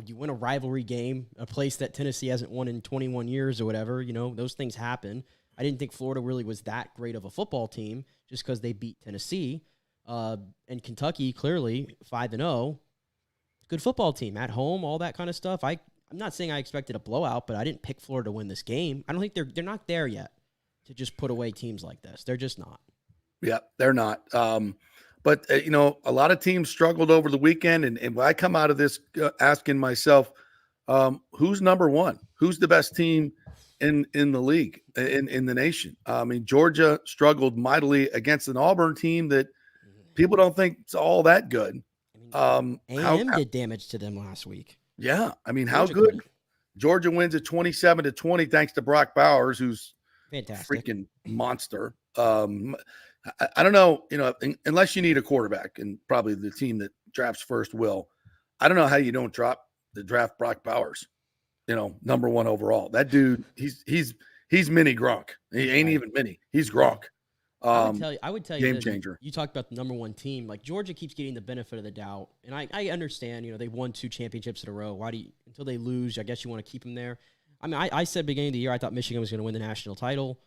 you win a rivalry game, a place that Tennessee hasn't won in 21 years or whatever. Those things happen. I didn't think Florida really was that great of a football team just because they beat Tennessee. And Kentucky, clearly, 5-0. Good football team at home, all that kind of stuff. I'm not saying I expected a blowout, but I didn't pick Florida to win this game. I don't think they're not there yet to just put away teams like this. They're just not. Yeah, they're not. But a lot of teams struggled over the weekend, and I come out of this asking myself, who's number one? Who's the best team in the league, in the nation? I mean, Georgia struggled mightily against an Auburn team that people don't think it's all that good. A&M did damage to them last week. Yeah, I mean, how good? Georgia wins at 27-20 thanks to Brock Bowers, who's fantastic, freaking monster. I don't know, unless you need a quarterback, and probably the team that drafts first will. I don't know how you don't draft Brock Bowers, number one overall. That dude, he's mini Gronk. He ain't even mini. He's Gronk. I would tell you, game changer. You talked about the number one team. Like, Georgia keeps getting the benefit of the doubt, and I understand. They won 2 championships in a row. Why until they lose? I guess you want to keep them there. I mean, I said beginning of the year I thought Michigan was going to win the national title.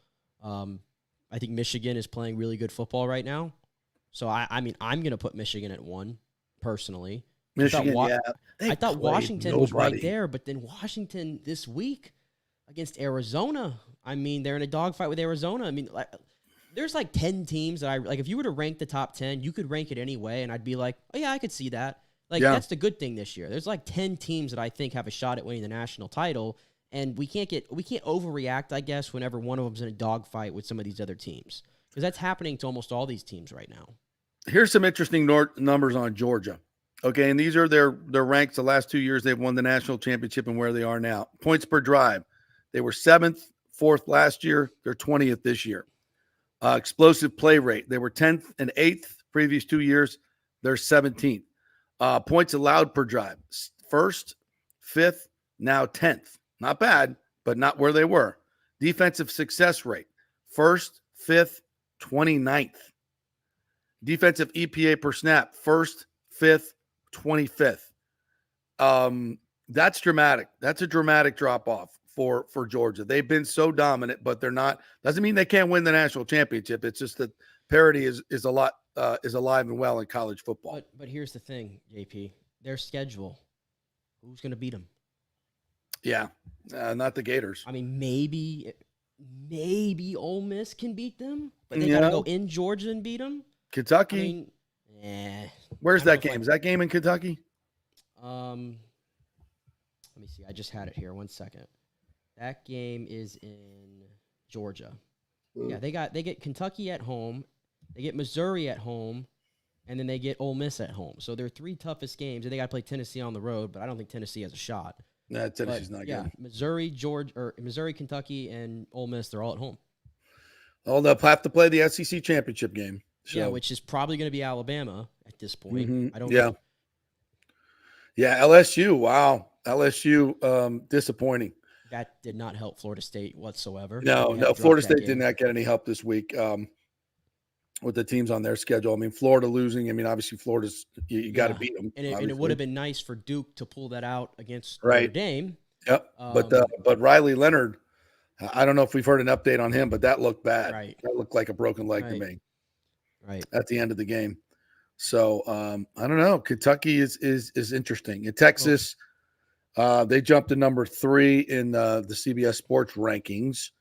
I think Michigan is playing really good football right now. So, I'm going to put Michigan at 1, personally. Michigan, I thought Washington was right there, but then Washington this week against Arizona, I mean, they're in a dogfight with Arizona. I mean, there's like 10 teams that if you were to rank the top 10, you could rank it any way, and I'd be like, oh, yeah, I could see that. That's the good thing this year. There's like 10 teams that I think have a shot at winning the national title. And we can't overreact, I guess, whenever one of them's in a dogfight with some of these other teams, because that's happening to almost all these teams right now. Here's some interesting numbers on Georgia. Okay, and these are their ranks. The last 2 years they've won the national championship and where they are now. Points per drive, they were 7th, 4th last year. They're 20th this year. Explosive play rate, they were 10th and 8th previous 2 years. They're 17th. Points allowed per drive, 1st, 5th, now 10th. Not bad, but not where they were. Defensive success rate, 1st, 5th, 29th. Defensive EPA per snap, 1st, 5th, 25th. That's dramatic. That's a dramatic drop off for Georgia. They've been so dominant, but they're not. Doesn't mean they can't win the national championship. It's just that parity is alive and well in college football. But here's the thing, JP. Their schedule. Who's going to beat them? Yeah, not the Gators. I mean, maybe Ole Miss can beat them, but they got to go in Georgia and beat them. Kentucky. I mean, Where's that game? Is that game in Kentucky? Let me see. I just had it here. 1 second. That game is in Georgia. Yeah, they get Kentucky at home, they get Missouri at home, and then they get Ole Miss at home. So their 3 toughest games, and they got to play Tennessee on the road, but I don't think Tennessee has a shot. No, Tennessee's not good. Missouri, Kentucky, and Ole Miss, they're all at home. Oh, they'll have to play the SEC championship game. So. Yeah, which is probably going to be Alabama at this point. Mm-hmm. I don't know. Yeah, LSU. Wow. LSU, disappointing. That did not help Florida State whatsoever. No, Florida State did not get any help this week with the teams on their schedule. I mean, Florida losing. I mean, obviously, Florida's you got to beat them. And it would have been nice for Duke to pull that out against Notre Dame. Yep. But Riley Leonard, I don't know if we've heard an update on him, but that looked bad. Right. That looked like a broken leg to me. Right. At the end of the game. So I don't know. Kentucky is interesting. In Texas, they jumped to number 3 in the CBS Sports rankings.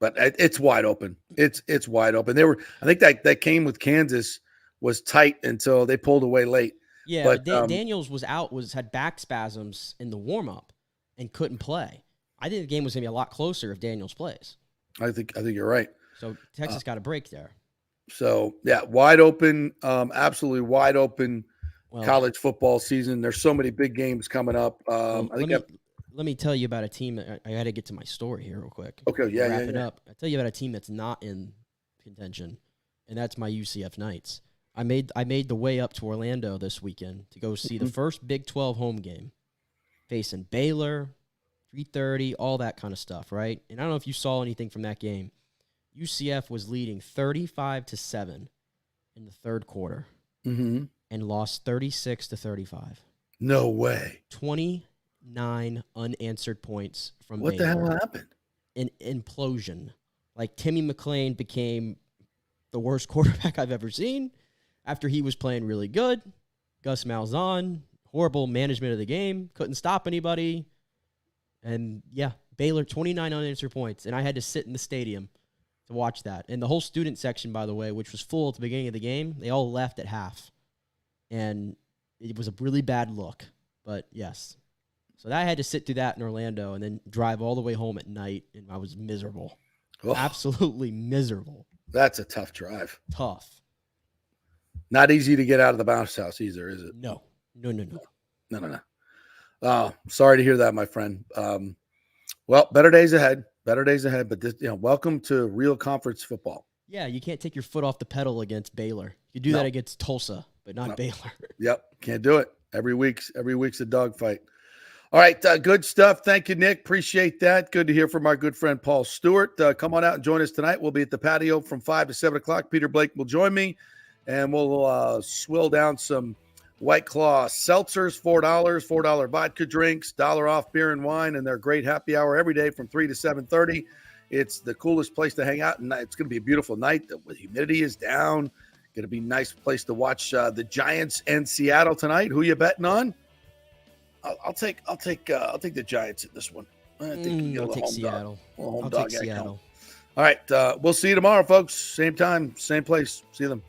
But it's wide open. It's wide open. I think that game with Kansas was tight until they pulled away late. Yeah, but Daniels was out. Had back spasms in the warm up. and couldn't play. I think the game was going to be a lot closer if Daniels plays. I think you're right. So Texas got a break there. So yeah, wide open, absolutely wide open Well, college football season. There's so many big games coming up. Let me tell you about a team. I got to get to my story here real quick. Okay, yeah, Wrap yeah, it yeah. up. I'll tell you about a team that's not in contention, and that's my UCF Knights. I made the way up to Orlando this weekend to go see the first Big 12 home game, facing Baylor, 3:30, all that kind of stuff, right? And I don't know if you saw anything from that game. UCF was leading 35-7 in the third quarter Mm-hmm. and lost 36-35. No way. 29 unanswered points from What the Baylor. hell happened? An implosion. Like Timmy McClain became the worst quarterback I've ever seen after he was playing really good. Gus Malzahn, horrible management of the game, couldn't stop anybody. And yeah, Baylor, 29 unanswered points. And I had to sit in the stadium to watch that. And the whole student section, by the way, which was full at the beginning of the game, they all left at half. And it was a really bad look. But yes. So I had to sit through that in Orlando and then drive all the way home at night, and I was miserable. Oh. Absolutely miserable. That's a tough drive. Tough. Not easy to get out of the bounce house either, is it? No. Oh, sorry to hear that, my friend. Well, better days ahead. Better days ahead. But this, welcome to real conference football. Yeah, you can't take your foot off the pedal against Baylor. You do that against Tulsa, but not Baylor. Yep, can't do it. Every week's a dogfight. All right, good stuff. Thank you, Nick. Appreciate that. Good to hear from our good friend Paul Stewart. Come on out and join us tonight. We'll be at the patio from 5 to 7 o'clock. Peter Blake will join me, and we'll swill down some White Claw seltzers, $4 vodka drinks, $1 off beer and wine, and their great happy hour every day from 3 to 7:30. It's the coolest place to hang out, and it's going to be a beautiful night. The humidity is down. Going to be a nice place to watch the Giants and Seattle tonight. Who you betting on? I'll take the Giants in this one. I think I'll take Seattle. Home I'll dog take Seattle. All right, we'll see you tomorrow, folks. Same time, same place. See you then.